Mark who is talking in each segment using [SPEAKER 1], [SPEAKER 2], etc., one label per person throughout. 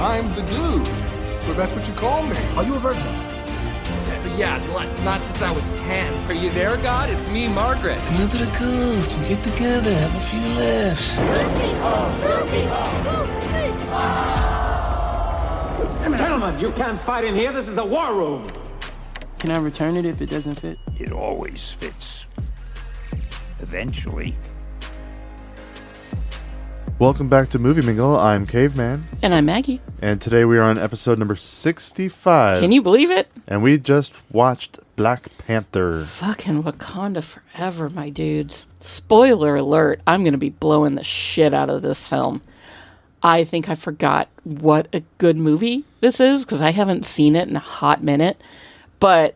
[SPEAKER 1] I'm the dude. So that's what you call me.
[SPEAKER 2] Are you a virgin?
[SPEAKER 3] Yeah, not since I was 10.
[SPEAKER 4] Are you there, God? It's me, Margaret.
[SPEAKER 5] Come out to the coast. We get together, have a few laughs.
[SPEAKER 2] Gentlemen, you can't fight in here. This is the war room.
[SPEAKER 5] Can I return it if it doesn't fit?
[SPEAKER 6] It always fits. Eventually.
[SPEAKER 7] Welcome back to Movie Mingle. I'm Caveman.
[SPEAKER 8] And I'm Maggie.
[SPEAKER 7] And today we are on episode number 65.
[SPEAKER 8] Can you believe it?
[SPEAKER 7] And we just watched Black Panther.
[SPEAKER 8] Fucking Wakanda forever, my dudes. Spoiler alert, I'm going to be blowing the shit out of this film. I think I forgot what a good movie this is because I haven't seen it in a hot minute. But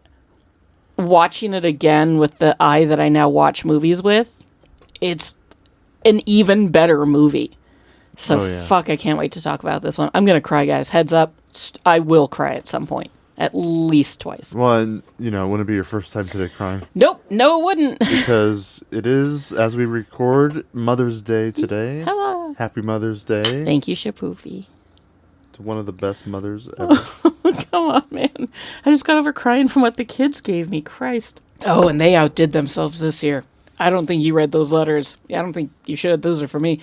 [SPEAKER 8] watching it again with the eye that I now watch movies with, it's an even better movie. So fuck, I can't wait to talk about this one. I'm going to cry, guys. Heads up. I will cry at some point. At least twice.
[SPEAKER 7] Well, and, wouldn't it be your first time today crying?
[SPEAKER 8] Nope. No, it wouldn't.
[SPEAKER 7] Because it is, as we record, Mother's Day today.
[SPEAKER 8] Hello.
[SPEAKER 7] Happy Mother's Day.
[SPEAKER 8] Thank you, Shapoofy.
[SPEAKER 7] To one of the best mothers ever.
[SPEAKER 8] Come on, man. I just got over crying from what the kids gave me. Christ. Oh, and they outdid themselves this year. I don't think you read those letters. I don't think you should. Those are for me.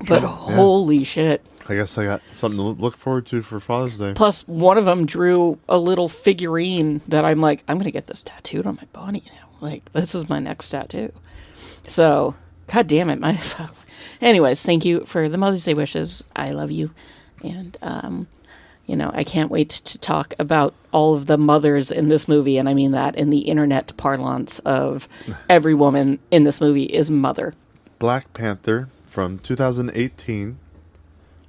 [SPEAKER 8] But holy shit.
[SPEAKER 7] I guess I got something to look forward to for Father's Day.
[SPEAKER 8] Plus, one of them drew a little figurine that I'm like, I'm going to get this tattooed on my body now. Like, this is my next tattoo. So, God damn it. Anyways, thank you for the Mother's Day wishes. I love you. And, I can't wait to talk about all of the mothers in this movie. And I mean that in the internet parlance of every woman in this movie is mother.
[SPEAKER 7] Black Panther from 2018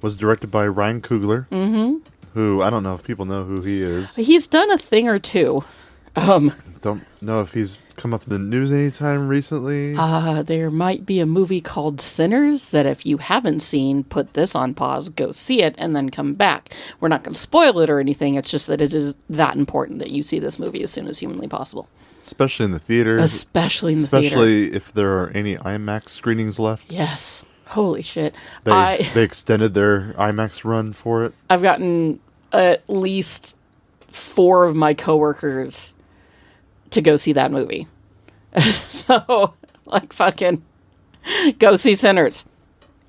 [SPEAKER 7] was directed by Ryan Coogler, who I don't know if people know who he is.
[SPEAKER 8] He's done a thing or two.
[SPEAKER 7] Don't know if he's come up in the news anytime recently.
[SPEAKER 8] There might be a movie called Sinners that if you haven't seen, put this on pause, go see it, and then come back. We're not going to spoil it or anything. It's just that it is that important that you see this movie as soon as humanly possible.
[SPEAKER 7] Especially in the theater.
[SPEAKER 8] Especially
[SPEAKER 7] if there are any IMAX screenings left.
[SPEAKER 8] Yes. Holy shit.
[SPEAKER 7] They extended their IMAX run for it.
[SPEAKER 8] I've gotten at least 4 of my coworkers to go see that movie. So, fucking go see Sinners.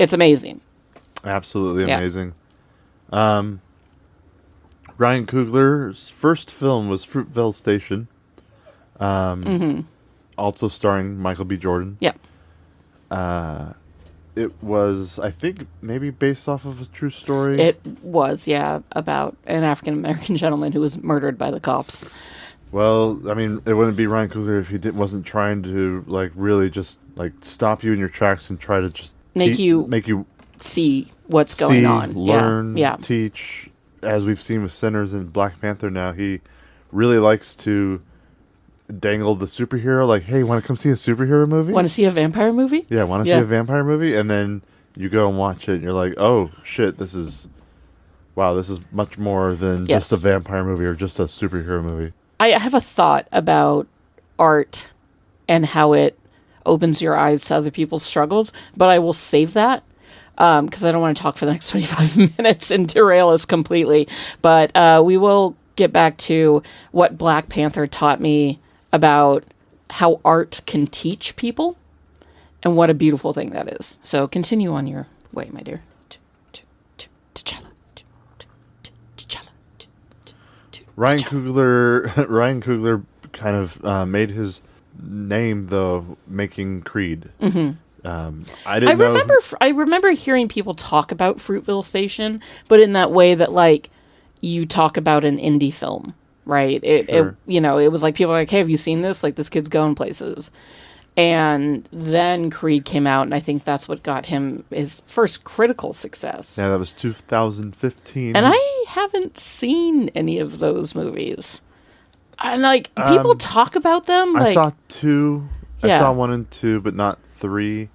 [SPEAKER 8] It's amazing.
[SPEAKER 7] Absolutely amazing. Ryan Coogler's first film was Fruitvale Station. Also starring Michael B. Jordan.
[SPEAKER 8] Yeah.
[SPEAKER 7] It was, I think, maybe based off of a true story.
[SPEAKER 8] It was, about an African-American gentleman who was murdered by the cops.
[SPEAKER 7] Well, I mean, it wouldn't be Ryan Coogler if he wasn't trying to, really just, stop you in your tracks and try to just
[SPEAKER 8] make you see what's going on.
[SPEAKER 7] Learn, teach. As we've seen with Sinners and Black Panther now, he really likes to dangle the superhero, hey, want to come see a superhero movie?
[SPEAKER 8] Want to see a vampire movie?
[SPEAKER 7] Yeah, want to see a vampire movie? And then you go and watch it, and you're like, oh, shit, this is much more than just a vampire movie or just a superhero movie.
[SPEAKER 8] I have a thought about art and how it opens your eyes to other people's struggles, but I will save that because I don't want to talk for the next 25 minutes and derail us completely. But we will get back to what Black Panther taught me about how art can teach people and what a beautiful thing that is. So continue on your way, my dear.
[SPEAKER 7] Ryan Coogler kind of made his name though making Creed.
[SPEAKER 8] I remember hearing people talk about Fruitvale Station, but in that way that you talk about an indie film. Right. It was like people were like, hey, have you seen this? This kid's going places. And then Creed came out, and I think that's what got him his first critical success.
[SPEAKER 7] Yeah, that was 2015.
[SPEAKER 8] And I haven't seen any of those movies. And people talk about them.
[SPEAKER 7] I saw 2. I saw 1 and 2, but not 3.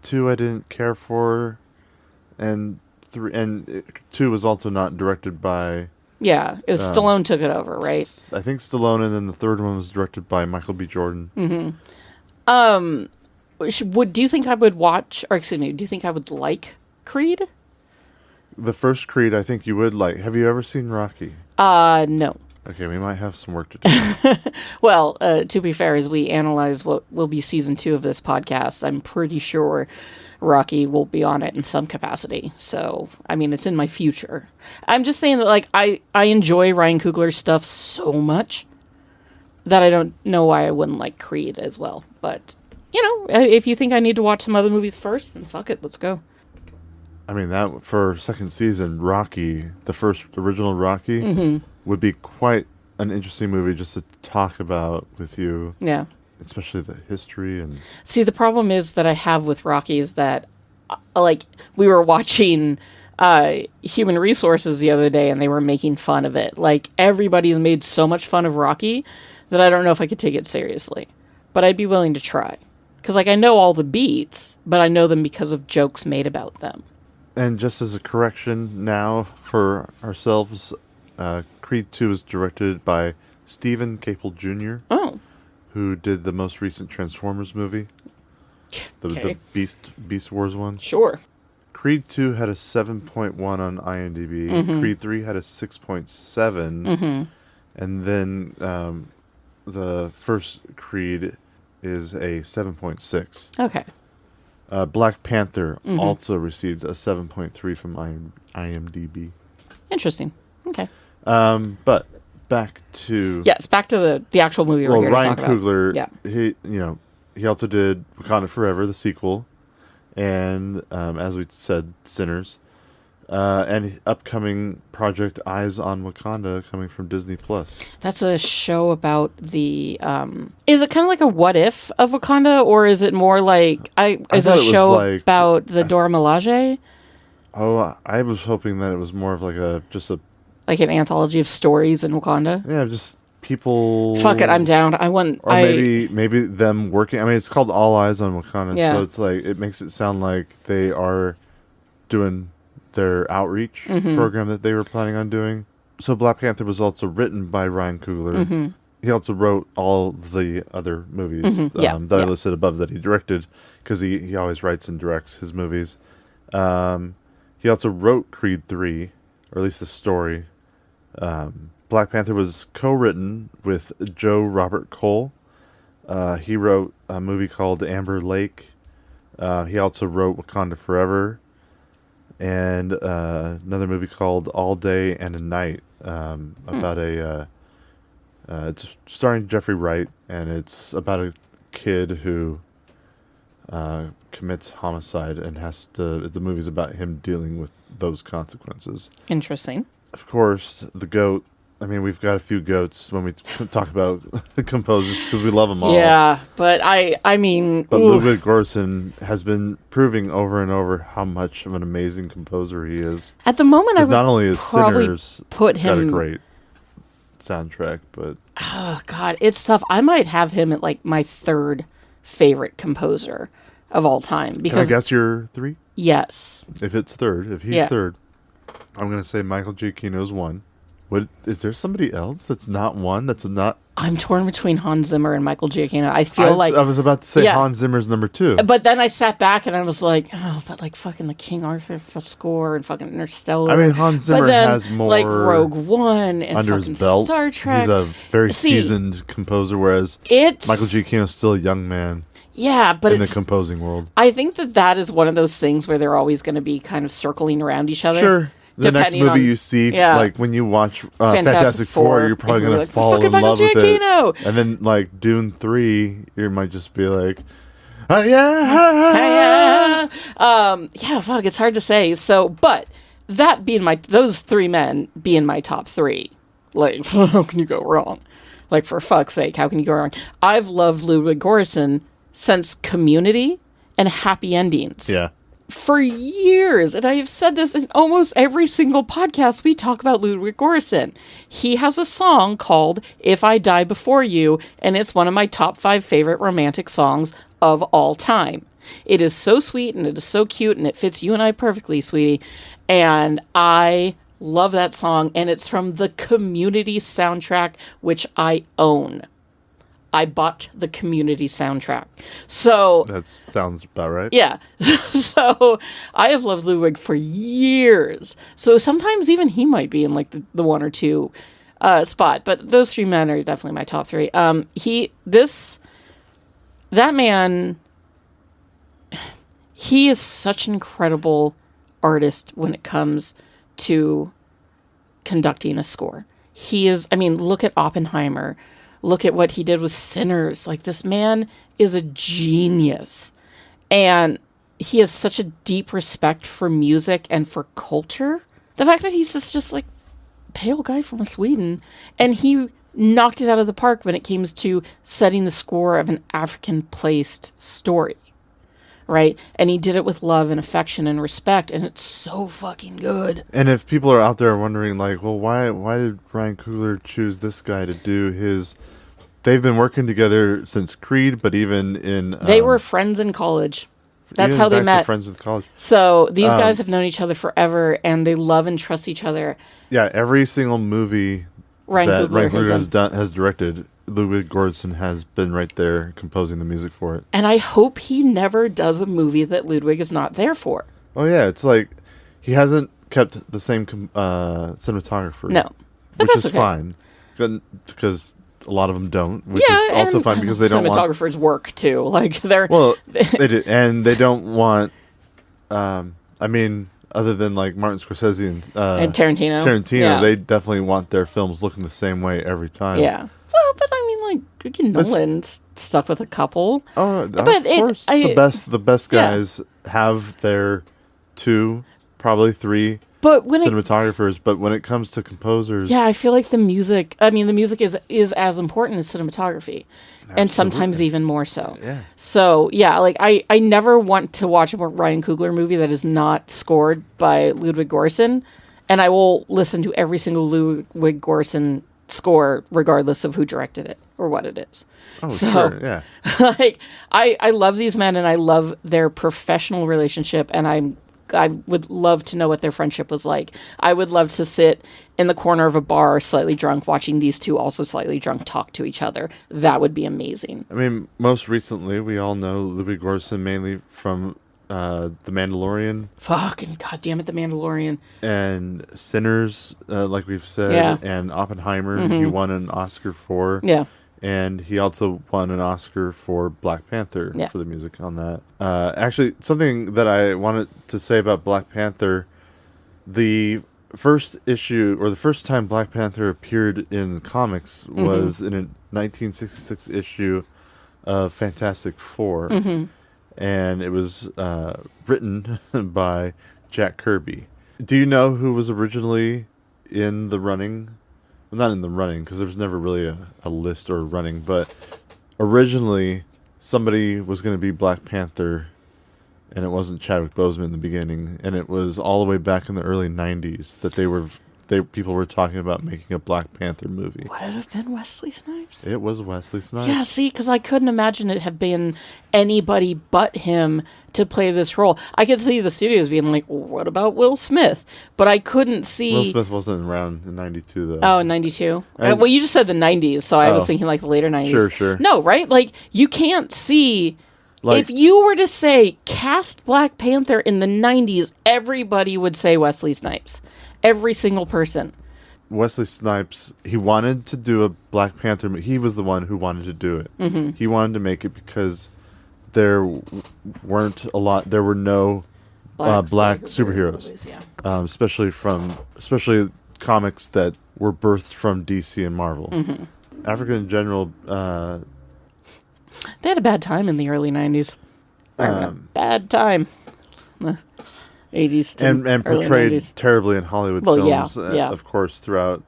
[SPEAKER 7] 2 I didn't care for, and 2 was also not directed by.
[SPEAKER 8] Yeah, it was Stallone took it over, right?
[SPEAKER 7] I think Stallone, and then the third one was directed by Michael B. Jordan.
[SPEAKER 8] Do you think I would watch, or excuse me, do you think I would like Creed?
[SPEAKER 7] the first Creed, I think you would like. Have you ever seen Rocky?
[SPEAKER 8] No.
[SPEAKER 7] Okay, we might have some work to do.
[SPEAKER 8] Well, to be fair, as we analyze what will be season 2 of this podcast, I'm pretty sure Rocky will be on it in some capacity. So, I mean, it's in my future. I'm just saying that, like, I enjoy Ryan Coogler's stuff so much that I don't know why I wouldn't like Creed as well. But, you know, if you think I need to watch some other movies first, then fuck it, let's go.
[SPEAKER 7] I mean, that for second season, Rocky, the first original Rocky, would be quite an interesting movie just to talk about with you.
[SPEAKER 8] Yeah.
[SPEAKER 7] Especially the history and...
[SPEAKER 8] See, the problem is that I have with Rocky is that, like, we were watching Human Resources the other day and they were making fun of it. Like, everybody's made so much fun of Rocky that I don't know if I could take it seriously. But I'd be willing to try. Because, like, I know all the beats, but I know them because of jokes made about them.
[SPEAKER 7] And just as a correction now for ourselves, Creed 2 is directed by Stephen Caple Jr., who did the most recent Transformers movie, the Beast Wars one.
[SPEAKER 8] Sure.
[SPEAKER 7] Creed 2 had a 7.1 on IMDb. Creed 3 had a 6.7. And then the first Creed is a 7.6.
[SPEAKER 8] Okay.
[SPEAKER 7] Black Panther also received a 7.3 from IMDb.
[SPEAKER 8] Interesting. Okay.
[SPEAKER 7] But back to...
[SPEAKER 8] Yes, back to the actual movie we're here to
[SPEAKER 7] Ryan
[SPEAKER 8] talk about.
[SPEAKER 7] Coogler,
[SPEAKER 8] Yeah.
[SPEAKER 7] he also did Wakanda Forever, the sequel, and as we said, Sinners, and upcoming project Eyes on Wakanda coming from Disney Plus.
[SPEAKER 8] That's a show about the... is it kind of like a what if of Wakanda, or is it more like... is it a show about the Dora Milaje?
[SPEAKER 7] Oh, I was hoping that it was more of like
[SPEAKER 8] like an anthology of stories in Wakanda?
[SPEAKER 7] Yeah, just people...
[SPEAKER 8] Fuck it, I'm down.
[SPEAKER 7] Maybe them working... I mean, it's called All Eyes on Wakanda,
[SPEAKER 8] yeah.
[SPEAKER 7] so it's like... It makes it sound like they are doing their outreach program that they were planning on doing. So Black Panther was also written by Ryan Coogler. He also wrote all the other movies that I listed above that he directed, because he always writes and directs his movies. He also wrote Creed 3, or at least the story. Black Panther was co-written with Joe Robert Cole. He wrote a movie called Amber Lake. He also wrote Wakanda Forever, and another movie called All Day and a Night, about it's starring Jeffrey Wright, and it's about a kid who commits homicide and the movie's about him dealing with those consequences.
[SPEAKER 8] Interesting.
[SPEAKER 7] Of course, the GOAT. I mean, we've got a few GOATs when we talk about composers because we love them all.
[SPEAKER 8] Yeah, but I mean...
[SPEAKER 7] But Ludwig Göransson has been proving over and over how much of an amazing composer he is.
[SPEAKER 8] At the moment, I would
[SPEAKER 7] not only is Sinners
[SPEAKER 8] put him...
[SPEAKER 7] got a great soundtrack, but...
[SPEAKER 8] Oh, God, it's tough. I might have him at, like, my third favorite composer of all time. Because,
[SPEAKER 7] can I guess your 3?
[SPEAKER 8] Yes.
[SPEAKER 7] If he's third, I'm going to say Michael Giacchino's 1. What, is there somebody else that's not one? That's not...
[SPEAKER 8] I'm torn between Hans Zimmer and Michael Giacchino. I
[SPEAKER 7] was about to say Hans Zimmer's number 2.
[SPEAKER 8] But then I sat back and I was like, oh, but like fucking the King Arthur score and fucking Interstellar.
[SPEAKER 7] I mean, Hans Zimmer has more...
[SPEAKER 8] like Rogue One and
[SPEAKER 7] under
[SPEAKER 8] fucking
[SPEAKER 7] his belt.
[SPEAKER 8] Star Trek.
[SPEAKER 7] He's a very seasoned composer, whereas Michael Giacchino's still a young man.
[SPEAKER 8] Yeah, but
[SPEAKER 7] in the composing world.
[SPEAKER 8] I think that is one of those things where they're always going to be kind of circling around each other.
[SPEAKER 7] Sure. The next movie you see, like when you watch Fantastic Four, you're probably going to fall in love with it. And then like Dune 3, you might just be like,
[SPEAKER 8] yeah, fuck, it's hard to say. So, but that being those 3 men being my top 3, like, how can you go wrong? Like, for fuck's sake, how can you go wrong? I've loved Ludwig Göransson since Community and Happy Endings.
[SPEAKER 7] Yeah.
[SPEAKER 8] For years, and I have said this in almost every single podcast we talk about Ludwig Göransson. He has a song called If I Die Before You, and it's one of my top 5 favorite romantic songs of all time. It is so sweet, and it is so cute, and it fits you and I perfectly, sweetie. And I love that song, and it's from the Community soundtrack, which I own. I bought the Community soundtrack. So
[SPEAKER 7] That sounds about right.
[SPEAKER 8] yeah. So I have loved Ludwig for years. So sometimes even he might be in like the one or two spot. But those three men are definitely my top three. That man, he is such an incredible artist when it comes to conducting a score. He is, I mean, look at Oppenheimer. Look at what he did with Sinners. Like, this man is a genius. And he has such a deep respect for music and for culture. The fact that he's just like pale guy from Sweden, and he knocked it out of the park when it came to setting the score of an African-placed story. Right? And he did it with love and affection and respect, and it's so fucking good.
[SPEAKER 7] And if people are out there wondering, like, well, why did Ryan Coogler choose this guy to do his... They've been working together since Creed, but even in...
[SPEAKER 8] They were friends in college. That's how they met.
[SPEAKER 7] Friends with college.
[SPEAKER 8] So these guys have known each other forever, and they love and trust each other.
[SPEAKER 7] Yeah, every single movie
[SPEAKER 8] Ryan Coogler
[SPEAKER 7] has directed, Ludwig Göransson has been right there composing the music for it.
[SPEAKER 8] And I hope he never does a movie that Ludwig is not there for.
[SPEAKER 7] Oh yeah, it's like he hasn't kept the same cinematographer.
[SPEAKER 8] No,
[SPEAKER 7] which
[SPEAKER 8] that's
[SPEAKER 7] is
[SPEAKER 8] okay.
[SPEAKER 7] fine because a lot of them don't. Which is also fine because they don't want
[SPEAKER 8] cinematographers work too. Like they're
[SPEAKER 7] they do, and they don't want. I mean, other than like Martin Scorsese
[SPEAKER 8] and Tarantino,
[SPEAKER 7] they definitely want their films looking the same way every time.
[SPEAKER 8] Yeah. Well, but I mean, like Nolan's stuck with a couple.
[SPEAKER 7] Oh,
[SPEAKER 8] but
[SPEAKER 7] of course, the best guys have their 2, probably 3 cinematographers. But when it comes to composers,
[SPEAKER 8] yeah, I feel like the music is as important as cinematography. Absolutely. And sometimes even more so.
[SPEAKER 7] Yeah.
[SPEAKER 8] So, yeah, like I never want to watch a Ryan Coogler movie that is not scored by Ludwig Göransson, and I will listen to every single Ludwig Göransson score regardless of who directed it or what it is.
[SPEAKER 7] Oh, so, sure, yeah.
[SPEAKER 8] Like I love these men, and I love their professional relationship, and I would love to know what their friendship was like. I would love to sit in the corner of a bar slightly drunk watching these two also slightly drunk talk to each other. That would be amazing.
[SPEAKER 7] I mean, most recently, we all know Ludwig Göransson mainly from The Mandalorian.
[SPEAKER 8] Fucking goddamn it, The Mandalorian.
[SPEAKER 7] And Sinners, like we've said, and Oppenheimer, he won an Oscar for.
[SPEAKER 8] Yeah.
[SPEAKER 7] And he also won an Oscar for Black Panther for the music on that. Actually, something that I wanted to say about Black Panther, the first issue, or the first time Black Panther appeared in the comics was in a 1966 issue of Fantastic Four. And it was written by Jack Kirby. Do you know who was originally in the running? Well, not in the running, because there was never really a list or a running, but originally somebody was going to be Black Panther, and it wasn't Chadwick Boseman in the beginning, and it was all the way back in the early 90s that people were talking about making a Black Panther movie.
[SPEAKER 8] Would it have been Wesley Snipes?
[SPEAKER 7] It was Wesley Snipes.
[SPEAKER 8] Yeah, see, because I couldn't imagine it had been anybody but him to play this role. I could see the studios being like, well, what about Will Smith? But I couldn't see...
[SPEAKER 7] Will Smith wasn't around in 92, though.
[SPEAKER 8] Oh, in 92? Well, you just said the 90s, so I was thinking like the later 90s.
[SPEAKER 7] Sure.
[SPEAKER 8] No, right? Like, you can't see... Like, if you were to say, cast Black Panther in the 90s, everybody would say Wesley Snipes. Every single person.
[SPEAKER 7] Wesley Snipes, he wanted to do a Black Panther movie. He was the one who wanted to do it. He wanted to make it because there were no black superheroes. Movies, especially comics that were birthed from DC and Marvel. Africa in general...
[SPEAKER 8] they had a bad time in the early 90s. Bad time. 80s to
[SPEAKER 7] and portrayed
[SPEAKER 8] 90s.
[SPEAKER 7] Terribly in Hollywood films, of course, throughout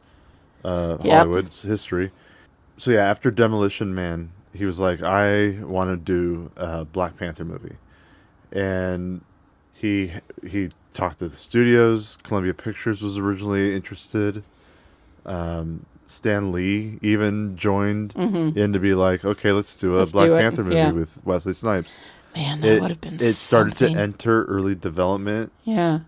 [SPEAKER 7] Hollywood's history. So yeah, after Demolition Man, he was like, I want to do a Black Panther movie. And he talked to the studios. Columbia Pictures was originally interested. Stan Lee even joined in to be like, okay, let's do a Black Panther movie with Wesley Snipes.
[SPEAKER 8] Man, that would have been
[SPEAKER 7] It started to enter early development.
[SPEAKER 8] Yeah.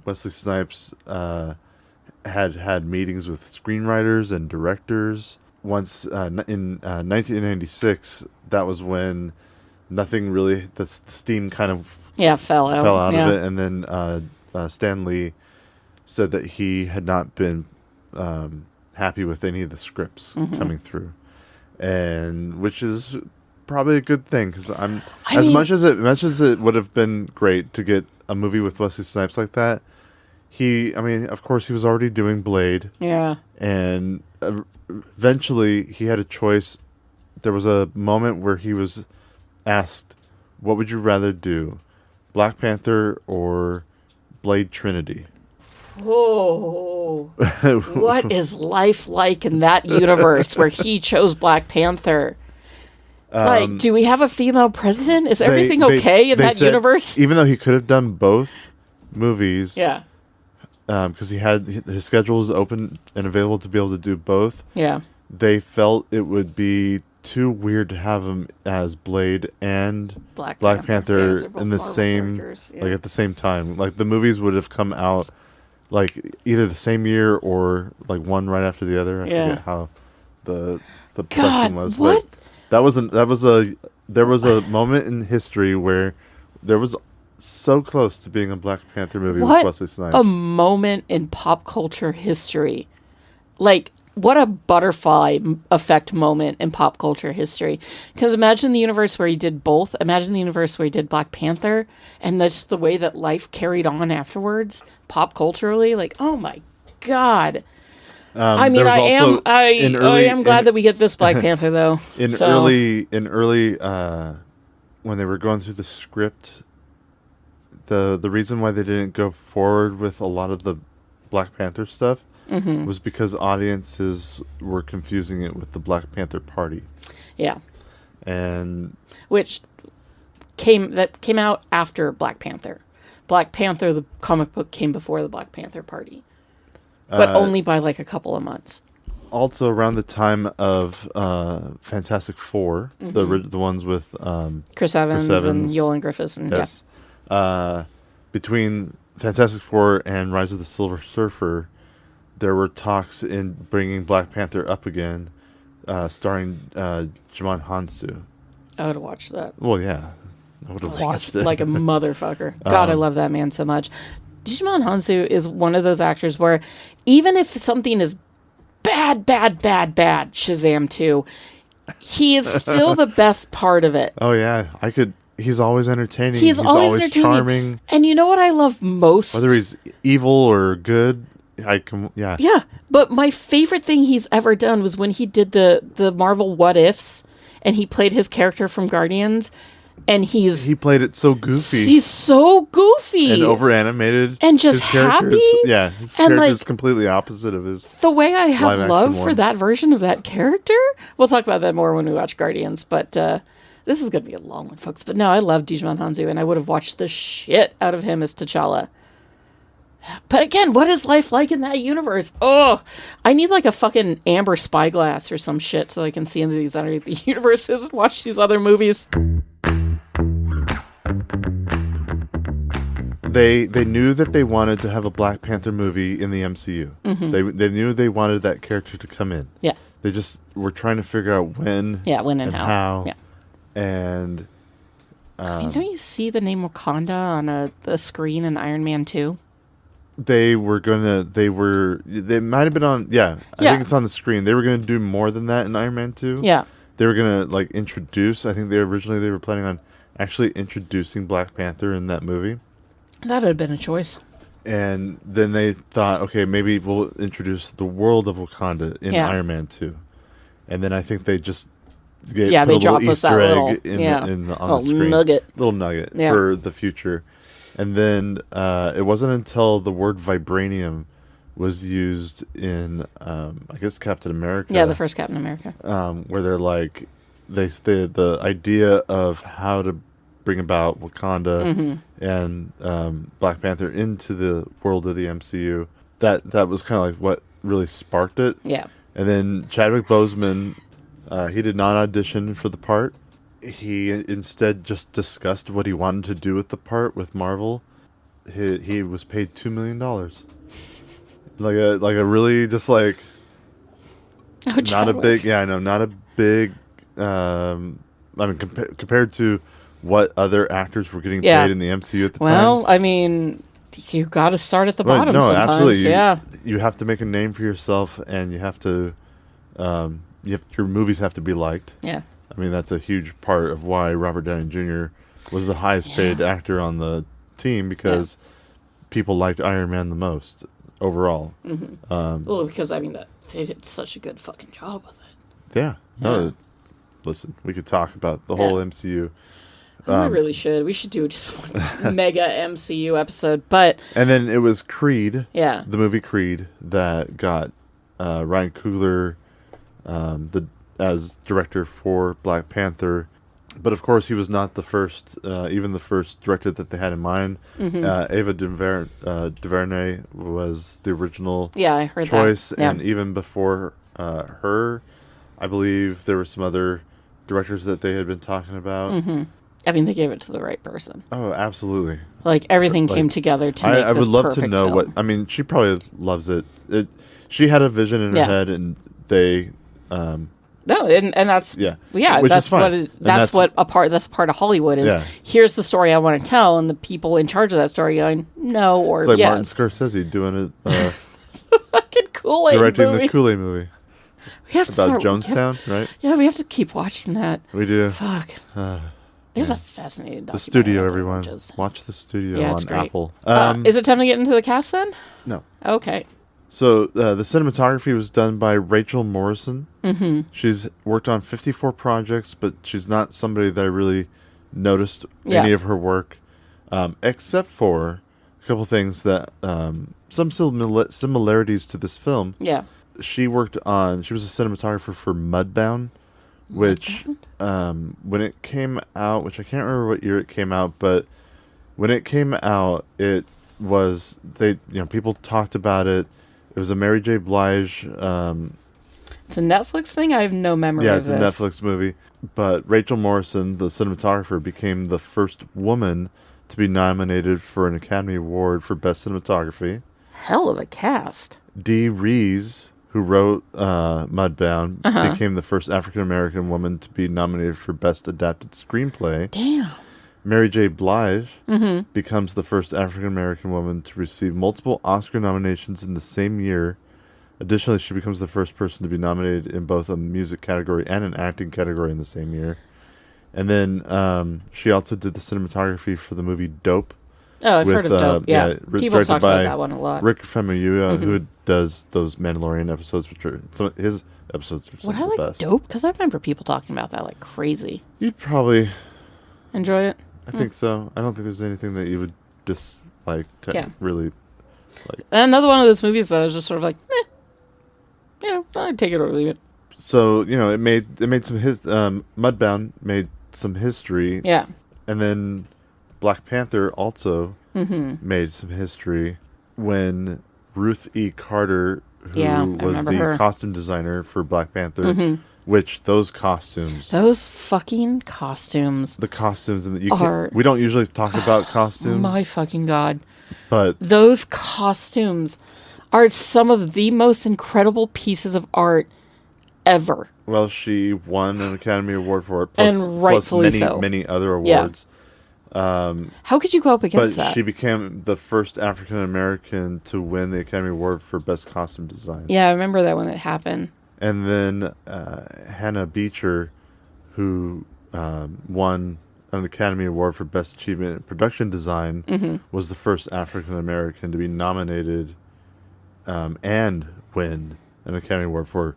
[SPEAKER 7] Wesley Snipes had meetings with screenwriters and directors. once in 1996, that was when nothing really, the steam kind of
[SPEAKER 8] fell out
[SPEAKER 7] of it. And then Stan Lee said that he had not been happy with any of the scripts coming through, and which is probably a good thing, because much as it would have been great to get a movie with Wesley Snipes like that. Of course, he was already doing Blade.
[SPEAKER 8] Yeah.
[SPEAKER 7] And eventually, he had a choice. There was a moment where he was asked, what would you rather do, Black Panther or Blade Trinity?
[SPEAKER 8] Whoa. What is life like in that universe where he chose Black Panther? Do we have a female president? Is everything okay in that
[SPEAKER 7] said,
[SPEAKER 8] universe?
[SPEAKER 7] Even though he could have done both movies.
[SPEAKER 8] Yeah.
[SPEAKER 7] Because his schedule was open and available to be able to do both.
[SPEAKER 8] Yeah.
[SPEAKER 7] They felt it would be too weird to have him as Blade and Black Panther in the same, at the same time. Like, the movies would have come out like either the same year or like one right after the other. I forget how the production was.
[SPEAKER 8] What?
[SPEAKER 7] But there was a moment in history where there was so close to being a Black Panther movie with Wesley Snipes.
[SPEAKER 8] A moment in pop culture history. Like, what a butterfly effect moment in pop culture history. Because imagine the universe where he did both. Imagine the universe where he did Black Panther, and that's the way that life carried on afterwards, pop culturally. Like, oh my God. I am glad that we get this Black Panther, though.
[SPEAKER 7] Early, when they were going through the script, the reason why they didn't go forward with a lot of the Black Panther stuff was because audiences were confusing it with the Black Panther Party.
[SPEAKER 8] Yeah.
[SPEAKER 7] And
[SPEAKER 8] which came out after Black Panther. Black Panther, the comic book, came before the Black Panther Party. But only by like a couple of months.
[SPEAKER 7] Also around the time of Fantastic Four, the ones with
[SPEAKER 8] Chris Evans and Yolan Griffiths.
[SPEAKER 7] Yes. Yeah. Between Fantastic Four and Rise of the Silver Surfer, there were talks in bringing Black Panther up again, starring Djimon Hounsou.
[SPEAKER 8] I would have watched that.
[SPEAKER 7] Well, yeah. I would have watched it.
[SPEAKER 8] Like a motherfucker. God, I love that man so much. Djimon Hounsou is one of those actors where even if something is bad, Shazam 2, he is still the best part of it.
[SPEAKER 7] Oh, yeah. He's always entertaining. He's always charming.
[SPEAKER 8] And you know what I love most?
[SPEAKER 7] Whether he's evil or good, yeah.
[SPEAKER 8] Yeah, but my favorite thing he's ever done was when he did the Marvel What Ifs, and he played his character from Guardians, and he played
[SPEAKER 7] it so goofy.
[SPEAKER 8] He's so goofy
[SPEAKER 7] and over animated,
[SPEAKER 8] and just happy.
[SPEAKER 7] His character is completely opposite of his.
[SPEAKER 8] The way I have love for that version of that character. We'll talk about that more when we watch Guardians, but this is going to be a long one, folks. But no, I love Djimon Hounsou, and I would have watched the shit out of him as T'Challa. But again, what is life like in that universe? Oh, I need like a fucking amber spyglass or some shit so I can see into these other universes and watch these other movies.
[SPEAKER 7] They knew that they wanted to have a Black Panther movie in the MCU. They knew they wanted that character to come in.
[SPEAKER 8] Yeah.
[SPEAKER 7] They just were trying to figure out when.
[SPEAKER 8] Yeah, when and how.
[SPEAKER 7] Yeah. And
[SPEAKER 8] don't you see the name Wakanda on a screen in Iron Man 2?
[SPEAKER 7] They might have been on, I think it's on the screen. They were going to do more than that in Iron Man 2.
[SPEAKER 8] Yeah.
[SPEAKER 7] They were going to, like, introduce, I think they were planning on actually introducing Black Panther in that movie.
[SPEAKER 8] That would have been a choice.
[SPEAKER 7] And then they thought, okay, maybe we'll introduce the world of Wakanda in Iron Man 2. And then I think they just they
[SPEAKER 8] dropped us that little
[SPEAKER 7] on the screen. Little nugget for the future. And then it wasn't until the word vibranium was used in, I guess, Captain America.
[SPEAKER 8] Yeah, the first Captain America.
[SPEAKER 7] Where they're like, the idea of how to bring about Wakanda and Black Panther into the world of the MCU. That was kind of like what really sparked it.
[SPEAKER 8] Yeah.
[SPEAKER 7] And then Chadwick Boseman, he did not audition for the part. He instead just discussed what he wanted to do with the part with Marvel. He was paid $2 million. Like a really just like. not a
[SPEAKER 8] Chadwick.
[SPEAKER 7] big. Yeah, I know, not a big. I mean, compared to what other actors were getting
[SPEAKER 8] Yeah.
[SPEAKER 7] paid in the MCU at the
[SPEAKER 8] Well,
[SPEAKER 7] time.
[SPEAKER 8] I mean, you got to start at the
[SPEAKER 7] Right,
[SPEAKER 8] bottom
[SPEAKER 7] no,
[SPEAKER 8] sometimes.
[SPEAKER 7] absolutely.
[SPEAKER 8] Yeah.
[SPEAKER 7] You have to make a name for yourself, and you have to. Your movies have to be liked.
[SPEAKER 8] Yeah.
[SPEAKER 7] I mean, that's a huge part of why Robert Downey Jr. was the highest paid actor on the team, because people liked Iron Man the most overall.
[SPEAKER 8] Well, because, I mean, they did such a good fucking job with it.
[SPEAKER 7] Yeah. No, listen, we could talk about the whole MCU.
[SPEAKER 8] We really should. We should do just one mega MCU episode. But
[SPEAKER 7] And then it was Creed,
[SPEAKER 8] yeah,
[SPEAKER 7] the movie Creed, that got Ryan Coogler as director for Black Panther. But of course, he was not the first, even the first director that they had in mind. Ava DuVernay was the original
[SPEAKER 8] yeah, I heard
[SPEAKER 7] choice,
[SPEAKER 8] that. Yeah.
[SPEAKER 7] and even before her, I believe there were some other directors that they had been talking about.
[SPEAKER 8] I mean, they gave it to the right person.
[SPEAKER 7] Oh, absolutely.
[SPEAKER 8] Like, everything came together to make
[SPEAKER 7] I
[SPEAKER 8] this
[SPEAKER 7] would love to
[SPEAKER 8] perfect
[SPEAKER 7] know
[SPEAKER 8] film.
[SPEAKER 7] what. I mean, she probably loves it. She had a vision in her
[SPEAKER 8] Yeah.
[SPEAKER 7] head, and they.
[SPEAKER 8] No, and that's
[SPEAKER 7] Yeah.
[SPEAKER 8] yeah,
[SPEAKER 7] Which is
[SPEAKER 8] that's
[SPEAKER 7] fine.
[SPEAKER 8] what
[SPEAKER 7] And
[SPEAKER 8] that's what a part that's a part of Hollywood is.
[SPEAKER 7] Yeah.
[SPEAKER 8] Here's the story I want to tell, and the people in charge of that story going no or
[SPEAKER 7] It's like
[SPEAKER 8] yeah,
[SPEAKER 7] Martin Scorsese doing it,
[SPEAKER 8] fucking Kool-Aid
[SPEAKER 7] directing
[SPEAKER 8] movie.
[SPEAKER 7] the Kool-Aid movie
[SPEAKER 8] We have to
[SPEAKER 7] about
[SPEAKER 8] start,
[SPEAKER 7] Jonestown, right?
[SPEAKER 8] Yeah, we have to keep watching that.
[SPEAKER 7] We do.
[SPEAKER 8] Fuck. There's a fascinating
[SPEAKER 7] The
[SPEAKER 8] documentary
[SPEAKER 7] Studio,
[SPEAKER 8] out there,
[SPEAKER 7] everyone.
[SPEAKER 8] which is-
[SPEAKER 7] Watch The Studio
[SPEAKER 8] Yeah,
[SPEAKER 7] on
[SPEAKER 8] it's great.
[SPEAKER 7] Apple.
[SPEAKER 8] Is it time to get into the cast then?
[SPEAKER 7] No.
[SPEAKER 8] Okay.
[SPEAKER 7] So the cinematography was done by Rachel Morrison. Mm-hmm. She's worked on 54 projects, but she's not somebody that I really noticed any of her work, except for a couple things that some similarities to this film.
[SPEAKER 8] Yeah.
[SPEAKER 7] She was a cinematographer for Mudbound, which when it came out, which I can't remember what year it came out, but when it came out, it was people talked about it. It was a Mary J. Blige.
[SPEAKER 8] It's a Netflix thing. I have no memory
[SPEAKER 7] Yeah,
[SPEAKER 8] of
[SPEAKER 7] it's
[SPEAKER 8] this.
[SPEAKER 7] a Netflix movie. But Rachel Morrison, the cinematographer, became the first woman to be nominated for an Academy Award for Best Cinematography.
[SPEAKER 8] Hell of a cast.
[SPEAKER 7] Dee Rees, who wrote Mudbound, became the first African-American woman to be nominated for Best Adapted Screenplay.
[SPEAKER 8] Damn.
[SPEAKER 7] Mary J. Blige becomes the first African-American woman to receive multiple Oscar nominations in the same year. Additionally, she becomes the first person to be nominated in both a music category and an acting category in the same year. And then she also did the cinematography for the movie Dope.
[SPEAKER 8] Oh, I've heard of Dope. Yeah. People
[SPEAKER 7] directed
[SPEAKER 8] talked
[SPEAKER 7] by
[SPEAKER 8] about that one a lot.
[SPEAKER 7] Rick Famuyiwa, who does those Mandalorian episodes, which are some of his episodes are some
[SPEAKER 8] Would I
[SPEAKER 7] of the
[SPEAKER 8] like
[SPEAKER 7] best.
[SPEAKER 8] Dope? Because I remember people talking about that like crazy.
[SPEAKER 7] You'd probably,
[SPEAKER 8] Enjoy it?
[SPEAKER 7] I think so. I don't think there's anything that you would dislike to
[SPEAKER 8] Yeah.
[SPEAKER 7] really.
[SPEAKER 8] And another one of those movies that I was just sort of like, I'd take it or leave it.
[SPEAKER 7] So it made some Mudbound made some history.
[SPEAKER 8] Yeah.
[SPEAKER 7] And then Black Panther also made some history when Ruth E. Carter, who
[SPEAKER 8] Yeah, I
[SPEAKER 7] was
[SPEAKER 8] remember
[SPEAKER 7] the
[SPEAKER 8] her.
[SPEAKER 7] costume designer for Black Panther, which those costumes,
[SPEAKER 8] Those fucking costumes.
[SPEAKER 7] the costumes, and we don't usually talk about costumes,
[SPEAKER 8] My fucking God.
[SPEAKER 7] but
[SPEAKER 8] Those costumes are some of the most incredible pieces of art ever.
[SPEAKER 7] well, she won an Academy Award for it, plus,
[SPEAKER 8] And rightfully
[SPEAKER 7] plus many,
[SPEAKER 8] so.
[SPEAKER 7] many other
[SPEAKER 8] Yeah.
[SPEAKER 7] awards.
[SPEAKER 8] How could you go up
[SPEAKER 7] But
[SPEAKER 8] against that?
[SPEAKER 7] she became the first African American to win the Academy Award for Best Costume Design.
[SPEAKER 8] Yeah, I remember that when it happened.
[SPEAKER 7] And then Hannah Beecher, who won an Academy Award for Best Achievement in Production Design, was the first African American to be nominated and win an Academy Award for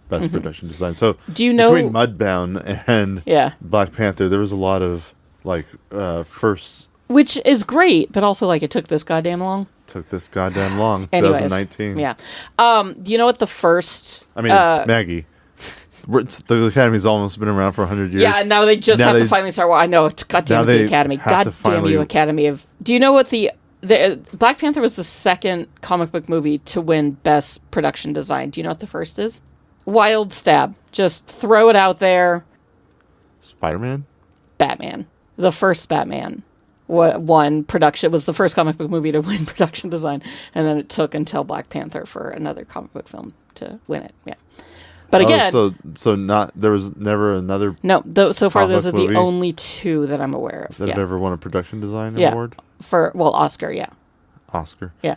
[SPEAKER 7] Best Production Design. So
[SPEAKER 8] Do you know-
[SPEAKER 7] between Mudbound and
[SPEAKER 8] Yeah.
[SPEAKER 7] Black Panther, there was a lot of firsts.
[SPEAKER 8] Which is great, but also like it took this goddamn long.
[SPEAKER 7] Took this goddamn long.
[SPEAKER 8] Anyways,
[SPEAKER 7] 2019.
[SPEAKER 8] Yeah. Do you know what the first?
[SPEAKER 7] I mean, Maggie. The Academy's almost been around for 100 years.
[SPEAKER 8] Yeah, and now they just
[SPEAKER 7] Now
[SPEAKER 8] have to
[SPEAKER 7] they-
[SPEAKER 8] finally start. Well, I know it's goddamn
[SPEAKER 7] now
[SPEAKER 8] the
[SPEAKER 7] they
[SPEAKER 8] Academy.
[SPEAKER 7] have to
[SPEAKER 8] God damn
[SPEAKER 7] finally-
[SPEAKER 8] you, Academy of. Do you know what the Black Panther was the second comic book movie to win Best Production Design? Do you know what the first is? Wild stab. Just throw it out there.
[SPEAKER 7] Spider-Man?
[SPEAKER 8] Batman. The first Batman won production. Was the first comic book movie to win production design, and then it took until Black Panther for another comic book film to win it. Yeah. But again,
[SPEAKER 7] so not there was never another
[SPEAKER 8] no. So far, those are
[SPEAKER 7] comic
[SPEAKER 8] the
[SPEAKER 7] movie
[SPEAKER 8] only two that I'm aware of.
[SPEAKER 7] that have ever won a production design
[SPEAKER 8] Yeah.
[SPEAKER 7] award.
[SPEAKER 8] Oscar, yeah,
[SPEAKER 7] Oscar.
[SPEAKER 8] yeah,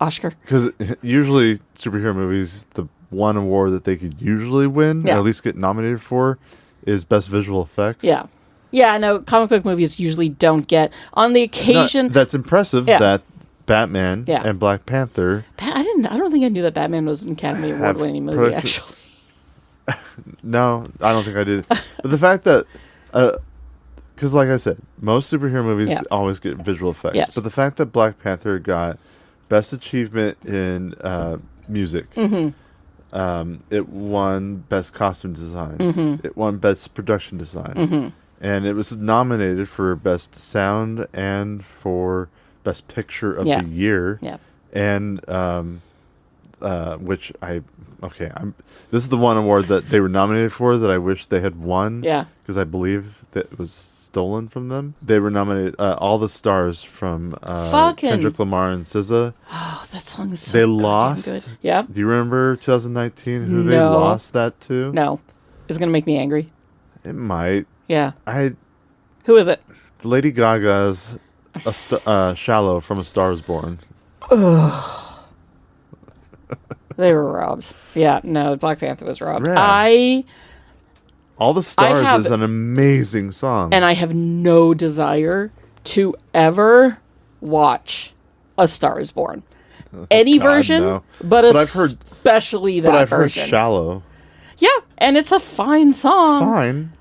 [SPEAKER 8] Oscar.
[SPEAKER 7] Because usually superhero movies, the one award that they could usually win, or
[SPEAKER 8] Yeah.
[SPEAKER 7] at least get nominated for, is best visual effects.
[SPEAKER 8] Yeah, yeah. No, comic book movies usually don't get on the occasion.
[SPEAKER 7] That's impressive.
[SPEAKER 8] Yeah.
[SPEAKER 7] That Batman
[SPEAKER 8] Yeah.
[SPEAKER 7] and Black Panther.
[SPEAKER 8] I don't think I knew that Batman was an Academy
[SPEAKER 7] Have
[SPEAKER 8] Award-winning movie.
[SPEAKER 7] production-
[SPEAKER 8] Actually,
[SPEAKER 7] No, I don't think I did. But the fact that, because like I said, most superhero movies
[SPEAKER 8] Yeah.
[SPEAKER 7] always get visual effects.
[SPEAKER 8] Yes.
[SPEAKER 7] But the fact that Black Panther got best achievement in music, it won best costume design, it won best production design, and it was nominated for best sound and for best picture of
[SPEAKER 8] Yeah.
[SPEAKER 7] the year.
[SPEAKER 8] yeah.
[SPEAKER 7] And which this is the one award that they were nominated for that I wish they had won.
[SPEAKER 8] Yeah.
[SPEAKER 7] Because I believe that it was stolen from them. They were nominated All the Stars from
[SPEAKER 8] Fucking-
[SPEAKER 7] Kendrick Lamar and SZA.
[SPEAKER 8] Oh, that song is so
[SPEAKER 7] They
[SPEAKER 8] goddamn
[SPEAKER 7] lost.
[SPEAKER 8] good. Yeah.
[SPEAKER 7] Do you remember 2019 who they
[SPEAKER 8] No.
[SPEAKER 7] lost that to?
[SPEAKER 8] No, it's gonna make me angry.
[SPEAKER 7] It might.
[SPEAKER 8] Yeah.
[SPEAKER 7] Who
[SPEAKER 8] is it?
[SPEAKER 7] Lady Gaga's Shallow from A Star Is Born.
[SPEAKER 8] They were robbed. Yeah. No, Black Panther was robbed.
[SPEAKER 7] Yeah. All the Stars
[SPEAKER 8] have-
[SPEAKER 7] is an amazing song.
[SPEAKER 8] And I have no desire to ever watch A Star Is Born. Any
[SPEAKER 7] God,
[SPEAKER 8] version,
[SPEAKER 7] no.
[SPEAKER 8] but
[SPEAKER 7] I've heard-
[SPEAKER 8] especially that
[SPEAKER 7] but I've heard
[SPEAKER 8] version.
[SPEAKER 7] Shallow.
[SPEAKER 8] Yeah, and it's a fine song.
[SPEAKER 7] It's fine.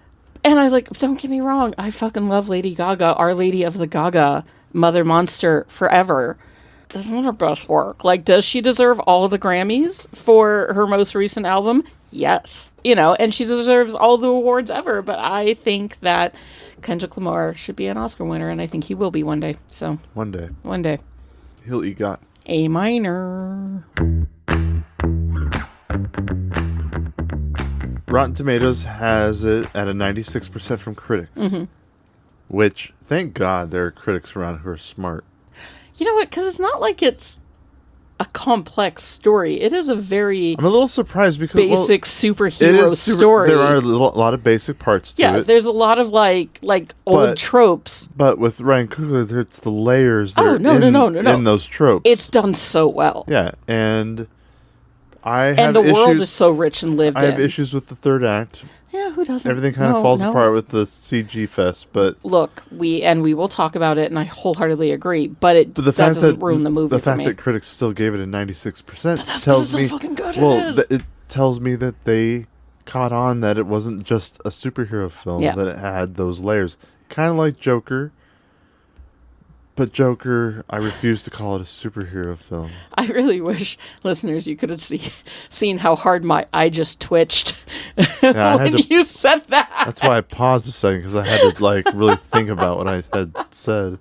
[SPEAKER 8] And I don't get me wrong, I fucking love Lady Gaga, Our Lady of the Gaga, Mother Monster forever. That's not her best work. Does she deserve all the Grammys for her most recent album? Yes. And she deserves all the awards ever, but I think that Kendrick Lamar should be an Oscar winner, and I think he will be one day. So,
[SPEAKER 7] One day.
[SPEAKER 8] one day.
[SPEAKER 7] He'll EGOT.
[SPEAKER 8] A minor.
[SPEAKER 7] Rotten Tomatoes has it at a 96% from critics. Which, thank God, there are critics around who are smart.
[SPEAKER 8] You know what? Because it's not like it's a complex story. It is a very
[SPEAKER 7] I'm a little surprised because
[SPEAKER 8] basic
[SPEAKER 7] it
[SPEAKER 8] superhero
[SPEAKER 7] is
[SPEAKER 8] story.
[SPEAKER 7] There are a lot of basic parts to
[SPEAKER 8] Yeah,
[SPEAKER 7] it.
[SPEAKER 8] there's a lot of like old
[SPEAKER 7] But-
[SPEAKER 8] tropes.
[SPEAKER 7] But with Ryan Coogler, it's the layers that
[SPEAKER 8] Oh,
[SPEAKER 7] are
[SPEAKER 8] no, no.
[SPEAKER 7] in those tropes.
[SPEAKER 8] It's done so well.
[SPEAKER 7] Yeah, and I have
[SPEAKER 8] And the
[SPEAKER 7] issues.
[SPEAKER 8] world is so rich and lived
[SPEAKER 7] I have
[SPEAKER 8] in.
[SPEAKER 7] issues with the third act.
[SPEAKER 8] Yeah, who doesn't?
[SPEAKER 7] Everything kind of falls apart with the CG fest, but
[SPEAKER 8] Look, we will talk about it, and I wholeheartedly agree. But
[SPEAKER 7] the
[SPEAKER 8] that
[SPEAKER 7] fact
[SPEAKER 8] doesn't
[SPEAKER 7] that
[SPEAKER 8] ruin the movie
[SPEAKER 7] the
[SPEAKER 8] for
[SPEAKER 7] fact
[SPEAKER 8] me.
[SPEAKER 7] that critics still gave it a 96%
[SPEAKER 8] But that's 'cause
[SPEAKER 7] tells
[SPEAKER 8] it's so
[SPEAKER 7] me
[SPEAKER 8] fucking good,
[SPEAKER 7] well,
[SPEAKER 8] it is.
[SPEAKER 7] it tells me that they caught on that it wasn't just a superhero film,
[SPEAKER 8] Yeah.
[SPEAKER 7] that it had those layers, kind of like Joker. But Joker, I refuse to call it a superhero film.
[SPEAKER 8] I really wish, listeners, you could have seen how hard my eye just twitched
[SPEAKER 7] Yeah, I
[SPEAKER 8] when
[SPEAKER 7] had to.
[SPEAKER 8] you said that.
[SPEAKER 7] That's why I paused a second because I had to really think about what I had said.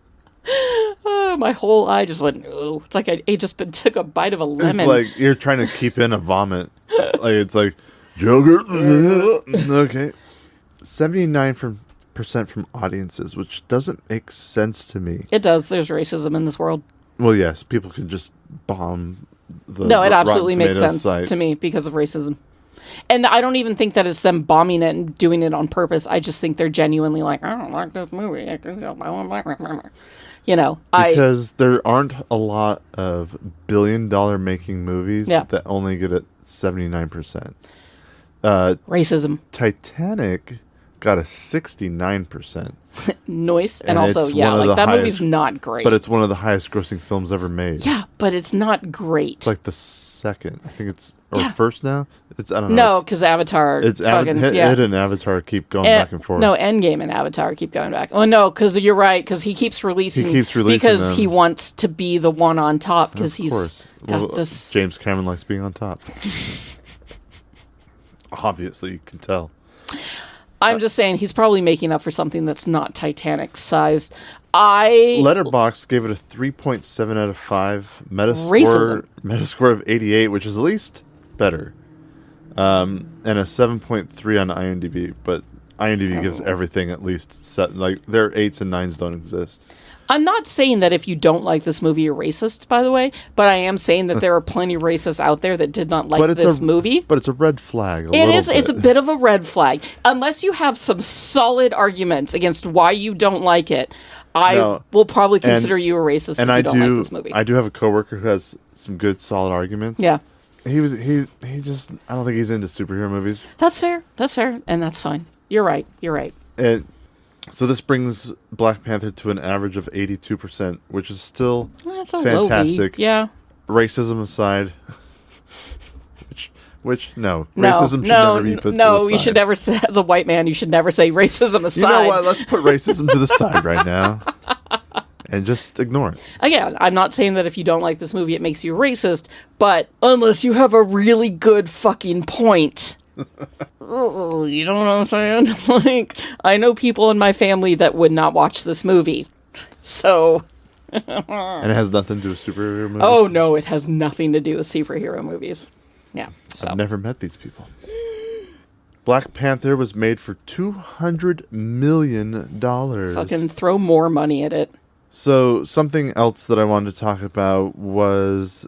[SPEAKER 8] My whole eye just went, ooh. It's like I just took a bite of a lemon.
[SPEAKER 7] It's like you're trying to keep in a vomit. It's like Joker. Okay, 79% from audiences, which doesn't make sense to me.
[SPEAKER 8] It does. There's racism in this world.
[SPEAKER 7] Well, yes, people can just bomb the
[SPEAKER 8] No, it
[SPEAKER 7] Rotten
[SPEAKER 8] absolutely makes
[SPEAKER 7] Tomatoes
[SPEAKER 8] sense
[SPEAKER 7] site.
[SPEAKER 8] to me because of racism. And I don't even think that it's them bombing it and doing it on purpose. I just think they're genuinely like, I don't like this movie.
[SPEAKER 7] Because there aren't a lot of billion-dollar making movies
[SPEAKER 8] Yeah.
[SPEAKER 7] that only get it 79%.
[SPEAKER 8] Racism.
[SPEAKER 7] Titanic got a 69%.
[SPEAKER 8] Noise. And
[SPEAKER 7] And
[SPEAKER 8] also,
[SPEAKER 7] it's one of the
[SPEAKER 8] that movie's
[SPEAKER 7] highest-
[SPEAKER 8] not great.
[SPEAKER 7] But it's one of the highest grossing films ever made.
[SPEAKER 8] Yeah, but it's not great.
[SPEAKER 7] It's like the second. I think it's or
[SPEAKER 8] Yeah.
[SPEAKER 7] first now. I don't know.
[SPEAKER 8] No, because Avatar.
[SPEAKER 7] It's
[SPEAKER 8] fucking,
[SPEAKER 7] Hit
[SPEAKER 8] yeah.
[SPEAKER 7] and Avatar keep going back and forth.
[SPEAKER 8] No, Endgame and Avatar keep going back. Oh no, because you're right. Because he keeps releasing. because
[SPEAKER 7] them.
[SPEAKER 8] he wants to be the one on top. Because
[SPEAKER 7] Of
[SPEAKER 8] he's
[SPEAKER 7] course.
[SPEAKER 8] got
[SPEAKER 7] Well,
[SPEAKER 8] this.
[SPEAKER 7] James Cameron likes being on top. Obviously, you can tell.
[SPEAKER 8] I'm just saying he's probably making up for something that's not Titanic sized. I
[SPEAKER 7] Letterboxd gave it a 3.7 out of 5.
[SPEAKER 8] Racism.
[SPEAKER 7] Metascore of 88, which is at least better. And a 7.3 on IMDb, but IMDb gives everything at least set. Like their 8s and 9s don't exist.
[SPEAKER 8] I'm not saying that if you don't like this movie, you're racist, by the way, but I am saying that there are plenty of racists out there that did not like this movie.
[SPEAKER 7] But it's a red flag.
[SPEAKER 8] It's a bit of a red flag. Unless you have some solid arguments against why you don't like it, I will probably consider you a racist if you don't like this movie.
[SPEAKER 7] I do have a coworker who has some good, solid arguments.
[SPEAKER 8] Yeah.
[SPEAKER 7] He just, I don't think he's into superhero movies.
[SPEAKER 8] That's fair, and that's fine. You're right.
[SPEAKER 7] So this brings Black Panther to an average of 82%, which is still
[SPEAKER 8] That's a
[SPEAKER 7] fantastic.
[SPEAKER 8] Yeah.
[SPEAKER 7] Racism aside, racism should never be put to the side.
[SPEAKER 8] No, you should never say, as a white man, you should never say racism aside.
[SPEAKER 7] You know what? Let's put racism to the side right now and just ignore it.
[SPEAKER 8] Again, I'm not saying that if you don't like this movie, it makes you racist, but unless you have a really good fucking point. You know what I'm saying? Like, I know people in my family that would not watch this movie. So.
[SPEAKER 7] And it has nothing to do with superhero movies?
[SPEAKER 8] Oh, no, it has nothing to do with superhero movies. Yeah. So.
[SPEAKER 7] I've never met these people. Black Panther was made for $200 million.
[SPEAKER 8] Fucking throw more money at it.
[SPEAKER 7] So, something else that I wanted to talk about was,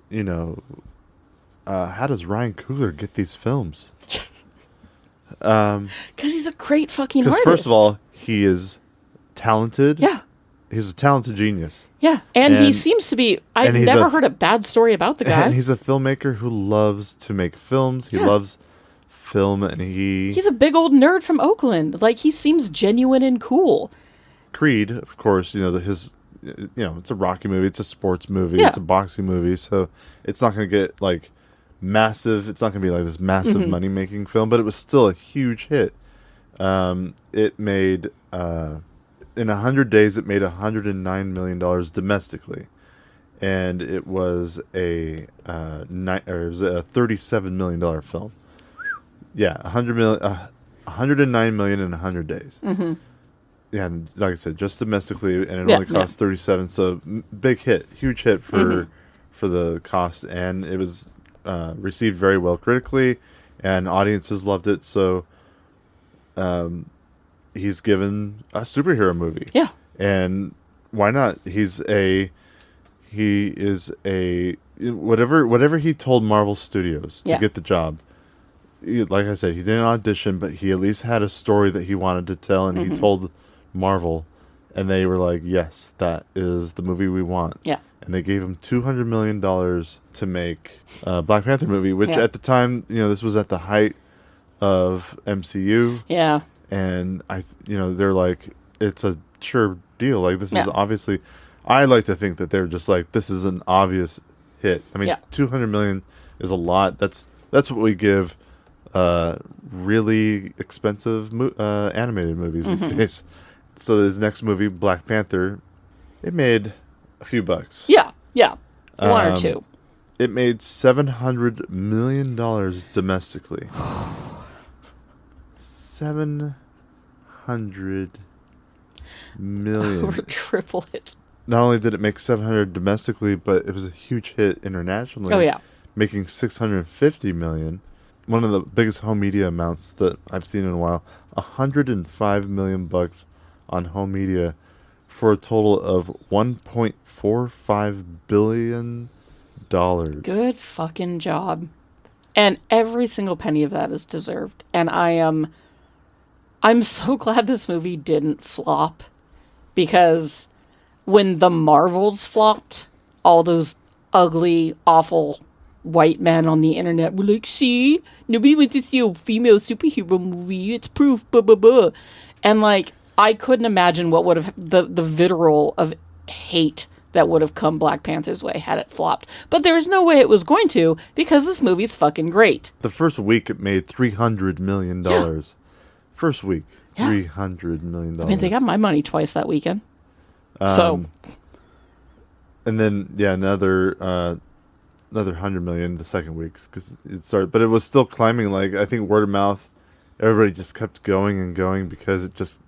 [SPEAKER 7] how does Ryan Coogler get these films?
[SPEAKER 8] Because he's a great fucking artist.
[SPEAKER 7] First of all, he is talented.
[SPEAKER 8] Yeah.
[SPEAKER 7] He's a talented genius.
[SPEAKER 8] Yeah, and he seems to be... I've never heard a bad story about the guy.
[SPEAKER 7] And he's a filmmaker who loves to make films. He loves film, and he's
[SPEAKER 8] a big old nerd from Oakland. Like, he seems genuine and cool.
[SPEAKER 7] Creed, of course, it's a Rocky movie. It's a sports movie.
[SPEAKER 8] Yeah.
[SPEAKER 7] It's a boxing movie. So it's not going to get, like, massive... It's not going to be, like, this massive money-making film, but it was still a huge hit. It made... in 100 days, it made $109 million domestically, and it was a $37 million film. Yeah, $109 million in 100 days. Mm-hmm. Yeah, and like I said, just domestically, and it only cost 37. So big hit, huge hit for the cost, and it was received very well critically, and audiences loved it. So. He's given a superhero movie.
[SPEAKER 8] Yeah.
[SPEAKER 7] And why not? He is a whatever he told Marvel Studios to get the job. Like I said, he didn't audition, but he at least had a story that he wanted to tell, and he told Marvel, and they were like, "Yes, that is the movie we want."
[SPEAKER 8] Yeah.
[SPEAKER 7] And they gave him $200 million to make a Black Panther movie, which at the time, this was at the height of MCU.
[SPEAKER 8] Yeah.
[SPEAKER 7] And they're like, it's a sure deal. Like, this is obviously, I like to think that they're just like, this is an obvious hit. I mean, 200 million is a lot. That's what we give really expensive animated movies these days. So his next movie, Black Panther, it made a few bucks.
[SPEAKER 8] Yeah. One or two.
[SPEAKER 7] It made $700 million domestically. 700 million.
[SPEAKER 8] Over triple it.
[SPEAKER 7] Not only did it make 700 domestically, but it was a huge hit internationally.
[SPEAKER 8] Oh yeah.
[SPEAKER 7] Making 650 million. One of the biggest home media amounts that I've seen in a while. 105 million bucks on home media for a total of $1.45 billion.
[SPEAKER 8] Good fucking job. And every single penny of that is deserved. And I'm so glad this movie didn't flop, because when the Marvels flopped, all those ugly, awful white men on the internet were like, "See, nobody went to see a female superhero movie. It's proof, blah, blah, blah." And, like, I couldn't imagine what would have, the vitriol of hate that would have come Black Panther's way had it flopped. But there's no way it was going to, because this movie's fucking great.
[SPEAKER 7] The first week it made $300 million. Yeah. First week, $300 million.
[SPEAKER 8] I mean, they got my money twice that weekend. And then, another $100 million the second week, because it started, but it was still climbing. Like, I think word of mouth, everybody just kept going and going, because it just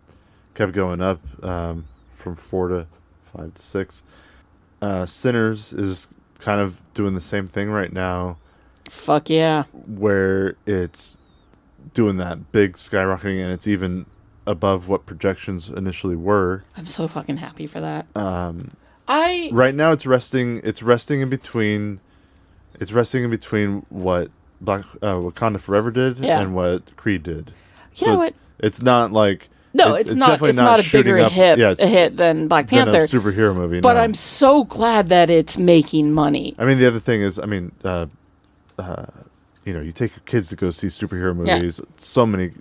[SPEAKER 8] kept going up from 4 to 5 to 6. Sinners is kind of doing the same thing right now. Fuck yeah.
[SPEAKER 7] Where it's doing that big skyrocketing, and it's even above what projections initially were.
[SPEAKER 8] I'm so fucking happy for that.
[SPEAKER 7] Right now it's resting in between what Wakanda Forever did and what Creed did.
[SPEAKER 8] You know what?
[SPEAKER 7] It's not like
[SPEAKER 8] it's not. It's not a bigger hit than Black Panther,
[SPEAKER 7] than a superhero movie.
[SPEAKER 8] But
[SPEAKER 7] no.
[SPEAKER 8] I'm so glad that it's making money.
[SPEAKER 7] I mean, the other thing is, you take your kids to go see superhero movies. So many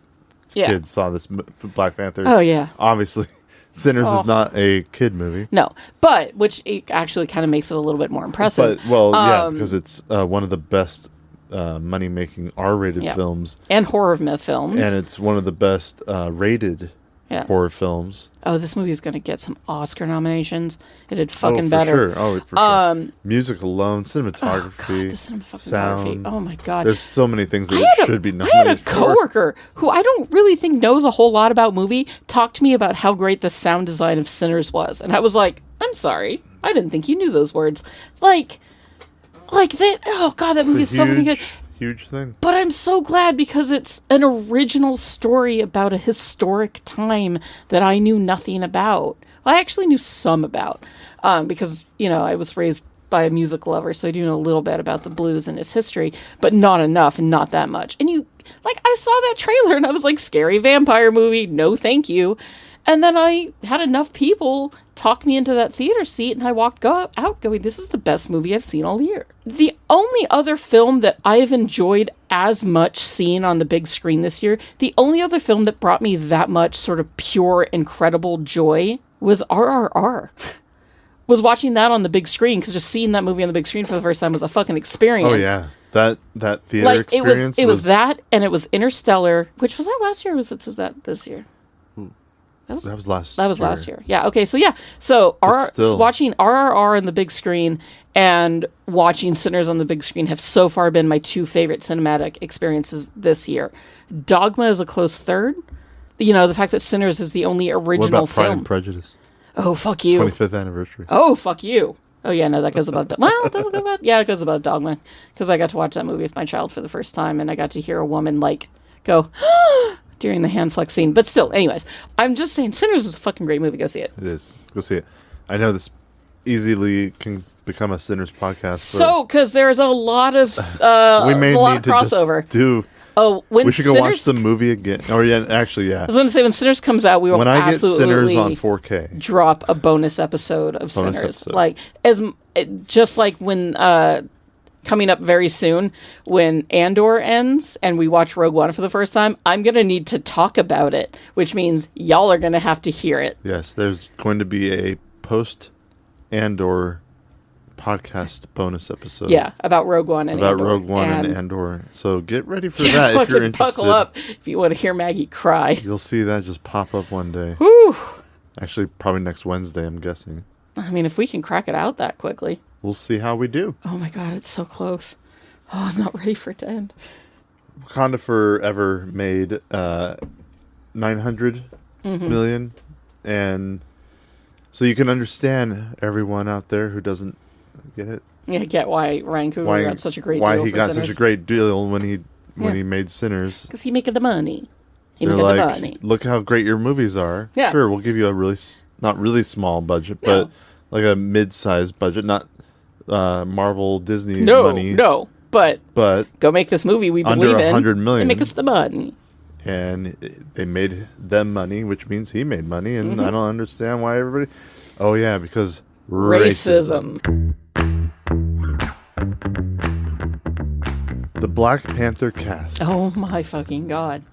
[SPEAKER 7] kids saw this Black Panther.
[SPEAKER 8] Oh yeah,
[SPEAKER 7] obviously, Sinners is not a kid movie.
[SPEAKER 8] No, but which it actually kind of makes it a little bit more impressive.
[SPEAKER 7] But because it's one of the best money-making R-rated films
[SPEAKER 8] and horror films,
[SPEAKER 7] and it's one of the best rated horror films.
[SPEAKER 8] Oh, this movie is going to get some Oscar nominations. It did fucking better.
[SPEAKER 7] For sure. Music alone, cinematography,
[SPEAKER 8] cinematography.
[SPEAKER 7] Sound.
[SPEAKER 8] Oh my god,
[SPEAKER 7] there's so many things that it should be nominated
[SPEAKER 8] I had a coworker who I don't really think knows a whole lot about movie talk to me about how great the sound design of Sinners was, and I was like, I'm sorry, I didn't think you knew those words. Like that. Oh god, that movie is so fucking good.
[SPEAKER 7] Huge thing.
[SPEAKER 8] But I'm so glad because it's an original story about a historic time that I knew nothing about. Well, I actually knew some about because, I was raised by a music lover, so I do know a little bit about the blues and its history, but not enough and not that much. And I saw that trailer and I was like, scary vampire movie, no thank you. And then I had enough people talk me into that theater seat, and I walked out going, this is the best movie I've seen all year. The only other film that I've enjoyed as much seeing on the big screen this year, the only other film that brought me that much sort of pure, incredible joy was RRR. Was watching that on the big screen, because just seeing that movie on the big screen for the first time was a fucking experience.
[SPEAKER 7] Oh, yeah. That theater experience.
[SPEAKER 8] It was that, and it was Interstellar, which was that last year, or was that this year? That was last year. Yeah. Okay. So So watching RRR on the big screen and watching Sinners on the big screen have so far been my two favorite cinematic experiences this year. Dogma is a close third. The fact that Sinners is the only original film.
[SPEAKER 7] Pride and Prejudice?
[SPEAKER 8] Oh, fuck you.
[SPEAKER 7] 25th anniversary.
[SPEAKER 8] Oh, fuck you. Oh, yeah, no, that goes about... it doesn't go about... Yeah, it goes about Dogma. Because I got to watch that movie with my child for the first time, and I got to hear a woman, go... during the hand flex scene. But still, anyways, I'm just saying Sinners is a fucking great movie. Go see it.
[SPEAKER 7] It is. Go see it. I know this easily can become a Sinners podcast.
[SPEAKER 8] So, because there's a lot of we may a lot need of crossover.
[SPEAKER 7] To just do... we should go watch the movie again. Or actually, yeah.
[SPEAKER 8] I was going to say, when Sinners comes out, we will
[SPEAKER 7] when I get Sinners on 4K,
[SPEAKER 8] drop a bonus episode of Sinners. Just like when... coming up very soon, when Andor ends and we watch Rogue One for the first time, I'm going to need to talk about it, which means y'all are going to have to hear it.
[SPEAKER 7] Yes, there's going to be a post-Andor podcast bonus episode.
[SPEAKER 8] Yeah, about Rogue One and Andor.
[SPEAKER 7] About Rogue One and Andor. So get ready for that if you're interested.
[SPEAKER 8] Buckle up if you want to hear Maggie cry.
[SPEAKER 7] You'll see that just pop up one day.
[SPEAKER 8] Whew.
[SPEAKER 7] Actually, probably next Wednesday, I'm guessing.
[SPEAKER 8] I mean, if we can crack it out that quickly.
[SPEAKER 7] We'll see how we do.
[SPEAKER 8] Oh my god, it's so close. Oh, I'm not ready for it to end.
[SPEAKER 7] Wakanda Forever made $900 million, and so you can understand everyone out there who doesn't get it.
[SPEAKER 8] Yeah, get why Ryan Coogler got such a great deal.
[SPEAKER 7] Why he got such a great deal when he made Sinners.
[SPEAKER 8] Because he making the money.
[SPEAKER 7] They're like, look how great your movies are. Yeah. Sure, we'll give you a not really small budget, but like a mid-sized budget, not Marvel Disney money.
[SPEAKER 8] No, but go make this movie we believe in.
[SPEAKER 7] Under $100 million.
[SPEAKER 8] And make us the money.
[SPEAKER 7] And they made them money, which means he made money, and I don't understand why everybody... Oh yeah, because racism. The Black Panther cast.
[SPEAKER 8] Oh my fucking god.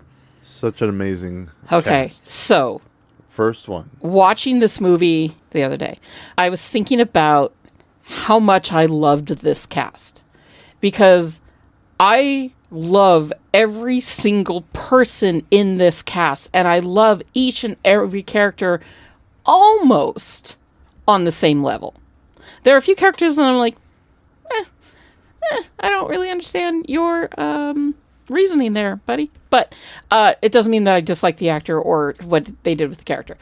[SPEAKER 7] Such an amazing
[SPEAKER 8] cast. So...
[SPEAKER 7] First one.
[SPEAKER 8] Watching this movie the other day, I was thinking about how much I loved this cast. Because I love every single person in this cast. And I love each and every character almost on the same level. There are a few characters that I'm like, I don't really understand your reasoning there, buddy. But it doesn't mean that I dislike the actor or what they did with the character.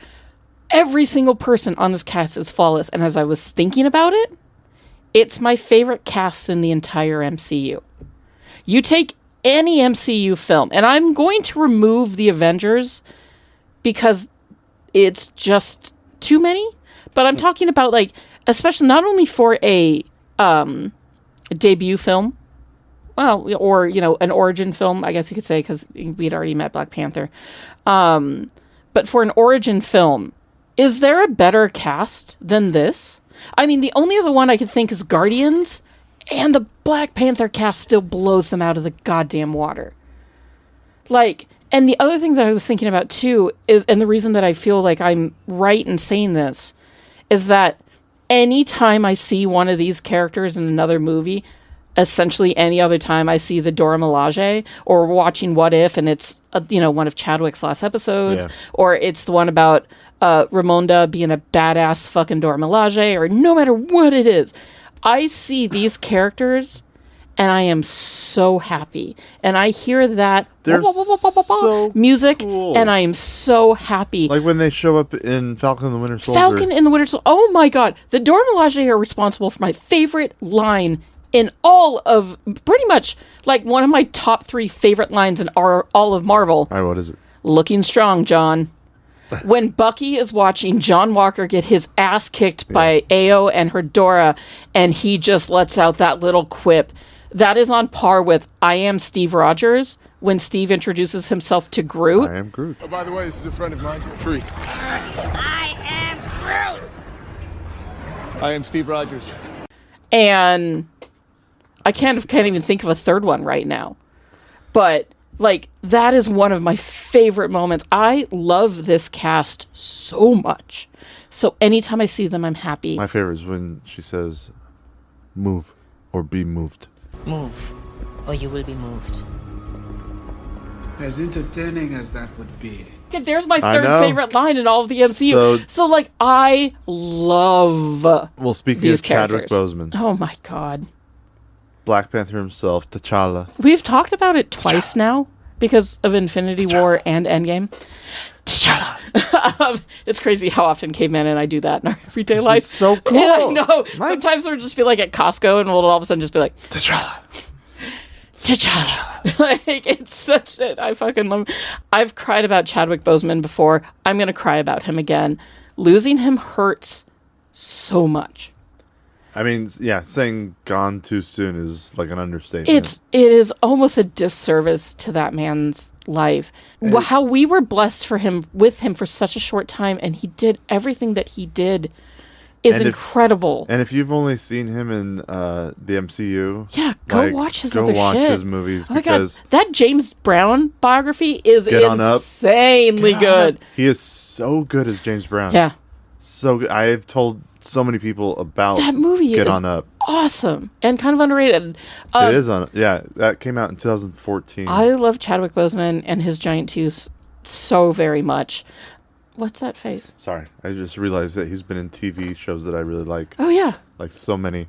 [SPEAKER 8] Every single person on this cast is flawless. And as I was thinking about it, it's my favorite cast in the entire MCU. You take any MCU film, and I'm going to remove the Avengers because it's just too many. But I'm talking about, like, especially not only for a debut film, well, or, you know, an origin film, I guess you could say, because we'd already met Black Panther. But for an origin film, is there a better cast than this? I mean, the only other one I could think is Guardians, and the Black Panther cast still blows them out of the goddamn water. Like, and the other thing that I was thinking about too is, and the reason that I feel like I'm right in saying this, is that anytime I see one of these characters in another movie, essentially any other time I see the Dora Milaje, or watching What If, and it's one of Chadwick's last episodes, or it's the one about Ramonda being a badass fucking Dora Milaje, or no matter what it is, I see these characters and I am so happy, and I hear that
[SPEAKER 7] so
[SPEAKER 8] music,
[SPEAKER 7] cool.
[SPEAKER 8] and I am so happy.
[SPEAKER 7] Like when they show up in Falcon and the Winter Soldier.
[SPEAKER 8] Falcon and the Winter Soldier. Oh my god, the Dora Milaje are responsible for my favorite line in all of, pretty much, like, one of my top 3 favorite lines in all of Marvel.
[SPEAKER 7] All right, what is it?
[SPEAKER 8] Looking strong, John. When Bucky is watching John Walker get his ass kicked by Ao and her Dora, and he just lets out that little quip, that is on par with I Am Steve Rogers, when Steve introduces himself to Groot.
[SPEAKER 7] I am Groot.
[SPEAKER 1] Oh, by the way, this is a friend of mine, Tree.
[SPEAKER 9] I am Groot!
[SPEAKER 1] I am Steve Rogers.
[SPEAKER 8] And I can't even think of a third one right now. But, like, that is one of my favorite moments. I love this cast so much. So anytime I see them, I'm happy.
[SPEAKER 7] My favorite is when she says, move or be moved.
[SPEAKER 9] Move, or you will be moved.
[SPEAKER 10] As entertaining as that would be.
[SPEAKER 8] And there's my third favorite line in all of the MCU. So like, I love
[SPEAKER 7] Well, speaking
[SPEAKER 8] these
[SPEAKER 7] of Chadwick
[SPEAKER 8] characters.
[SPEAKER 7] Boseman,
[SPEAKER 8] Oh my god.
[SPEAKER 7] Black Panther himself, T'Challa.
[SPEAKER 8] We've talked about it twice now because of Infinity War and Endgame. T'Challa. It's crazy how often Caveman and I do that in our everyday life.
[SPEAKER 7] It's so cool.
[SPEAKER 8] Yeah, I know. Sometimes we'll just be like at Costco and we'll all of a sudden just be like,
[SPEAKER 7] T'Challa.
[SPEAKER 8] T'Challa. Like, it's such it. I fucking love him. I've cried about Chadwick Boseman before. I'm going to cry about him again. Losing him hurts so much.
[SPEAKER 7] I mean, yeah, saying gone too soon is like an understatement.
[SPEAKER 8] It is almost a disservice to that man's life. How we were blessed with him for such a short time, and he did everything that he did is incredible.
[SPEAKER 7] And if you've only seen him in the MCU,
[SPEAKER 8] yeah, go watch his other shit. Go
[SPEAKER 7] watch his movies,
[SPEAKER 8] oh
[SPEAKER 7] because
[SPEAKER 8] my God. That James Brown biography is insanely good.
[SPEAKER 7] He is so good as James Brown.
[SPEAKER 8] Yeah,
[SPEAKER 7] so good. I have told so many people about
[SPEAKER 8] that movie.
[SPEAKER 7] Get On Up.
[SPEAKER 8] Awesome and kind of underrated.
[SPEAKER 7] It is on. Yeah, that came out in 2014.
[SPEAKER 8] I love Chadwick Boseman and his giant tooth so very much. What's that face?
[SPEAKER 7] Sorry, I just realized that he's been in TV shows that I really like.
[SPEAKER 8] Oh yeah,
[SPEAKER 7] like so many.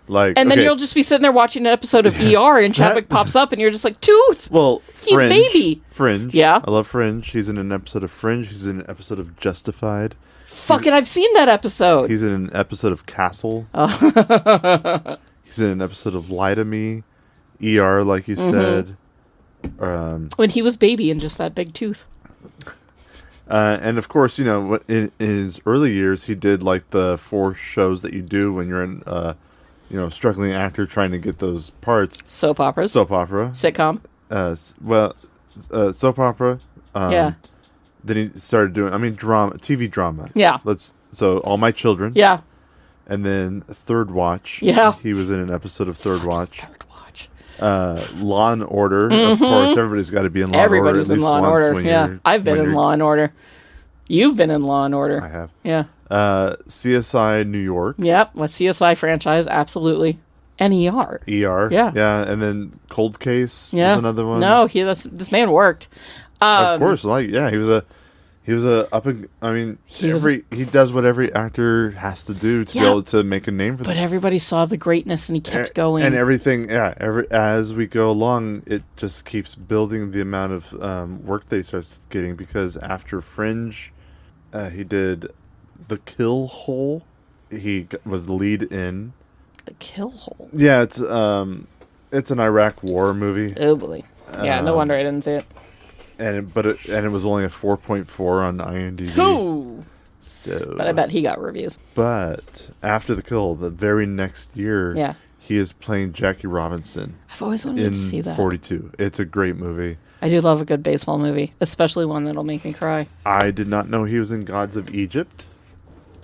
[SPEAKER 8] Like, and then you'll just be sitting there watching an episode of ER, and Chadwick pops up, and you're just like, tooth.
[SPEAKER 7] Well,
[SPEAKER 8] he's
[SPEAKER 7] Fringe,
[SPEAKER 8] baby.
[SPEAKER 7] Fringe.
[SPEAKER 8] Yeah,
[SPEAKER 7] I love Fringe. He's in an episode of Fringe. He's in an episode of Justified.
[SPEAKER 8] Fucking, I've seen that episode.
[SPEAKER 7] He's in an episode of Castle. He's in an episode of Lie to Me, ER, like you said.
[SPEAKER 8] When he was baby and just that big tooth.
[SPEAKER 7] And of course, you know, in his early years, he did like the 4 shows that you do when you're in, struggling actor trying to get those parts.
[SPEAKER 8] Soap operas.
[SPEAKER 7] Soap opera.
[SPEAKER 8] Sitcom.
[SPEAKER 7] Soap opera.
[SPEAKER 8] Yeah.
[SPEAKER 7] Then he started doing, drama, TV drama.
[SPEAKER 8] Yeah.
[SPEAKER 7] So All My Children.
[SPEAKER 8] Yeah.
[SPEAKER 7] And then Third Watch.
[SPEAKER 8] Yeah.
[SPEAKER 7] He was in an episode of Third Watch. Law and Order. Of course, everybody's got to be in Law and Order.
[SPEAKER 8] Everybody's in Law and Order. Yeah. I've been in Law and Order. You've been in Law and Order.
[SPEAKER 7] I have.
[SPEAKER 8] Yeah.
[SPEAKER 7] CSI New York.
[SPEAKER 8] Yep. With CSI franchise, absolutely. And ER.
[SPEAKER 7] ER.
[SPEAKER 8] Yeah.
[SPEAKER 7] Yeah. And then Cold Case was another one.
[SPEAKER 8] No, this man worked.
[SPEAKER 7] Of course, he was a up and he does what every actor has to do to be able to make a name for them.
[SPEAKER 8] But everybody saw the greatness and he kept going.
[SPEAKER 7] And everything, as we go along, it just keeps building the amount of work that he starts getting, because after Fringe, he did The Kill Hole. He was the lead in
[SPEAKER 8] The Kill Hole.
[SPEAKER 7] Yeah, it's an Iraq war movie.
[SPEAKER 8] Oh boy. Yeah, no wonder I didn't see it.
[SPEAKER 7] and it was only a 4.4 on IMDb.
[SPEAKER 8] Ooh.
[SPEAKER 7] So,
[SPEAKER 8] But I bet he got reviews.
[SPEAKER 7] But after the kill, the very next year,
[SPEAKER 8] Yeah.
[SPEAKER 7] he is playing Jackie Robinson.
[SPEAKER 8] I've always wanted to see that.
[SPEAKER 7] 42. It's a great movie.
[SPEAKER 8] I do love a good baseball movie, especially one that'll make me cry.
[SPEAKER 7] I did not know he was in Gods of Egypt.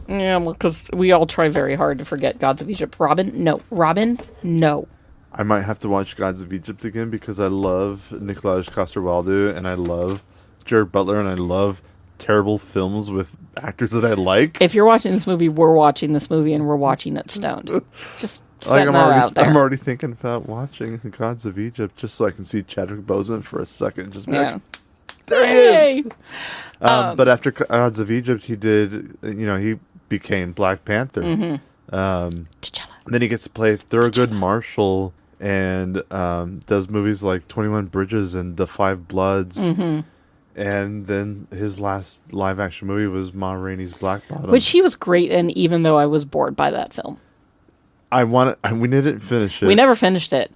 [SPEAKER 8] Yeah, well, because we all try very hard to forget Gods of Egypt. Robin, no.
[SPEAKER 7] I might have to watch Gods of Egypt again because I love Nicolaj Coster-Waldau and I love Jared Butler and I love terrible films with actors that I like.
[SPEAKER 8] If you're watching this movie, we're watching this movie and we're watching it stoned. Just setting that out there.
[SPEAKER 7] I'm already thinking about watching Gods of Egypt just so I can see Chadwick Boseman for a second. Just be like, there he is! But after Gods of Egypt, he did, he became Black Panther. Then he gets to play Thurgood Marshall and does movies like 21 Bridges and The Five Bloods. And then his last live-action movie was Ma Rainey's Black Bottom.
[SPEAKER 8] Which he was great in, even though I was bored by that film.
[SPEAKER 7] We didn't finish it.
[SPEAKER 8] We never finished it.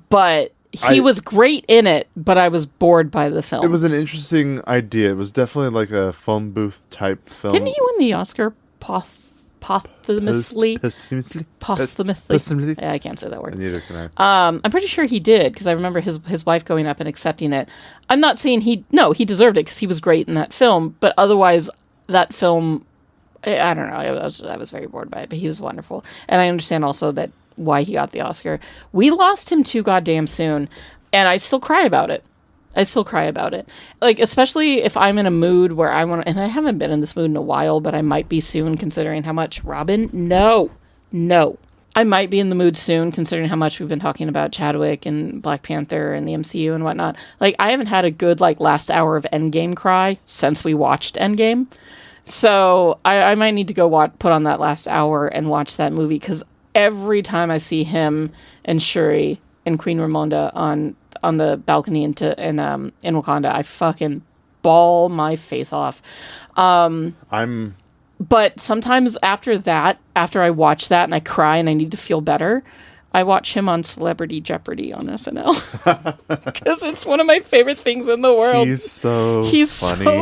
[SPEAKER 8] But he was great in it, but I was bored by the film.
[SPEAKER 7] It was an interesting idea. It was definitely like a phone booth type film.
[SPEAKER 8] Didn't he win the Oscar posthumously?
[SPEAKER 7] Posthumously?
[SPEAKER 8] Yeah, I can't say that word.
[SPEAKER 7] Neither can I.
[SPEAKER 8] I'm pretty sure he did, because I remember his wife going up and accepting it. I'm not saying he deserved it, because he was great in that film, but otherwise, that film, I don't know, I was very bored by it, but he was wonderful. And I understand also that why he got the Oscar. We lost him too goddamn soon, and I still cry about it. Like, especially if I'm in a mood where I want to, and I haven't been in this mood in a while, but I might be soon considering how much Robin. No. I might be in the mood soon considering how much we've been talking about Chadwick and Black Panther and the MCU and whatnot. Like, I haven't had a good, last hour of Endgame cry since we watched Endgame. So I might need to go put on that last hour and watch that movie, because every time I see him and Shuri and Queen Ramonda on the balcony in Wakanda, I fucking bawl my face off. But sometimes after I watch that and I cry and I need to feel better, I watch him on Celebrity Jeopardy on SNL. Because it's one of my favorite things in the world.
[SPEAKER 7] He's so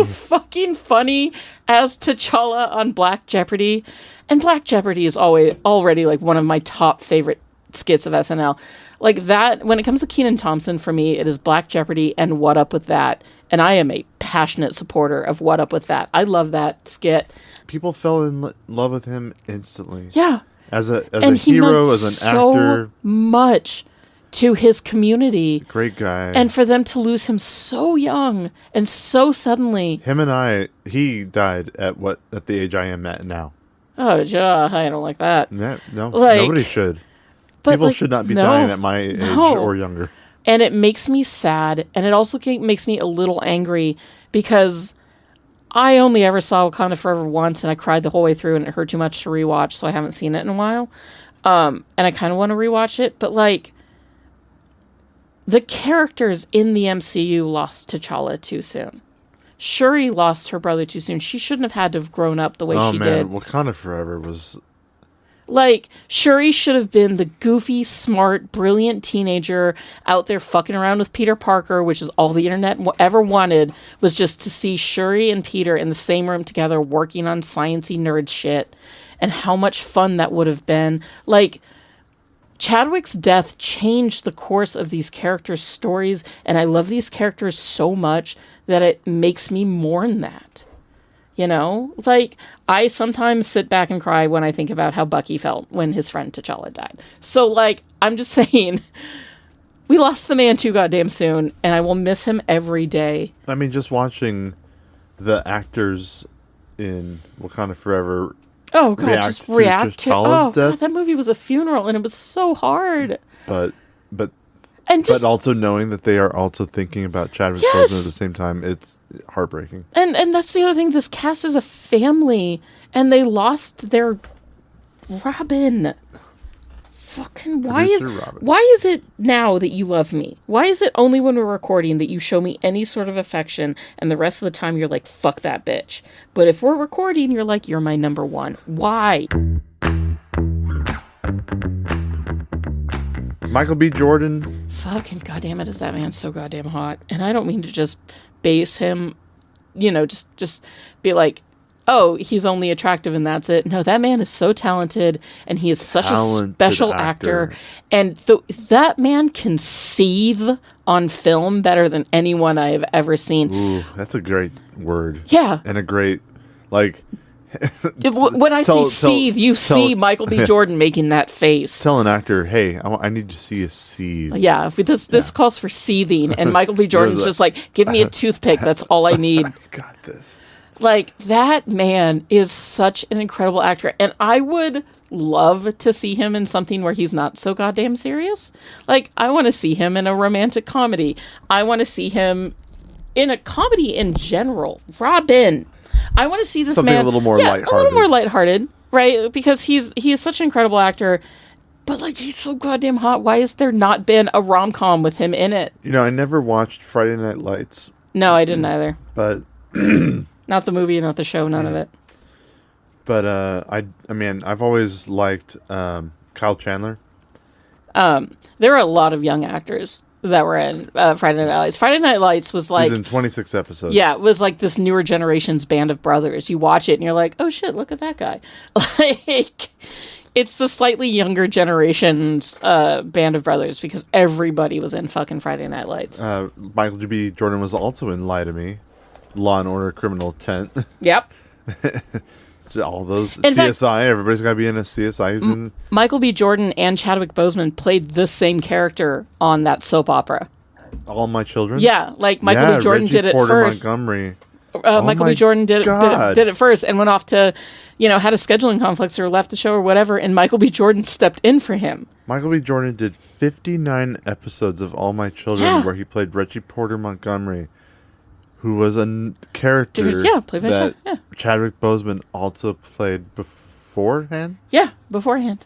[SPEAKER 8] fucking funny as T'Challa on Black Jeopardy. And Black Jeopardy is already one of my top favorite skits of SNL. Like that, when it comes to Kenan Thompson, for me, it is Black Jeopardy and What Up With That. And I am a passionate supporter of What Up With That. I love that skit.
[SPEAKER 7] People fell in love with him instantly.
[SPEAKER 8] Yeah.
[SPEAKER 7] As a hero, as an actor.
[SPEAKER 8] So much to his community.
[SPEAKER 7] Great guy.
[SPEAKER 8] And for them to lose him so young and so suddenly.
[SPEAKER 7] He died at the age I am at now.
[SPEAKER 8] Oh, yeah, I don't like that.
[SPEAKER 7] No, nobody should. People should not be dying at my age or younger.
[SPEAKER 8] And it makes me sad, and it also makes me a little angry, because I only ever saw Wakanda Forever once, and I cried the whole way through, and it hurt too much to rewatch, so I haven't seen it in a while. And I kind of want to rewatch it, but the characters in the MCU lost T'Challa too soon. Shuri lost her brother too soon. She shouldn't have had to have grown up the way she did.
[SPEAKER 7] Wakanda Forever was...
[SPEAKER 8] Shuri should have been the goofy, smart, brilliant teenager out there fucking around with Peter Parker, which is all the internet ever wanted, was just to see Shuri and Peter in the same room together working on sciencey nerd shit, and how much fun that would have been. Chadwick's death changed the course of these characters' stories, and I love these characters so much that it makes me mourn that. I sometimes sit back and cry when I think about how Bucky felt when his friend T'Challa died. So, I'm just saying, we lost the man too goddamn soon, and I will miss him every day.
[SPEAKER 7] I mean, just watching the actors in Wakanda Forever react to T'Challa's death.
[SPEAKER 8] God, that movie was a funeral, and it was so hard.
[SPEAKER 7] But
[SPEAKER 8] But
[SPEAKER 7] also knowing that they are also thinking about Chadwick Boseman at the same time, it's heartbreaking.
[SPEAKER 8] And that's the other thing. This cast is a family, and they lost their Robin. Fucking why is it now that you love me? Why is it only when we're recording that you show me any sort of affection, and the rest of the time you're like, fuck that bitch? But if we're recording, you're like, you're my number one. Why?
[SPEAKER 7] Michael B. Jordan.
[SPEAKER 8] Fucking goddamn it, is that man so goddamn hot? And I don't mean to just base him, just be like, oh, he's only attractive and that's it. No, that man is so talented, and he is such a special actor. And that man can seethe on film better than anyone I have ever seen.
[SPEAKER 7] Ooh, that's a great word.
[SPEAKER 8] Yeah.
[SPEAKER 7] And a great, like...
[SPEAKER 8] when I say seethe, you see Michael B. Jordan making that face.
[SPEAKER 7] Tell an actor, hey, I need to see a seethe.
[SPEAKER 8] Yeah, this calls for seething, and Michael B. Jordan's just like, give me a toothpick, that's all I need.
[SPEAKER 7] I got this.
[SPEAKER 8] Like, that man is such an incredible actor, and I would love to see him in something where he's not so goddamn serious. Like, I want to see him in a romantic comedy. I want to see him in a comedy in general. Robin. I want to see this
[SPEAKER 7] something
[SPEAKER 8] man...
[SPEAKER 7] a little more lighthearted.
[SPEAKER 8] A little more lighthearted, right? Because he is such an incredible actor, but, like, he's so goddamn hot. Why has there not been a rom-com with him in it?
[SPEAKER 7] I never watched Friday Night Lights.
[SPEAKER 8] No, I didn't either.
[SPEAKER 7] But...
[SPEAKER 8] Not the movie, not the show, none of it.
[SPEAKER 7] But I've always liked Kyle Chandler.
[SPEAKER 8] There are a lot of young actors that were in Friday Night Lights. Friday Night Lights was like...
[SPEAKER 7] He's in 26 episodes.
[SPEAKER 8] Yeah, it was like this newer generation's band of brothers. You watch it and you're like, oh shit, look at that guy. Like, it's the slightly younger generation's band of brothers because everybody was in fucking Friday Night Lights.
[SPEAKER 7] Michael B. Jordan was also in Lie to Me. Law and Order Criminal Intent.
[SPEAKER 8] Yep.
[SPEAKER 7] So all those
[SPEAKER 8] in
[SPEAKER 7] CSI,
[SPEAKER 8] fact,
[SPEAKER 7] everybody's got to be in a CSI. Who's in
[SPEAKER 8] Michael B. Jordan and Chadwick Boseman played the same character on that soap opera.
[SPEAKER 7] All My Children?
[SPEAKER 8] Yeah, like Michael B. Jordan
[SPEAKER 7] Reggie
[SPEAKER 8] did it
[SPEAKER 7] Porter
[SPEAKER 8] first.
[SPEAKER 7] Montgomery.
[SPEAKER 8] Michael B. Jordan did it first and went off to, had a scheduling conflicts or left the show or whatever, and Michael B. Jordan stepped in for him.
[SPEAKER 7] Michael B. Jordan did 59 episodes of All My Children where he played Reggie Porter Montgomery, who was a character that Chadwick Boseman also played beforehand?
[SPEAKER 8] Yeah, beforehand.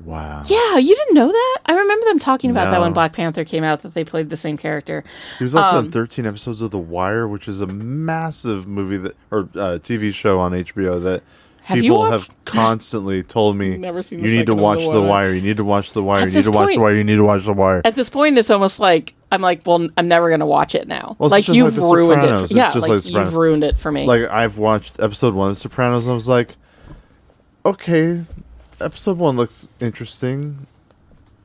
[SPEAKER 7] Wow.
[SPEAKER 8] Yeah, you didn't know that? I remember them talking about that when Black Panther came out, that they played the same character.
[SPEAKER 7] He was also in 13 episodes of The Wire, which is a massive movie or TV show on HBO that people have constantly told me,
[SPEAKER 8] Never seen
[SPEAKER 7] you need to watch The Wire. You need to watch The Wire. You need to watch The Wire. You need to watch The Wire.
[SPEAKER 8] At this point, it's almost like, I'm like, well, I'm never going to watch it now.
[SPEAKER 7] Well,
[SPEAKER 8] like, you've ruined it. Yeah,
[SPEAKER 7] like
[SPEAKER 8] you've ruined it for me.
[SPEAKER 7] Like, I've watched episode 1 of Sopranos, and I was like, okay, episode 1 looks interesting.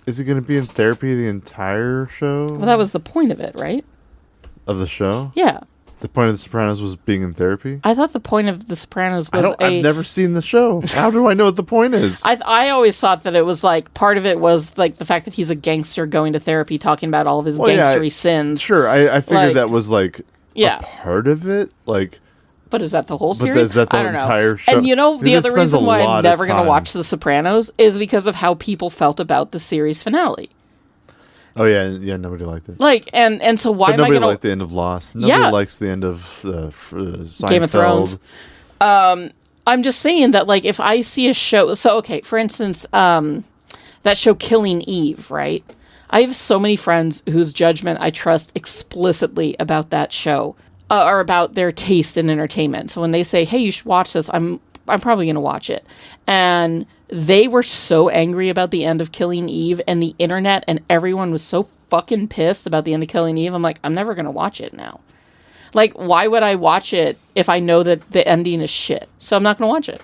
[SPEAKER 7] Is he going to be in therapy the entire show?
[SPEAKER 8] Well, that was the point of it, right?
[SPEAKER 7] Of the show?
[SPEAKER 8] Yeah.
[SPEAKER 7] The point of The Sopranos was being in therapy?
[SPEAKER 8] I thought the point of The Sopranos was
[SPEAKER 7] I've never seen the show. How do I know what the point is?
[SPEAKER 8] I always thought that it was like, part of it was like the fact that he's a gangster going to therapy, talking about all of his gangstery sins.
[SPEAKER 7] Sure, I figured that was like
[SPEAKER 8] a
[SPEAKER 7] part of it. Like,
[SPEAKER 8] but is that the whole series?
[SPEAKER 7] Is that the entire show?
[SPEAKER 8] And the other reason why I'm never going to watch The Sopranos is because of how people felt about the series finale.
[SPEAKER 7] Oh yeah, nobody liked it.
[SPEAKER 8] Like, and so why am I
[SPEAKER 7] nobody
[SPEAKER 8] gonna...
[SPEAKER 7] liked the end of Lost. Nobody likes the end of
[SPEAKER 8] Game of Thrones. I'm just saying that, like, if I see a show, so okay, for instance, that show Killing Eve, right? I have so many friends whose judgment I trust explicitly about that show, or about their taste in entertainment. So when they say, "Hey, you should watch this," I'm probably going to watch it, and they were so angry about the end of Killing Eve, and the internet and everyone was so fucking pissed about the end of Killing Eve. I'm like, I'm never going to watch it now. Like, why would I watch it if I know that the ending is shit? So I'm not going to watch it.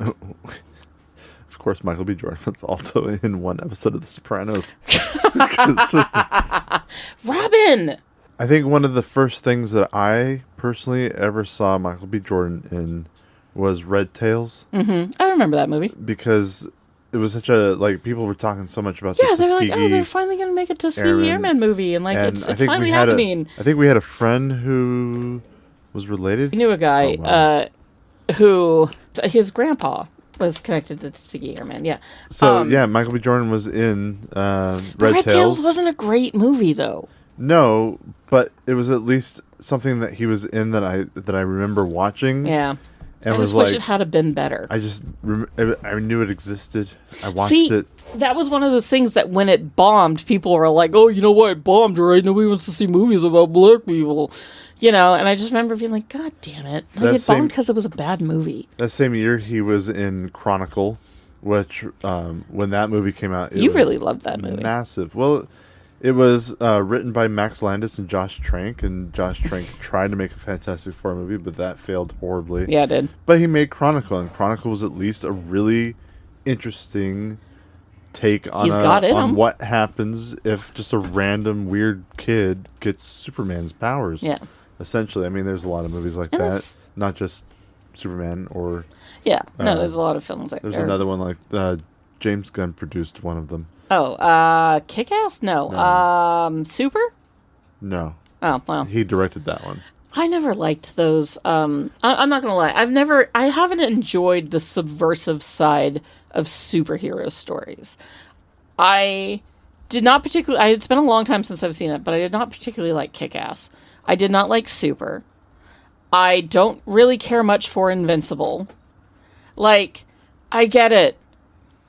[SPEAKER 7] Of course, Michael B. Jordan was also in one episode of The Sopranos.
[SPEAKER 8] Robin!
[SPEAKER 7] I think one of the first things that I personally ever saw Michael B. Jordan in was Red Tails.
[SPEAKER 8] Mm-hmm. I remember that movie.
[SPEAKER 7] Because it was such a, like, people were talking so much about the
[SPEAKER 8] they're
[SPEAKER 7] Tuskegee
[SPEAKER 8] like, oh, they're finally going to make a Tuskegee Airmen movie, and, like, it's finally happening.
[SPEAKER 7] I think we had a friend who was related.
[SPEAKER 8] I knew a guy who, his grandpa was connected to Tuskegee Airmen, yeah.
[SPEAKER 7] So, Michael B. Jordan was in Red Tails.
[SPEAKER 8] Wasn't a great movie, though.
[SPEAKER 7] No, but it was at least something that he was in that I remember watching.
[SPEAKER 8] Yeah.
[SPEAKER 7] And
[SPEAKER 8] I just wish it had been better.
[SPEAKER 7] I just I knew it existed. I watched it.
[SPEAKER 8] That was one of those things that when it bombed, people were like, "Oh, you know what? It bombed, right? Nobody wants to see movies about black people." And I just remember being like, "God damn it!" Like, it bombed because it was a bad movie.
[SPEAKER 7] That same year, he was in Chronicle, which when that movie came out,
[SPEAKER 8] you really loved that movie.
[SPEAKER 7] Massive. Well, It was written by Max Landis and Josh Trank, and Josh Trank tried to make a Fantastic Four movie, but that failed horribly.
[SPEAKER 8] Yeah, it did.
[SPEAKER 7] But he made Chronicle, and Chronicle was at least a really interesting take on what happens if just a random weird kid gets Superman's powers.
[SPEAKER 8] Yeah.
[SPEAKER 7] Essentially, I mean, there's a lot of movies like that, not just Superman or...
[SPEAKER 8] Yeah, no, there's a lot of films like that.
[SPEAKER 7] There's another one like James Gunn produced one of them.
[SPEAKER 8] Oh, Kick-Ass? No. Super?
[SPEAKER 7] No.
[SPEAKER 8] Oh, well.
[SPEAKER 7] He directed that one.
[SPEAKER 8] I never liked those. I'm not going to lie. I haven't enjoyed the subversive side of superhero stories. I did not particularly... It's been a long time since I've seen it, but I did not particularly like Kick-Ass. I did not like Super. I don't really care much for Invincible. Like, I get it.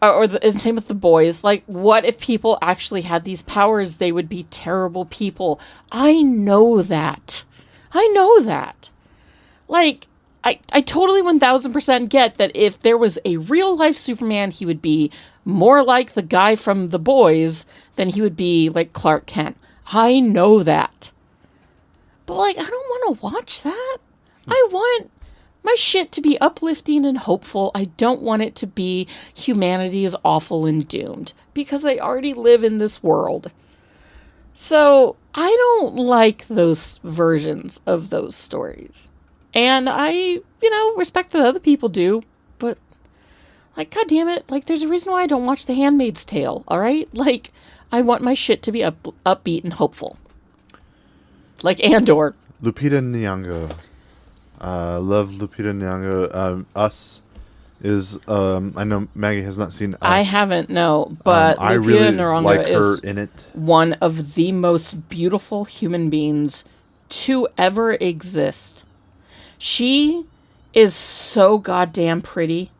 [SPEAKER 8] And same with The Boys. Like, what if people actually had these powers? They would be terrible people. I know that. Like, I totally 1000% get that if there was a real-life Superman, he would be more like the guy from The Boys than he would be like Clark Kent. I know that. But, like, I don't want to watch that. I want my shit to be uplifting and hopeful. I don't want it to be humanity is awful and doomed, because I already live in this world. So I don't like those versions of those stories. And I, respect that other people do, but, like, God damn it, like, there's a reason why I don't watch The Handmaid's Tale, all right? Like, I want my shit to be upbeat and hopeful. Like Andor.
[SPEAKER 7] Lupita Nyong'o. Love Lupita Nyong'o. Us is I know Maggie has not seen Us.
[SPEAKER 8] I haven't, no, but
[SPEAKER 7] I
[SPEAKER 8] Lupita
[SPEAKER 7] really
[SPEAKER 8] Nyong'o
[SPEAKER 7] like her
[SPEAKER 8] is
[SPEAKER 7] in it.
[SPEAKER 8] one of the most beautiful human beings to ever exist. She is so goddamn pretty,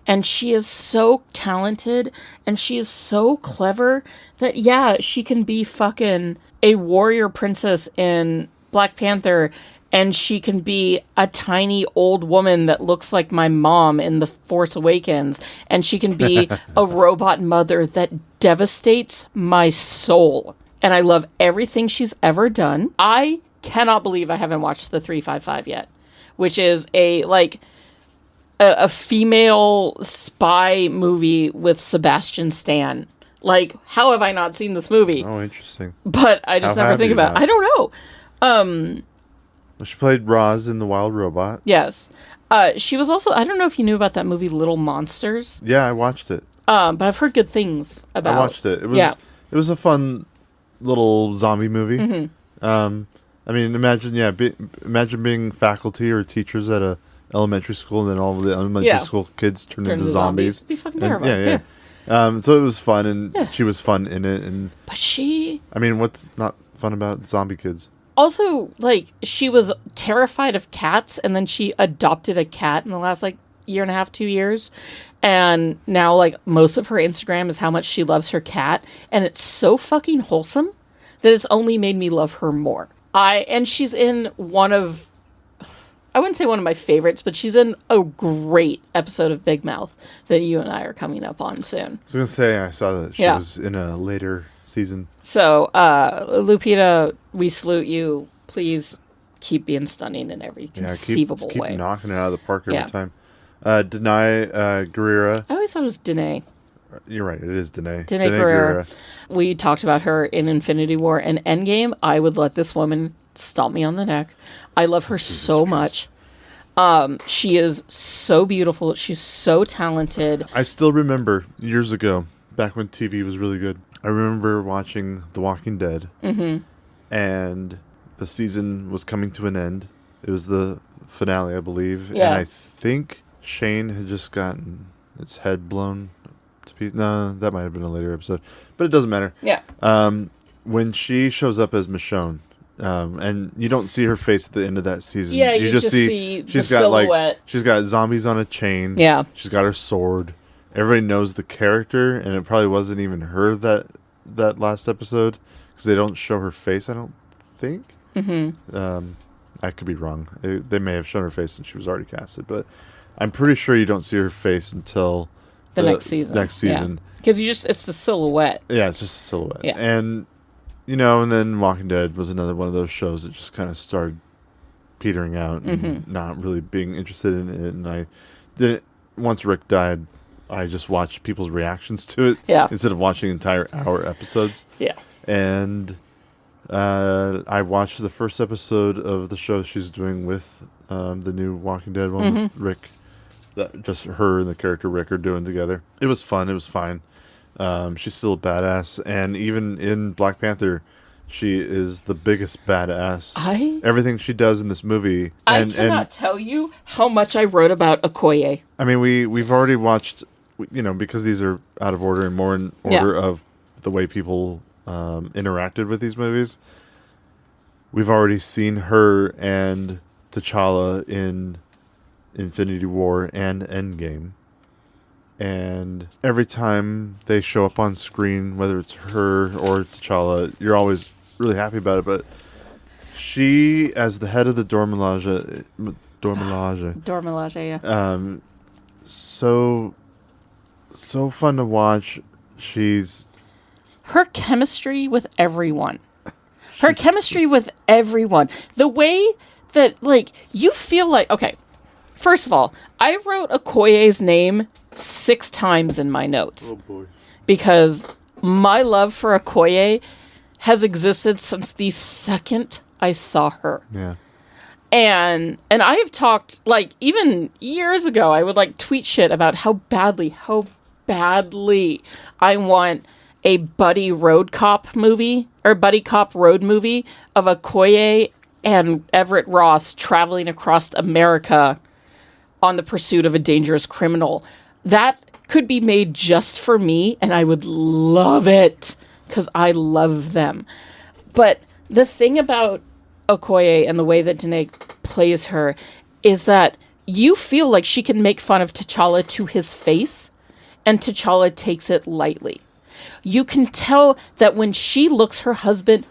[SPEAKER 8] and she is so talented, and she is so clever that, yeah, she can be fucking a warrior princess in Black Panther, and she can be a tiny old woman that looks like my mom in The Force Awakens, and she can be a robot mother that devastates my soul. And I love everything she's ever done. I cannot believe I haven't watched the 355 yet, which is a female spy movie with Sebastian Stan. Like, how have I not seen this movie?
[SPEAKER 7] Oh, interesting.
[SPEAKER 8] But I just never think about it. I don't know.
[SPEAKER 7] Well, she played Roz in The Wild Robot.
[SPEAKER 8] Yes. She was also, I don't know if you knew about that movie Little Monsters.
[SPEAKER 7] Yeah, I watched it.
[SPEAKER 8] But I've heard good things about it.
[SPEAKER 7] I watched it. It was a fun little zombie movie.
[SPEAKER 8] Mm-hmm.
[SPEAKER 7] I mean, imagine being faculty or teachers at a elementary school, and then all of the elementary school kids turn into zombies.
[SPEAKER 8] It'd be fucking terrible.
[SPEAKER 7] Yeah. So it was fun, and she was fun in it.
[SPEAKER 8] But she...
[SPEAKER 7] I mean, what's not fun about zombie kids?
[SPEAKER 8] Also, like, she was terrified of cats, and then she adopted a cat in the last, like, year and a half, 2 years. And now, like, most of her Instagram is how much she loves her cat. And it's so fucking wholesome that it's only made me love her more. And she's in one of... I wouldn't say one of my favorites, but she's in a great episode of Big Mouth that you and I are coming up on soon.
[SPEAKER 7] I was going to say, I saw that she was in a later season.
[SPEAKER 8] So, Lupita, we salute you. Please keep being stunning in every conceivable way.
[SPEAKER 7] Keep knocking it out of the park every time. Denai Guerrera.
[SPEAKER 8] I always thought it was Danae.
[SPEAKER 7] You're right, it is Danae.
[SPEAKER 8] Danae Guerrera. We talked about her in Infinity War and Endgame. I would let this woman stomp me on the neck. I love her so much. She is so beautiful. She's so talented.
[SPEAKER 7] I still remember years ago, back when TV was really good, I remember watching The Walking Dead, and the season was coming to an end. It was the finale, I believe, and I think Shane had just gotten his head blown to pieces. No, that might have been a later episode, but it doesn't matter.
[SPEAKER 8] Yeah.
[SPEAKER 7] When she shows up as Michonne, and you don't see her face at the end of that season.
[SPEAKER 8] Yeah, you just see
[SPEAKER 7] she's
[SPEAKER 8] the
[SPEAKER 7] got
[SPEAKER 8] silhouette.
[SPEAKER 7] She's got zombies on a chain.
[SPEAKER 8] Yeah.
[SPEAKER 7] She's got her sword. Everybody knows the character, and it probably wasn't even her that last episode, because they don't show her face, I don't think. I could be wrong. They may have shown her face and she was already casted, but I'm pretty sure you don't see her face until
[SPEAKER 8] the next season.
[SPEAKER 7] Because
[SPEAKER 8] it's the silhouette.
[SPEAKER 7] Yeah, it's just a silhouette.
[SPEAKER 8] Yeah.
[SPEAKER 7] And and then Walking Dead was another one of those shows that just kind of started petering out and not really being interested in it. And I didn't, once Rick died, I just watched people's reactions to it instead of watching entire hour episodes.
[SPEAKER 8] Yeah.
[SPEAKER 7] And I watched the first episode of the show she's doing with the new Walking Dead one with Rick. That just her and the character Rick are doing together. It was fun. It was fine. She's still a badass. And even in Black Panther, she is the biggest badass. Everything she does in this movie.
[SPEAKER 8] I cannot tell you how much I wrote about Okoye.
[SPEAKER 7] I mean, we've already watched, because these are out of order and more in order of the way people interacted with these movies. We've already seen her and T'Challa in Infinity War and Endgame. And every time they show up on screen, whether it's her or T'Challa, you're always really happy about it. But she, as the head of the Dormelage, so fun to watch.
[SPEAKER 8] Her chemistry with everyone. The way that, you feel like... Okay, first of all, I wrote Okoye's name 6 times in my notes.
[SPEAKER 7] Oh, boy.
[SPEAKER 8] Because my love for Okoye has existed since the second I saw her.
[SPEAKER 7] Yeah.
[SPEAKER 8] And I have talked, even years ago, I would, tweet shit about how badly I want a buddy road cop movie, or buddy cop road movie, of Okoye and Everett Ross traveling across America on the pursuit of a dangerous criminal. That could be made just for me, and I would love it, because I love them. But the thing about Okoye and the way that Danae plays her is that you feel like she can make fun of T'Challa to his face, and T'Challa takes it lightly. You can tell that when she looks her husband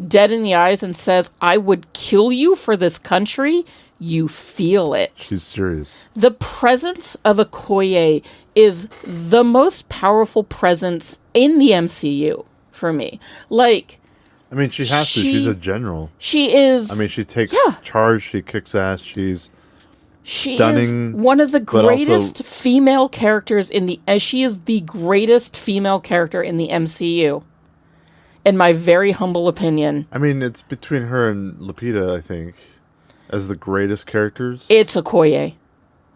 [SPEAKER 8] dead in the eyes and says, "I would kill you for this country," you feel it.
[SPEAKER 7] She's serious.
[SPEAKER 8] The presence of Okoye is the most powerful presence in the MCU for me.
[SPEAKER 7] I mean, she has to. She's a general.
[SPEAKER 8] She is.
[SPEAKER 7] I mean, she takes charge. She kicks ass. She's stunning.
[SPEAKER 8] Is one of the greatest female characters she is the greatest female character in the MCU. In my very humble opinion.
[SPEAKER 7] I mean, it's between her and Lupita, I think, as the greatest characters.
[SPEAKER 8] It's Okoye.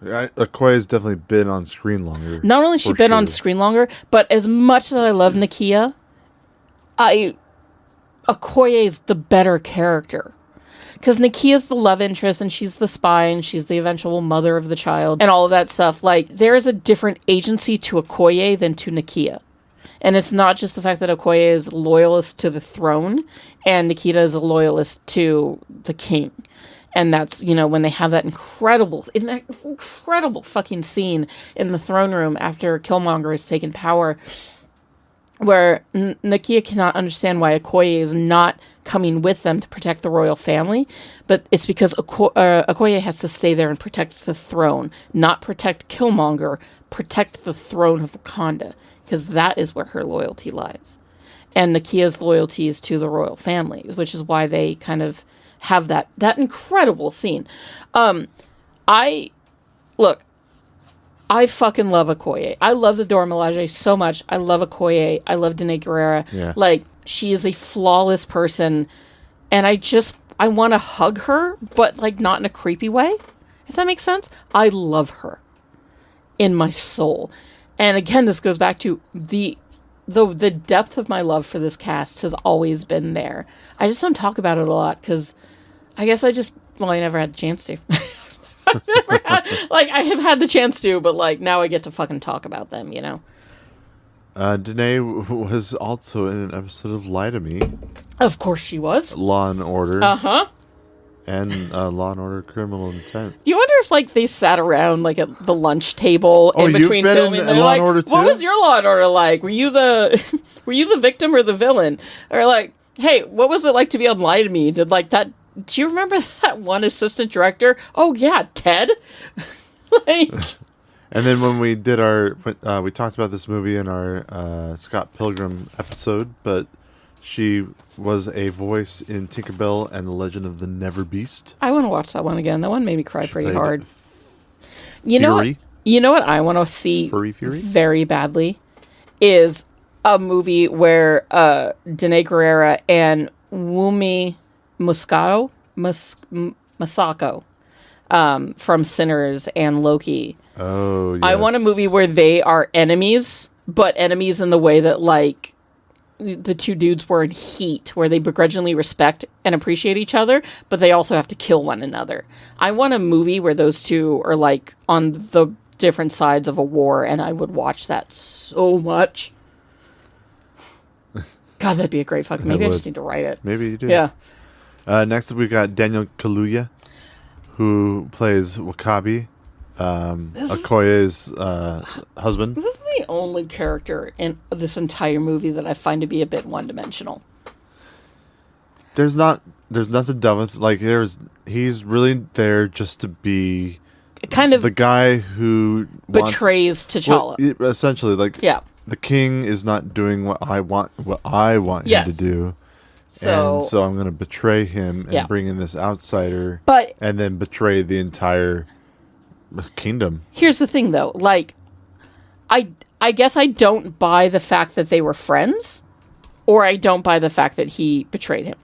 [SPEAKER 7] Okoye has definitely been on screen longer.
[SPEAKER 8] Not only has she been on screen longer, but as much as I love Nakia, Okoye is the better character. Because Nakia's the love interest, and she's the spy, and she's the eventual mother of the child, and all of that stuff. There is a different agency to Okoye than to Nakia. And it's not just the fact that Okoye is loyalist to the throne, and Nikita is a loyalist to the king. And that's, when they have that incredible fucking scene in the throne room after Killmonger has taken power, where Nakia cannot understand why Okoye is not coming with them to protect the royal family, but it's because Okoye has to stay there and protect the throne, not protect Killmonger, protect the throne of Wakanda, because that is where her loyalty lies. And Nakia's loyalty is to the royal family, which is why they kind of have that incredible scene. I fucking love Okoye. I love the Dora Milaje so much. I love Okoye. I love Danae Guerrera.
[SPEAKER 7] Yeah.
[SPEAKER 8] She is a flawless person, and I want to hug her, but not in a creepy way, if that makes sense. I love her in my soul. And again, this goes back to the depth of my love for this cast has always been there. I just don't talk about it a lot because I guess I never had the chance to. I have had the chance to, but now I get to fucking talk about them,
[SPEAKER 7] Danae was also in an episode of Lie to Me.
[SPEAKER 8] Of course she was.
[SPEAKER 7] Law and Order.
[SPEAKER 8] Uh-huh.
[SPEAKER 7] And Law and Order Criminal Intent.
[SPEAKER 8] Do you wonder if they sat around at the lunch table in between filming?
[SPEAKER 7] In Law and Order too?
[SPEAKER 8] What was your Law and Order like? Were you the victim or the villain? Or hey, what was it like to be on Lie to Me? Do you remember that one assistant director? Oh yeah, Ted.
[SPEAKER 7] And then when we did we talked about this movie in our Scott Pilgrim episode, but She was a voice in Tinkerbell and the Legend of the Never Beast.
[SPEAKER 8] I want to watch that one again. That one made me cry pretty
[SPEAKER 7] played
[SPEAKER 8] hard. You know what I want to see
[SPEAKER 7] Furry Fury?
[SPEAKER 8] very badly is a movie where Danae Guerrera and Wumi Masako from Sinners and Loki.
[SPEAKER 7] Oh, yes.
[SPEAKER 8] I want a movie where they are enemies, but enemies in the way that, like, the two dudes were in heat, where they begrudgingly respect and appreciate each other, but they also have to kill one another. I want a movie where those two are, like, on the different sides of a war, and I would watch that so much. God, that'd be a great fucking... Maybe I just need to write it.
[SPEAKER 7] Maybe you do.
[SPEAKER 8] Yeah.
[SPEAKER 7] Next up, we got Daniel Kaluuya, who plays Wakabi, Okoye's husband.
[SPEAKER 8] This is the only character in this entire movie that I find to be a bit one-dimensional.
[SPEAKER 7] There's nothing done with, like, he's really there just to be
[SPEAKER 8] kind of
[SPEAKER 7] the guy who
[SPEAKER 8] betrays T'Challa.
[SPEAKER 7] Well, essentially, like,
[SPEAKER 8] yeah.
[SPEAKER 7] The king is not doing what I want him to do. So I'm going to betray him and bring in this outsider, and then betray the entire kingdom.
[SPEAKER 8] Here's the thing, though. Like, I guess I don't buy the fact that they were friends, or I don't buy the fact that he betrayed him.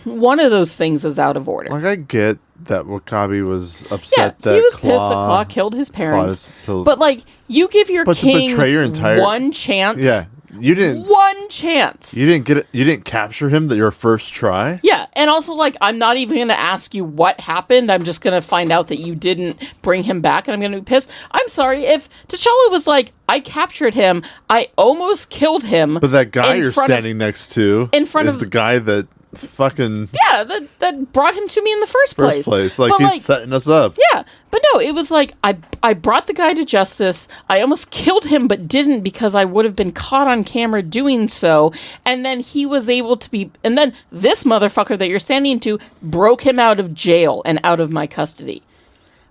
[SPEAKER 8] One of those things is out of order.
[SPEAKER 7] Like, I get that Wakabi was upset that
[SPEAKER 8] he was pissed that Claw killed his parents. But, like, you give your king
[SPEAKER 7] to betray your entire...
[SPEAKER 8] one chance.
[SPEAKER 7] Yeah. You didn't...
[SPEAKER 8] One chance.
[SPEAKER 7] You didn't get it. You didn't capture him your first try?
[SPEAKER 8] Yeah, and also, like, I'm not even going to ask you what happened. I'm just going to find out that you didn't bring him back, and I'm going to be pissed. I'm sorry, if T'Challa was like, I captured him, I almost killed him.
[SPEAKER 7] But that guy you're standing next to is the guy that fucking...
[SPEAKER 8] Yeah, that brought him to me in the first place.
[SPEAKER 7] Like, but, he's setting us up.
[SPEAKER 8] Yeah, but no, it was like, I brought the guy to justice. I almost killed him, but didn't because I would have been caught on camera doing so. And then he was able to be... And then this motherfucker that you're standing to broke him out of jail and out of my custody.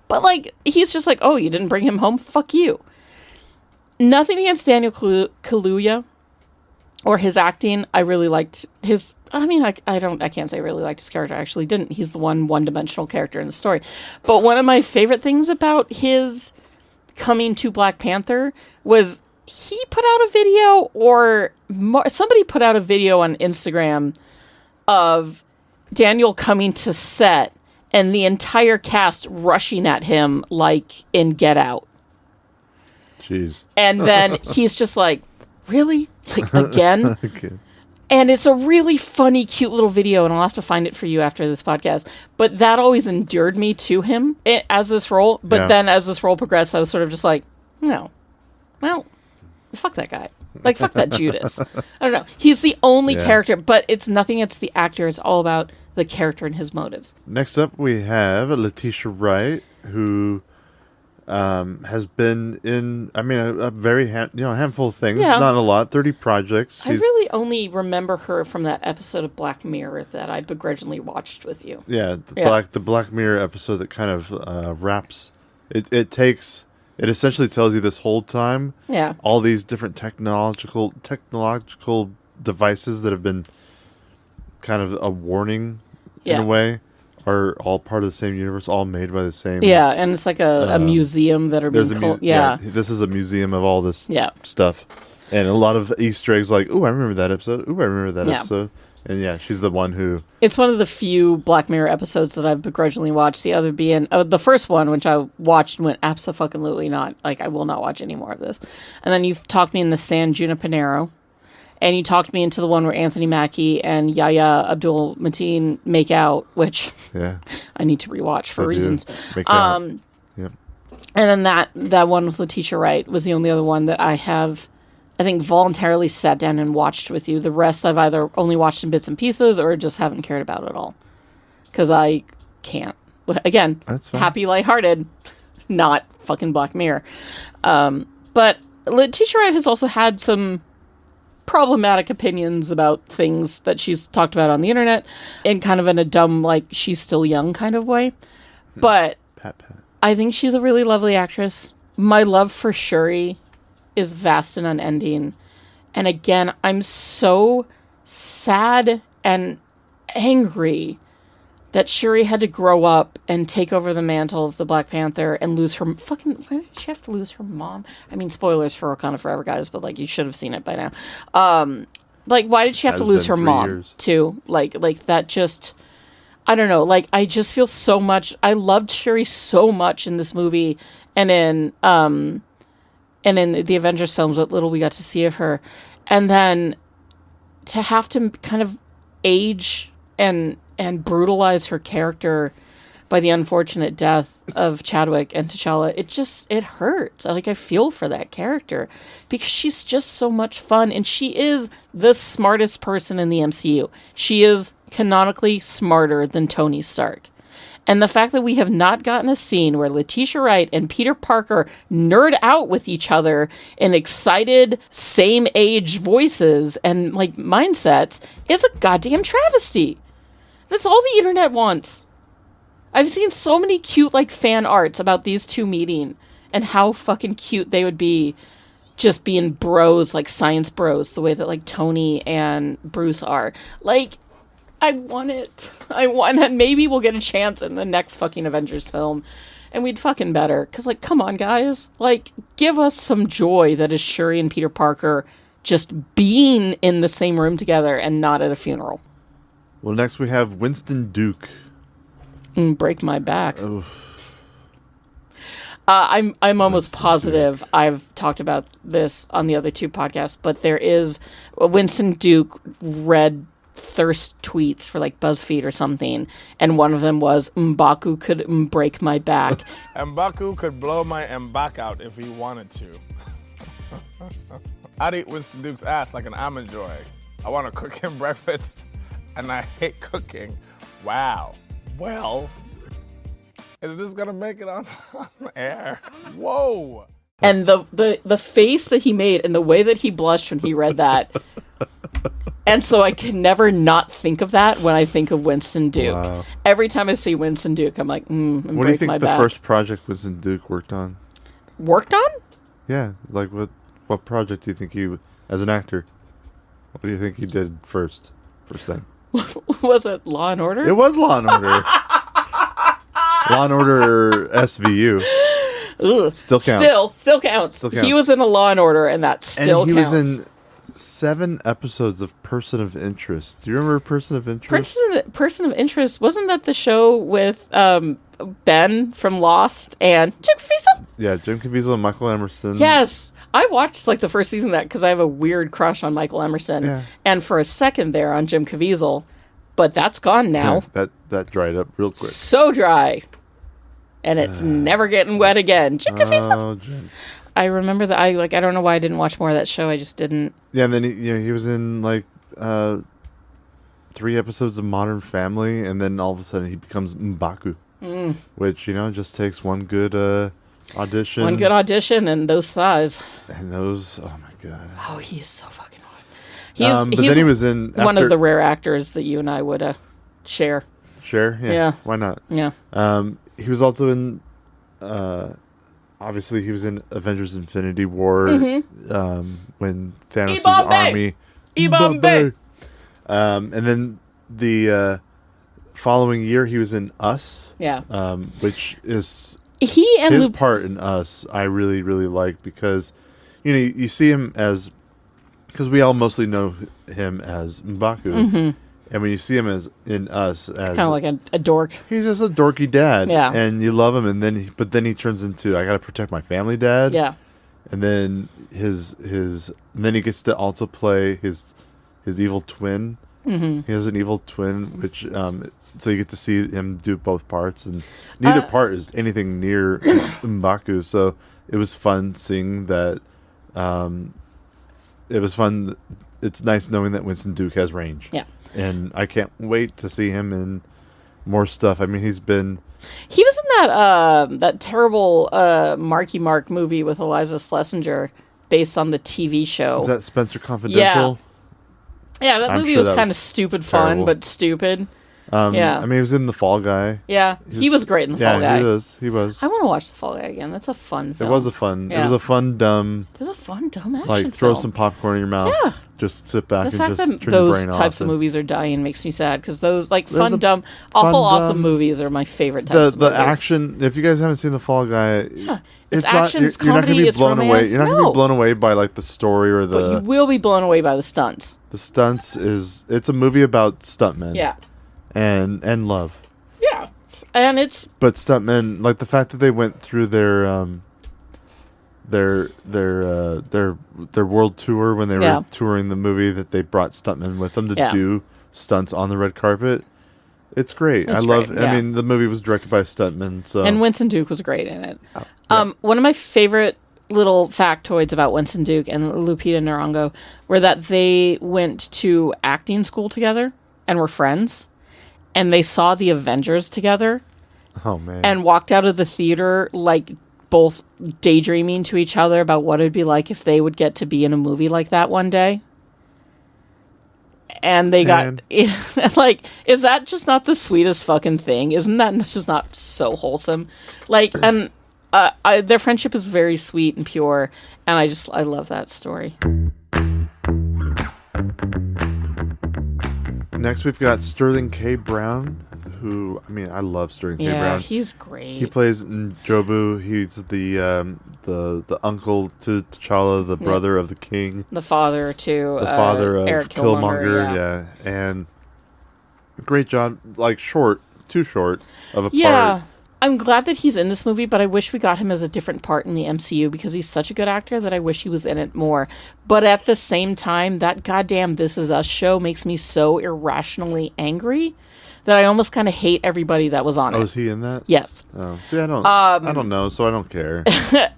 [SPEAKER 8] But, like, he's just like, oh, you didn't bring him home? Fuck you. Nothing against Daniel Kaluuya or his acting. I really liked his... I mean, I can't say I really liked his character. I actually didn't. He's the one-dimensional character in the story. But one of my favorite things about his coming to Black Panther was he put out a video, or somebody put out a video on Instagram of Daniel coming to set and the entire cast rushing at him like in Get Out.
[SPEAKER 7] Jeez.
[SPEAKER 8] And then he's just like, really? Like, again?
[SPEAKER 7] Okay.
[SPEAKER 8] And it's a really funny, cute little video, and I'll have to find it for you after this podcast. But that always endeared me to him as this role. But then as this role progressed, I was sort of just like, no. Well, fuck that guy. Like, fuck that Judas. I don't know. He's the only character, but it's nothing. It's the actor. It's all about the character and his motives.
[SPEAKER 7] Next up, we have Letitia Wright, who... has been in, I mean, a very handful of things.
[SPEAKER 8] Yeah.
[SPEAKER 7] Not a lot, 30 projects.
[SPEAKER 8] I really only remember her from that episode of Black Mirror that I begrudgingly watched with you.
[SPEAKER 7] Yeah, the Black Mirror episode that kind of wraps. It essentially tells you this whole time.
[SPEAKER 8] Yeah.
[SPEAKER 7] All these different technological devices that have been kind of a warning in a way. Are all part of the same universe, all made by the same...
[SPEAKER 8] Yeah, and it's like a museum that are being...
[SPEAKER 7] This is a museum of all this stuff. And a lot of Easter eggs like, ooh, I remember that episode. Ooh, I remember that episode. And she's the one who... It's
[SPEAKER 8] one of the few Black Mirror episodes that I've begrudgingly watched. The other being... the first one, which I watched and went, abso-fucking-lutely not. Like, I will not watch any more of this. And then you've talked me in the San Junipero. And you talked me into the one where Anthony Mackie and Yahya Abdul-Mateen make out, which I need to rewatch for reasons. And then that one with Letitia Wright was the only other one that I have, I think, voluntarily sat down and watched with you. The rest I've either only watched in bits and pieces or just haven't cared about at all. Because I can't. Again, happy, lighthearted, not fucking Black Mirror. But Letitia Wright has also had some problematic opinions about things that she's talked about on the internet in kind of in a dumb, like, she's still young kind of way. But I think she's a really lovely actress. My love for Shuri is vast and unending. And again, I'm so sad and angry that Shuri had to grow up and take over the mantle of the Black Panther and lose her fucking... Why did she have to lose her mom? I mean, spoilers for Wakanda Forever, guys, but, like, you should have seen it by now. Like, why did she have to lose her mom, too? Like, that just... I don't know. Like, I just feel so much... I loved Shuri so much in this movie and in the Avengers films, what little we got to see of her. And then to have to kind of age and brutalize her character by the unfortunate death of Chadwick and T'Challa, it hurts. I feel for that character because she's just so much fun, and she is the smartest person in the MCU. She is canonically smarter than Tony Stark. And the fact that we have not gotten a scene where Letitia Wright and Peter Parker nerd out with each other in excited, same-age voices and, like, mindsets is a goddamn travesty. That's all the internet wants. I've seen so many cute, like, fan arts about these two meeting and how fucking cute they would be just being bros, like science bros, the way that, like, Tony and Bruce are. Like, I want it. Maybe we'll get a chance in the next fucking Avengers film and we'd fucking better. Because, like, come on, guys. Like, give us some joy that is Shuri and Peter Parker just being in the same room together and not at a funeral.
[SPEAKER 7] Well, next we have Winston Duke.
[SPEAKER 8] Break my back. I'm almost positive I've talked about this on the other two podcasts, but there is Winston Duke read thirst tweets for like BuzzFeed or something, and one of them was M'Baku could break my back.
[SPEAKER 11] M'Baku could blow my back out if he wanted to. I'd eat Winston Duke's ass like an almond joy. I want to cook him breakfast, and I hate cooking. Wow. Well, is this gonna make it on air? Whoa!
[SPEAKER 8] And the face that he made and the way that he blushed when he read that. And so I can never not think of that when I think of Winston Duke. Wow. Every time I see Winston Duke, I'm like,
[SPEAKER 7] what do you think the first project Winston Duke worked on?
[SPEAKER 8] Worked on?
[SPEAKER 7] Yeah, like what project do you think he, as an actor, what do you think he did first thing?
[SPEAKER 8] Was it Law and Order?
[SPEAKER 7] It was Law and Order. Law and Order SVU.
[SPEAKER 8] Ugh.
[SPEAKER 7] Still counts.
[SPEAKER 8] Still counts. He was in a Law and Order, and that still counts. And he was in
[SPEAKER 7] 7 episodes of Person of Interest. Do you remember Person of Interest?
[SPEAKER 8] Person of Interest, wasn't that the show with Ben from Lost and Jim Caviezel?
[SPEAKER 7] Yeah, Jim Caviezel and Michael Emerson.
[SPEAKER 8] Yes. I watched like the first season of that because I have a weird crush on Michael Emerson, and for a second there on Jim Caviezel, but that's gone now.
[SPEAKER 7] Yeah, that dried up real quick.
[SPEAKER 8] So dry, and it's never getting wet again. Jim Caviezel. Jim. I remember that. I don't know why I didn't watch more of that show. I just didn't.
[SPEAKER 7] Yeah, and then he was in like 3 episodes of Modern Family, and then all of a sudden he becomes M'Baku, which just takes one good audition.
[SPEAKER 8] One good audition and those thighs.
[SPEAKER 7] And those, oh my god.
[SPEAKER 8] Oh, he is so fucking hot.
[SPEAKER 7] But then he was in
[SPEAKER 8] one of the rare actors that you and I would share.
[SPEAKER 7] Share? Yeah. Why not?
[SPEAKER 8] Yeah.
[SPEAKER 7] He was also in, obviously he was in Avengers Infinity War when Thanos' army.
[SPEAKER 8] E-Bombay!
[SPEAKER 7] And then the following year he was in Us.
[SPEAKER 8] Yeah.
[SPEAKER 7] Which is...
[SPEAKER 8] his
[SPEAKER 7] part in Us I really, really like because, you see him as... Because we all mostly know him as M'Baku. Mm-hmm. And when you see him in Us... as
[SPEAKER 8] kind of like a dork.
[SPEAKER 7] He's just a dorky dad.
[SPEAKER 8] Yeah.
[SPEAKER 7] And you love him, and then he turns into, I gotta protect my family dad.
[SPEAKER 8] Yeah.
[SPEAKER 7] And then and then he gets to also play his evil twin. Mm-hmm. He has an evil twin, which... so you get to see him do both parts, and neither part is anything near M'Baku. So it was fun seeing that. It was fun. It's nice knowing that Winston Duke has range.
[SPEAKER 8] Yeah,
[SPEAKER 7] and I can't wait to see him in more stuff. I mean, he was in
[SPEAKER 8] that terrible Marky Mark movie with Eliza Schlesinger based on the TV show.
[SPEAKER 7] Was that Spencer Confidential?
[SPEAKER 8] Yeah, that movie was kind of stupid fun, but stupid.
[SPEAKER 7] I mean, he was in The Fall Guy.
[SPEAKER 8] Yeah, he was great in The Fall Guy.
[SPEAKER 7] He was.
[SPEAKER 8] I want to watch The Fall Guy again. That's a fun film.
[SPEAKER 7] It was a fun, dumb...
[SPEAKER 8] It was a fun, dumb action
[SPEAKER 7] Like, throw
[SPEAKER 8] film.
[SPEAKER 7] some popcorn in your mouth.
[SPEAKER 8] Yeah.
[SPEAKER 7] Just sit back
[SPEAKER 8] The
[SPEAKER 7] and
[SPEAKER 8] fact
[SPEAKER 7] just
[SPEAKER 8] that
[SPEAKER 7] turn your
[SPEAKER 8] those
[SPEAKER 7] brain off.
[SPEAKER 8] types of
[SPEAKER 7] and-
[SPEAKER 8] movies are dying makes me sad because those like
[SPEAKER 7] They're
[SPEAKER 8] fun,
[SPEAKER 7] the
[SPEAKER 8] dumb,
[SPEAKER 7] fun,
[SPEAKER 8] awful, awesome
[SPEAKER 7] dumb-
[SPEAKER 8] movies are my favorite types of
[SPEAKER 7] The
[SPEAKER 8] movies.
[SPEAKER 7] action. If you guys haven't seen The Fall Guy,
[SPEAKER 8] Yeah. It's
[SPEAKER 7] not-
[SPEAKER 8] action, it's
[SPEAKER 7] you're not
[SPEAKER 8] comedy,
[SPEAKER 7] gonna be
[SPEAKER 8] it's
[SPEAKER 7] blown away.
[SPEAKER 8] romance.
[SPEAKER 7] You're not going to
[SPEAKER 8] No.
[SPEAKER 7] be blown away by like the story or
[SPEAKER 8] But you
[SPEAKER 7] the
[SPEAKER 8] will be blown away by the stunts.
[SPEAKER 7] stunts. It's a movie about stuntmen.
[SPEAKER 8] Yeah.
[SPEAKER 7] And love.
[SPEAKER 8] Yeah. And it's
[SPEAKER 7] But stuntmen, like the fact that they went through their world tour when they
[SPEAKER 8] Yeah.
[SPEAKER 7] were touring the movie, that they brought stuntmen with them to
[SPEAKER 8] Yeah.
[SPEAKER 7] do stunts on the red carpet. It's great.
[SPEAKER 8] It's
[SPEAKER 7] I love.
[SPEAKER 8] great, yeah.
[SPEAKER 7] I mean, the movie was directed by a stuntman, so
[SPEAKER 8] and Winston Duke was great in it. One of my favorite little factoids about Winston Duke and Lupita Nyong'o were that they went to acting school together and were friends, and they saw the Avengers together
[SPEAKER 7] oh man,
[SPEAKER 8] and walked out of the theater like both daydreaming to each other about what it'd be like if they would get to be in a movie like that one day. And they got like, is that just not the sweetest fucking thing? Isn't that just not so wholesome? Like, and their friendship is very sweet and pure, and I love that story.
[SPEAKER 7] Next, we've got Sterling K. Brown, who, I mean, I love Sterling K.
[SPEAKER 8] Yeah,
[SPEAKER 7] Brown.
[SPEAKER 8] he's great.
[SPEAKER 7] He plays Njobu. He's the uncle to T'Challa, the brother of the king,
[SPEAKER 8] The father to
[SPEAKER 7] the father of
[SPEAKER 8] Eric
[SPEAKER 7] Killmonger.
[SPEAKER 8] yeah.
[SPEAKER 7] And great job. Like too short of a
[SPEAKER 8] Yeah.
[SPEAKER 7] part.
[SPEAKER 8] I'm glad that he's in this movie, but I wish we got him as a different part in the MCU because he's such a good actor that I wish he was in it more. But at the same time, that goddamn This Is Us show makes me so irrationally angry that I almost kind of hate everybody that was on it.
[SPEAKER 7] Oh, is he in that?
[SPEAKER 8] Yes.
[SPEAKER 7] Oh, see, I don't know, so I don't care.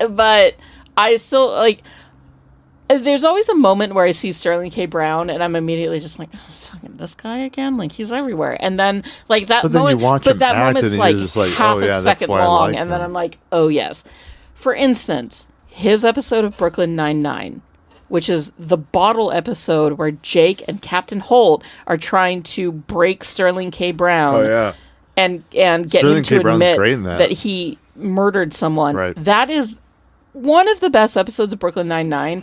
[SPEAKER 8] But I still, like, there's always a moment where I see Sterling K. Brown and I'm immediately just like, oh, fucking this guy again? Like, he's everywhere. And then, like, that
[SPEAKER 7] But then
[SPEAKER 8] moment,
[SPEAKER 7] you watch
[SPEAKER 8] but
[SPEAKER 7] him
[SPEAKER 8] that
[SPEAKER 7] act
[SPEAKER 8] moment's
[SPEAKER 7] and
[SPEAKER 8] like,
[SPEAKER 7] you're just like,
[SPEAKER 8] half
[SPEAKER 7] oh, yeah,
[SPEAKER 8] a
[SPEAKER 7] that's
[SPEAKER 8] second
[SPEAKER 7] why I
[SPEAKER 8] long.
[SPEAKER 7] like
[SPEAKER 8] And then
[SPEAKER 7] him.
[SPEAKER 8] I'm like, oh, yes. For instance, his episode of Brooklyn Nine-Nine, which is the bottle episode where Jake and Captain Holt are trying to break Sterling K. Brown.
[SPEAKER 7] Oh, yeah.
[SPEAKER 8] And get
[SPEAKER 7] Sterling
[SPEAKER 8] him
[SPEAKER 7] K.
[SPEAKER 8] to
[SPEAKER 7] Brown's
[SPEAKER 8] admit
[SPEAKER 7] great in that.
[SPEAKER 8] that he murdered someone.
[SPEAKER 7] Right.
[SPEAKER 8] That is one of the best episodes of Brooklyn Nine-Nine,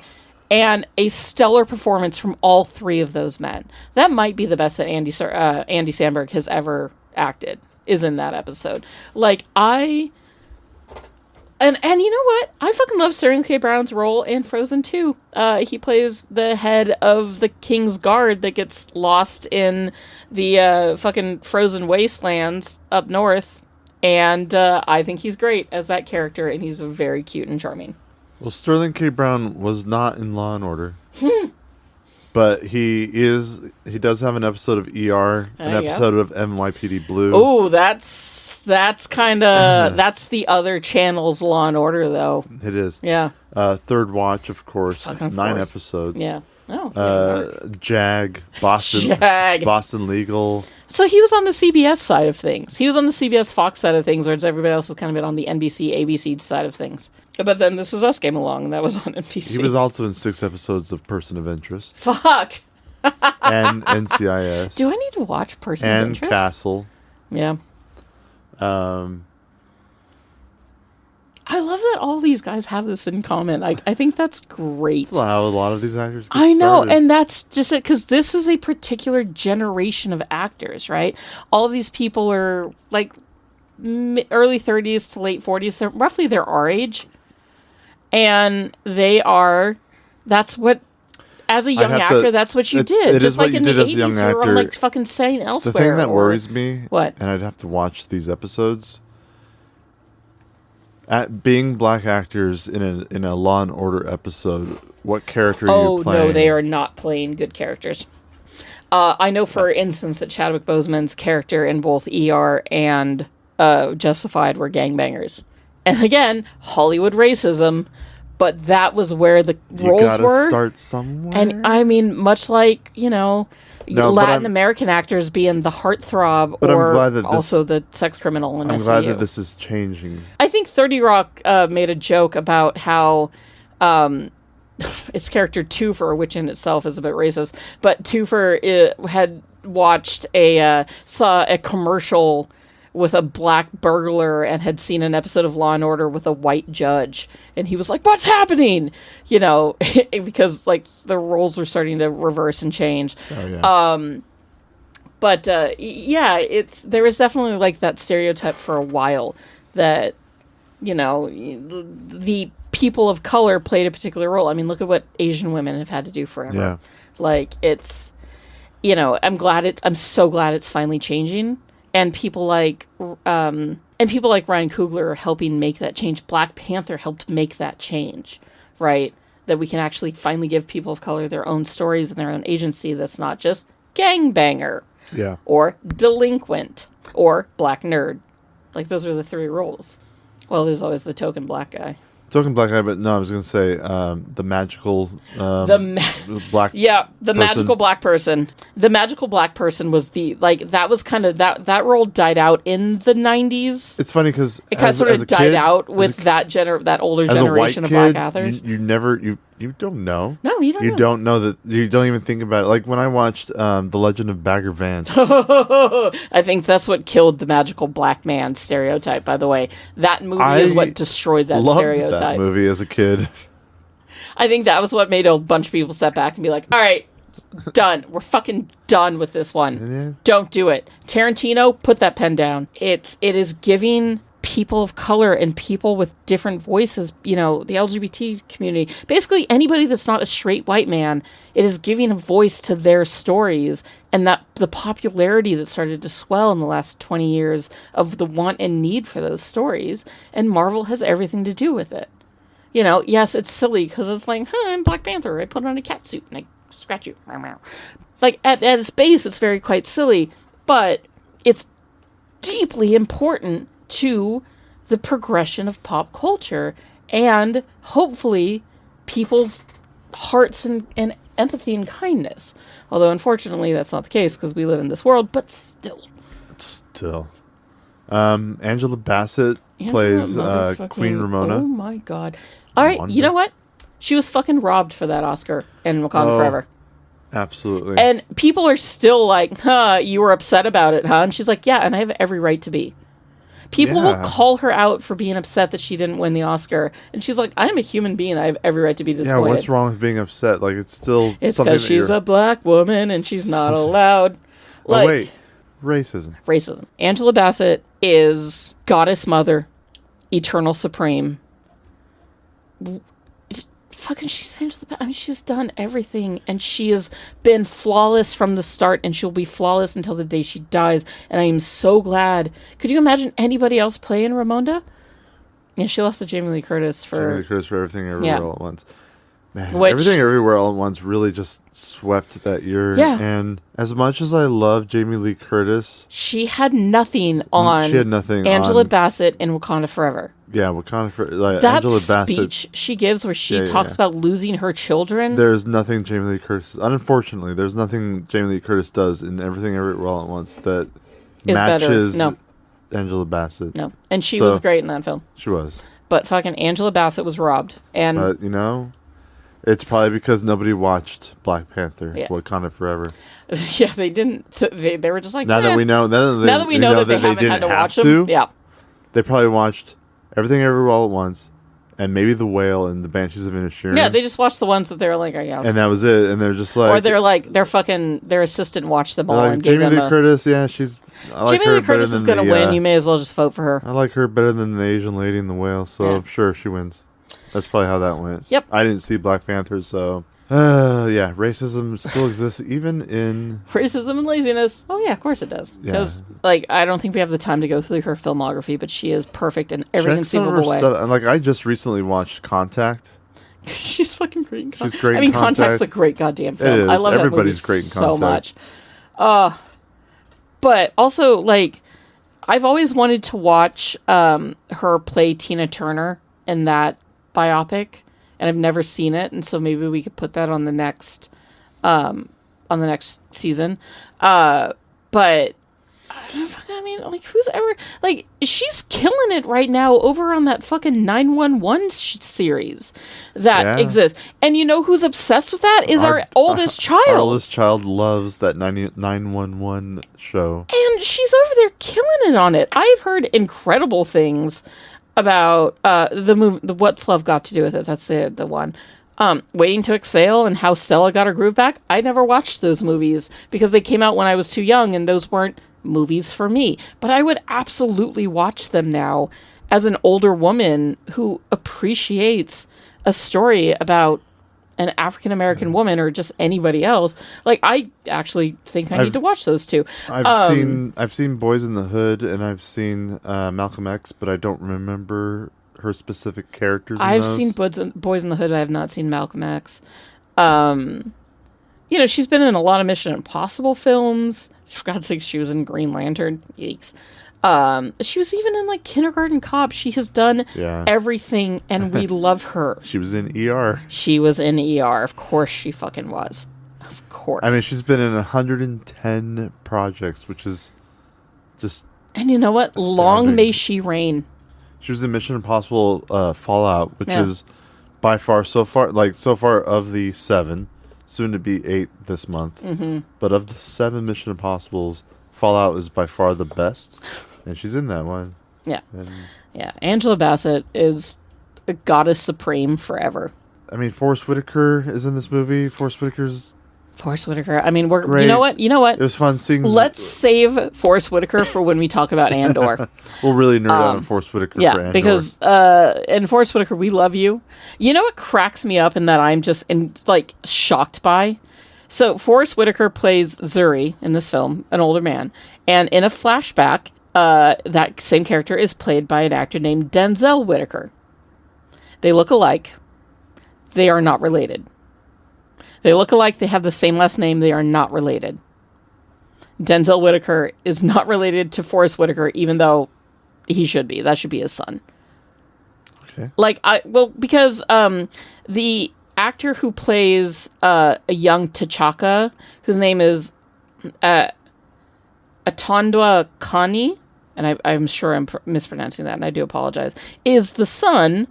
[SPEAKER 8] and a stellar performance from all three of those men. That might be the best that Andy Samberg has ever acted, is in that episode. Like, And you know what? I fucking love Sterling K. Brown's role in Frozen 2. He plays the head of the King's Guard that gets lost in the fucking frozen wastelands up north. And I think he's great as that character, and he's very cute and charming.
[SPEAKER 7] Well, Sterling K. Brown was not in Law and Order. But he does have an episode of ER, an
[SPEAKER 8] There you
[SPEAKER 7] episode of NYPD Blue.
[SPEAKER 8] Oh, that's kind of that's the other channel's Law and Order, though.
[SPEAKER 7] It is.
[SPEAKER 8] Yeah.
[SPEAKER 7] Third Watch, of course.
[SPEAKER 8] Fucking of
[SPEAKER 7] 9
[SPEAKER 8] course.
[SPEAKER 7] episodes.
[SPEAKER 8] Yeah. Oh.
[SPEAKER 7] Jag, Boston,
[SPEAKER 8] Jag.
[SPEAKER 7] Boston Legal.
[SPEAKER 8] So he was on the CBS side of things. He was on the CBS Fox side of things, whereas everybody else has kind of been on the NBC, ABC side of things. But then This Is Us came along, and that was on NBC.
[SPEAKER 7] He was also in 6 episodes of Person of Interest.
[SPEAKER 8] Fuck.
[SPEAKER 7] And NCIS.
[SPEAKER 8] Do I need to watch Person of
[SPEAKER 7] and
[SPEAKER 8] Interest?
[SPEAKER 7] Castle.
[SPEAKER 8] Yeah. I love that all these guys have this in common. I think that's great.
[SPEAKER 7] That's how a lot of these actors get
[SPEAKER 8] I know,
[SPEAKER 7] started.
[SPEAKER 8] and that's just it, because this is a particular generation of actors, right? All of these people are like early 30s to late 40s. They're roughly our age. And that's what, as a young actor, that's what you did.
[SPEAKER 7] It
[SPEAKER 8] Just
[SPEAKER 7] is what
[SPEAKER 8] like
[SPEAKER 7] you
[SPEAKER 8] in the
[SPEAKER 7] did as a
[SPEAKER 8] 80s,
[SPEAKER 7] young
[SPEAKER 8] you were on
[SPEAKER 7] actor.
[SPEAKER 8] like fucking Saying Elsewhere.
[SPEAKER 7] The thing that
[SPEAKER 8] or-
[SPEAKER 7] worries me,
[SPEAKER 8] What?
[SPEAKER 7] and I'd have to watch these episodes, at being black actors in a Law and Order episode, what character are you playing?
[SPEAKER 8] No, they are not playing good characters. I know, for instance, that Chadwick Boseman's character in both ER and Justified were gangbangers. And again, Hollywood racism, but that was where the roles
[SPEAKER 7] gotta
[SPEAKER 8] were.
[SPEAKER 7] Start somewhere.
[SPEAKER 8] And I mean, much like, Latin American actors being the heartthrob,
[SPEAKER 7] But I'm
[SPEAKER 8] or
[SPEAKER 7] glad that
[SPEAKER 8] also the sex criminal in
[SPEAKER 7] I'm
[SPEAKER 8] SVU.
[SPEAKER 7] glad that this is changing.
[SPEAKER 8] I think 30 Rock made a joke about how its character Twofer, which in itself is a bit racist, but Twofer had watched saw a commercial with a black burglar and had seen an episode of Law and Order with a white judge, and he was like, "What's happening?" You know, because like the roles were starting to reverse and change.
[SPEAKER 7] Oh, yeah.
[SPEAKER 8] But there was definitely like that stereotype for a while that, you know, the people of color played a particular role. I mean, look at what Asian women have had to do forever.
[SPEAKER 7] Yeah.
[SPEAKER 8] Like, it's, you know, I'm so glad it's finally changing. And people like Ryan Coogler are helping make that change. Black Panther helped make that change, right? That we can actually finally give people of color their own stories and their own agency that's not just gangbanger.
[SPEAKER 7] Yeah.
[SPEAKER 8] Or delinquent. Or black nerd. Like, those are the 3 roles. Well, there's always the token black guy.
[SPEAKER 7] Token black guy, but no, I was going to say the magical black
[SPEAKER 8] the magical black person. The magical black person was that was kind of, that role died out in the 90s.
[SPEAKER 7] It's funny because
[SPEAKER 8] it kind of sort of died out with that older generation of Black Panthers.
[SPEAKER 7] You don't know.
[SPEAKER 8] No, you don't know.
[SPEAKER 7] You don't know that. You don't even think about it. Like when I watched The Legend of Bagger Vance.
[SPEAKER 8] I think that's what killed the magical black man stereotype, by the way. That movie is what destroyed that stereotype.
[SPEAKER 7] That movie as a kid.
[SPEAKER 8] I think that was what made a bunch of people step back and be like, all right, done. We're fucking done with this one.
[SPEAKER 7] Yeah.
[SPEAKER 8] Don't do it. Tarantino, put that pen down. It is giving people of color and people with different voices, you know, the LGBT community, basically anybody that's not a straight white man, it is giving a voice to their stories, and that the popularity that started to swell in the last 20 years of the want and need for those stories, and Marvel has everything to do with it. You know, yes, it's silly because it's like, I'm Black Panther, I put on a cat suit and I scratch you. Like, at its base, it's very quite silly, but it's deeply important to the progression of pop culture and hopefully people's hearts and empathy and kindness. Although unfortunately that's not the case because we live in this world, but still.
[SPEAKER 7] Angela Bassett plays Queen Ramona.
[SPEAKER 8] Oh my god. All right, you know what? She was fucking robbed for that Oscar in Wakanda Forever.
[SPEAKER 7] Absolutely.
[SPEAKER 8] And people are still like, you were upset about it, huh? And she's like, yeah, and I have every right to be. People will call her out for being upset that she didn't win the Oscar. And she's like, I am a human being. I have every right to be disappointed.
[SPEAKER 7] Yeah, what's wrong with being upset? Like, it's still
[SPEAKER 8] it's because she's a black woman and she's not allowed. Like,
[SPEAKER 7] oh, wait. Racism.
[SPEAKER 8] Angela Bassett is Goddess Mother, Eternal Supreme. Fucking, she's Angela Bassett. I mean, she's done everything, and she has been flawless from the start, and she'll be flawless until the day she dies. And I am so glad. Could you imagine anybody else playing Ramonda? Yeah, she lost to Jamie Lee Curtis for
[SPEAKER 7] Everything Everywhere All at Once. Man,
[SPEAKER 8] Which,
[SPEAKER 7] Everything Everywhere All at Once really just swept that year.
[SPEAKER 8] Yeah.
[SPEAKER 7] And as much as I love Jamie Lee Curtis,
[SPEAKER 8] she had nothing on Angela Bassett in Wakanda Forever.
[SPEAKER 7] Yeah, Wakanda Forever. Like,
[SPEAKER 8] that
[SPEAKER 7] Angela Bassett
[SPEAKER 8] speech she gives where she talks about losing her children.
[SPEAKER 7] There's nothing Jamie Lee Curtis... Unfortunately, there's nothing Jamie Lee Curtis does in Everything Everywhere All at Once that matches Angela Bassett.
[SPEAKER 8] No. And she was great in that film.
[SPEAKER 7] She was.
[SPEAKER 8] But fucking Angela Bassett was robbed.
[SPEAKER 7] But, you know... It's probably because nobody watched Black Panther, Wakanda Forever.
[SPEAKER 8] Yeah, they didn't. They were just like,
[SPEAKER 7] now that we know that they haven't had to watch them. Yeah, they probably watched Everything Everywhere All at Once, and maybe The Whale and The Banshees of Inisherin.
[SPEAKER 8] Yeah, they just watched the ones that they were like, oh yeah,
[SPEAKER 7] and that was it. And they're just like,
[SPEAKER 8] or they're like, their assistant watched them all and gave
[SPEAKER 7] Jamie
[SPEAKER 8] them
[SPEAKER 7] Lee Curtis. Yeah, Jamie
[SPEAKER 8] Lee Curtis is gonna win. You may as well just vote for her.
[SPEAKER 7] I like her better than the Asian lady in The Whale, so sure she wins. That's probably how that went.
[SPEAKER 8] Yep.
[SPEAKER 7] I didn't see Black Panther, so... yeah, racism still exists even in...
[SPEAKER 8] Racism and laziness. Oh, yeah, of course it does. Because, I don't think we have the time to go through her filmography, but she is perfect in every conceivable way.
[SPEAKER 7] Like, I just recently watched Contact.
[SPEAKER 8] She's fucking great in Contact.
[SPEAKER 7] She's great in Contact.
[SPEAKER 8] Contact's a great goddamn film.
[SPEAKER 7] It is.
[SPEAKER 8] I love
[SPEAKER 7] Everybody's
[SPEAKER 8] that movie
[SPEAKER 7] great in Contact.
[SPEAKER 8] so much. But also, I've always wanted to watch her play Tina Turner in that biopic, and I've never seen it, and so maybe we could put that on the next season. But I mean, like, who's ever... Like, she's killing it right now over on that fucking 911 series that exists. And you know who's obsessed with that? Is our oldest child.
[SPEAKER 7] Our oldest child loves that 911 show.
[SPEAKER 8] And she's over there killing it on it. I've heard incredible things about the movie, the What's Love Got to Do with It. That's the one. Waiting to Exhale and how Stella got her groove back. I never watched those movies because they came out when I was too young and those weren't movies for me. But I would absolutely watch them now as an older woman who appreciates a story about an African American woman or just anybody else. Like, I actually think I need to watch those two.
[SPEAKER 7] I've seen Boys in the Hood and I've seen Malcolm X, but I don't remember her specific characters.
[SPEAKER 8] I've seen Boys in the Hood. I have not seen Malcolm X. You know, she's been in a lot of Mission Impossible films. For God's sake, she was in Green Lantern. Yikes. She was even in, like, Kindergarten Cop. She has done everything, and we love her.
[SPEAKER 7] She was in ER.
[SPEAKER 8] She was in ER. Of course she fucking was. Of course.
[SPEAKER 7] I mean, she's been in 110 projects, which is just...
[SPEAKER 8] And you know what?
[SPEAKER 7] Astounding.
[SPEAKER 8] Long may she reign.
[SPEAKER 7] She was in Mission Impossible Fallout, which is by far, so far of the 7, soon to be 8 this month. Mm-hmm. But of the 7 Mission Impossibles, Fallout is by far the best, and she's in that one.
[SPEAKER 8] Yeah. Yeah. Angela Bassett is a goddess supreme forever.
[SPEAKER 7] I mean, Forrest Whitaker is in this movie. Forrest Whitaker. I mean,
[SPEAKER 8] great. You know what?
[SPEAKER 7] It was fun seeing...
[SPEAKER 8] Let's save Forrest Whitaker for when we talk about Andor.
[SPEAKER 7] We'll really nerd out on Forrest Whitaker for Andor.
[SPEAKER 8] Because, and Forrest Whitaker, we love you. You know what cracks me up and that I'm just, shocked by? So, Forrest Whitaker plays Zuri in this film, an older man. And in a flashback, that same character is played by an actor named Denzel Whitaker. They look alike. They are not related. They look alike. They have the same last name. They are not related. Denzel Whitaker is not related to Forrest Whitaker, even though he should be. That should be his son.
[SPEAKER 7] Okay.
[SPEAKER 8] Because the actor who plays a young T'Chaka, whose name is Atondwa Kani, and I'm sure I'm mispronouncing that, and I do apologize, is the son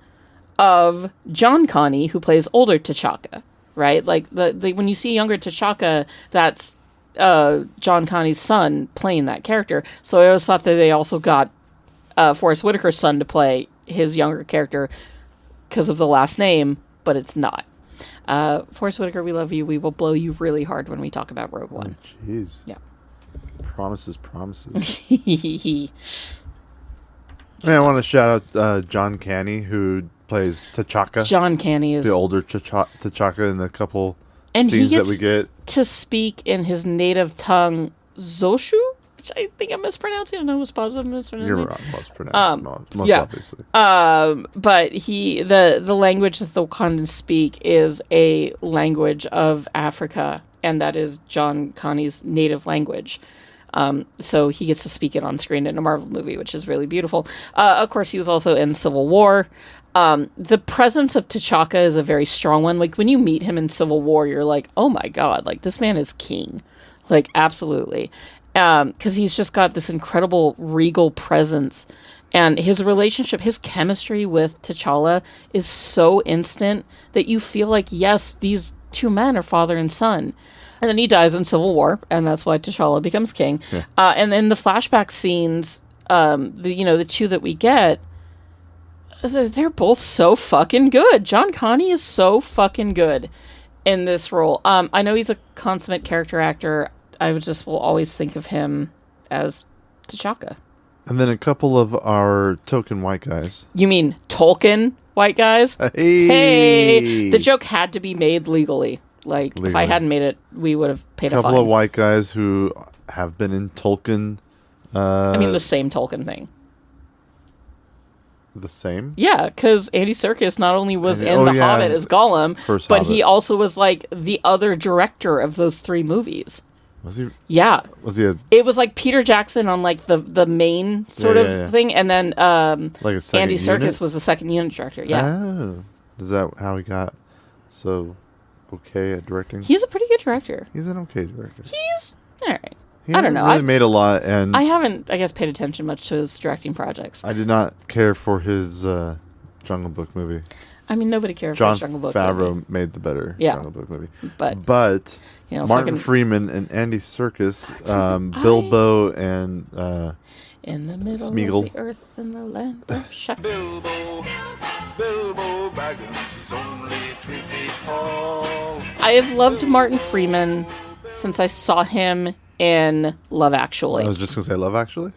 [SPEAKER 8] of John Kani, who plays older T'Chaka. Right? Like, when you see younger T'Chaka, that's John Connie's son playing that character. So I always thought that they also got Forrest Whitaker's son to play his younger character because of the last name, but it's not. Forrest Whitaker, we love you. We will blow you really hard when we talk about Rogue One.
[SPEAKER 7] Jeez.
[SPEAKER 8] Yeah.
[SPEAKER 7] Promises. I want to shout out John Canny, who plays T'Chaka.
[SPEAKER 8] John Canny is...
[SPEAKER 7] the older T'Chaka in the couple scenes that we get.
[SPEAKER 8] To speak in his native tongue, Zoshu? Which I think I'm mispronouncing. I don't know what's positive mispronouncing.
[SPEAKER 7] You're wrong. Most obviously.
[SPEAKER 8] But the language that the Wakandans speak is a language of Africa, and that is John Connie's native language. So he gets to speak it on screen in a Marvel movie, which is really beautiful. Of course, he was also in Civil War. The presence of T'Chaka is a very strong one. Like, when you meet him in Civil War, you're like, oh my God, like, this man is king. Like, absolutely. Because he's just got this incredible regal presence. And his relationship, his chemistry with T'Challa is so instant that you feel like, yes, these two men are father and son. And then he dies in Civil War, and that's why T'Challa becomes king. Yeah. And then the flashback scenes, the two that we get, they're both so fucking good. John Connie is so fucking good in this role. I know he's a consummate character actor. I will always think of him as T'Chaka.
[SPEAKER 7] And then a couple of our token white guys.
[SPEAKER 8] You mean Tolkien white guys? Hey! The joke had to be made legally. If I hadn't made it, we would have paid a fine. A couple
[SPEAKER 7] of white guys who have been in Tolkien.
[SPEAKER 8] I mean, the same Tolkien thing.
[SPEAKER 7] The same?
[SPEAKER 8] Yeah, because Andy Serkis not only was in The Hobbit as Gollum, but he also was like the other director of those 3 movies.
[SPEAKER 7] Was he?
[SPEAKER 8] Yeah.
[SPEAKER 7] Was he?
[SPEAKER 8] It was like Peter Jackson on like the main sort of thing, and then
[SPEAKER 7] like
[SPEAKER 8] Andy Serkis was the second unit director. Yeah.
[SPEAKER 7] Oh, is that how he got so okay at directing?
[SPEAKER 8] He's a pretty good director.
[SPEAKER 7] He's an okay director.
[SPEAKER 8] He's all right. I don't know.
[SPEAKER 7] Really made a lot, and
[SPEAKER 8] I haven't, I guess, paid attention much to his directing projects.
[SPEAKER 7] I did not care for his Jungle Book movie.
[SPEAKER 8] I mean, nobody cared for
[SPEAKER 7] John
[SPEAKER 8] his Jungle Book
[SPEAKER 7] Favreau
[SPEAKER 8] movie.
[SPEAKER 7] made the better
[SPEAKER 8] Yeah.
[SPEAKER 7] Jungle Book movie.
[SPEAKER 8] But you know,
[SPEAKER 7] Martin Freeman and Andy Serkis, Bilbo and
[SPEAKER 8] in the middle
[SPEAKER 7] Smeagol.
[SPEAKER 8] of the earth in the land of
[SPEAKER 6] Bilbo Baggins is only 3 feet tall.
[SPEAKER 8] I have loved Martin Freeman since I saw him in Love Actually.
[SPEAKER 7] I was just gonna say Love Actually.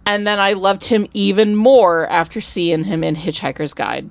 [SPEAKER 8] And then I loved him even more after seeing him in Hitchhiker's Guide.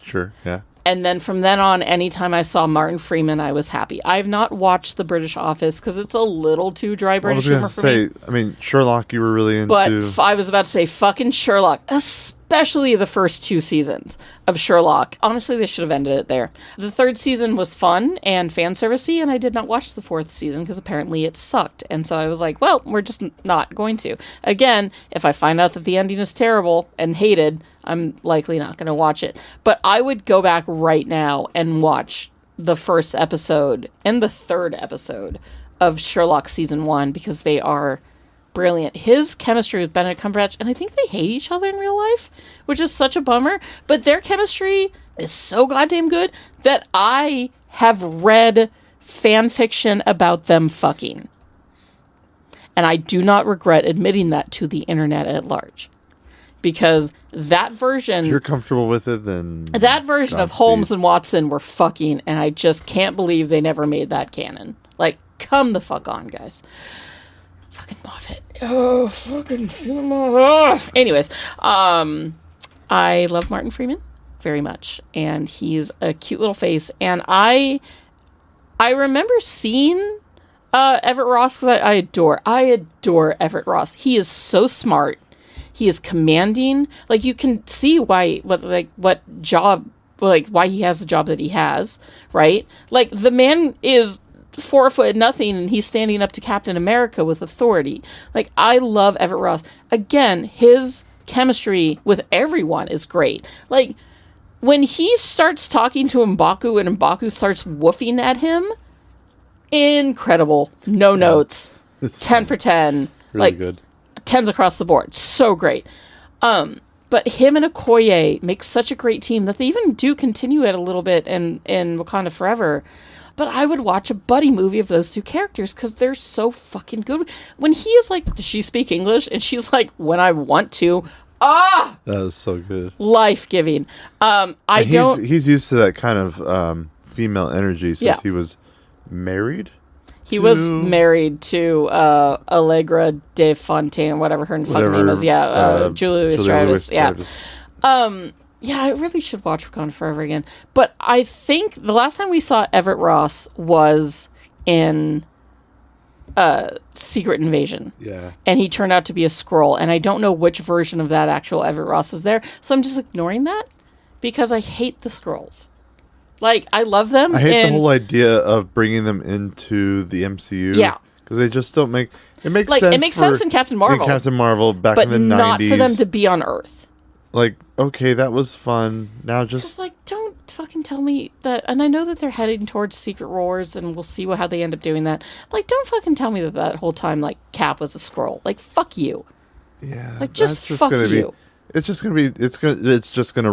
[SPEAKER 7] Sure, yeah.
[SPEAKER 8] And then from then on, anytime I saw Martin Freeman, I was happy. I have not watched The British Office because it's a little too dry British humor for me.
[SPEAKER 7] I mean, Sherlock you were really into.
[SPEAKER 8] But I was about to say fucking Sherlock, especially the first 2 seasons of Sherlock. Honestly, they should have ended it there. The 3rd season was fun and fan servicey, and I did not watch the 4th season because apparently it sucked. And so I was like, well, we're just not going to. Again, if I find out that the ending is terrible and hated, I'm likely not going to watch it. But I would go back right now and watch the 1st episode and the 3rd episode of Sherlock season 1 because they are brilliant. His chemistry with Benedict Cumberbatch, and I think they hate each other in real life, which is such a bummer. But their chemistry is so goddamn good that I have read fan fiction about them fucking. And I do not regret admitting that to the internet at large. Because that version...
[SPEAKER 7] If you're comfortable with it, then...
[SPEAKER 8] That version of Holmes and Watson were fucking, and I just can't believe they never made that canon. Like, come the fuck on, guys. Fucking Moffat. Oh, fucking cinema. Ugh. Anyways, I love Martin Freeman very much, and he's a cute little face, and I remember seeing Everett Ross because I adore Everett Ross. He is so smart. He is commanding. Like, you can see why he has the job that he has, right? Like, the man is 4'0" and he's standing up to Captain America with authority. Like, I love Everett Ross. Again, his chemistry with everyone is great. Like, when he starts talking to M'Baku and M'Baku starts woofing at him, incredible. No notes.
[SPEAKER 7] It's
[SPEAKER 8] 10 for 10.
[SPEAKER 7] Really
[SPEAKER 8] like,
[SPEAKER 7] good.
[SPEAKER 8] 10s across the board. So great. But him and Okoye make such a great team that they even do continue it a little bit in Wakanda Forever. But I would watch a buddy movie of those 2 characters because they're so fucking good. When he is like, does she speak English? And she's like, when I want to. Ah!
[SPEAKER 7] That was so good.
[SPEAKER 8] Life-giving.
[SPEAKER 7] He's used to that kind of female energy since he was married.
[SPEAKER 8] He was married to Allegra de Fontaine, whatever her fucking name is. Yeah, Julia Louis-Dreyfus. Yeah. Yeah, I really should watch Wakanda Forever again. But I think the last time we saw Everett Ross was in Secret Invasion.
[SPEAKER 7] Yeah.
[SPEAKER 8] And he turned out to be a Skrull. And I don't know which version of that actual Everett Ross is there. So I'm just ignoring that because I hate the Skrulls. Like, I love them.
[SPEAKER 7] I hate the whole idea of bringing them into the MCU.
[SPEAKER 8] Yeah.
[SPEAKER 7] Because they just don't make... It makes
[SPEAKER 8] like,
[SPEAKER 7] sense
[SPEAKER 8] it makes sense in Captain Marvel.
[SPEAKER 7] In Captain Marvel back in the 90s.
[SPEAKER 8] But not for them to be on Earth.
[SPEAKER 7] Like, okay, that was fun. Now just...
[SPEAKER 8] like, don't fucking tell me that... And I know that they're heading towards Secret Wars, and we'll see how they end up doing that. Like, don't fucking tell me that whole time, like, Cap was a Skrull. Like, fuck you.
[SPEAKER 7] Yeah.
[SPEAKER 8] Like, just fuck you.
[SPEAKER 7] It's just gonna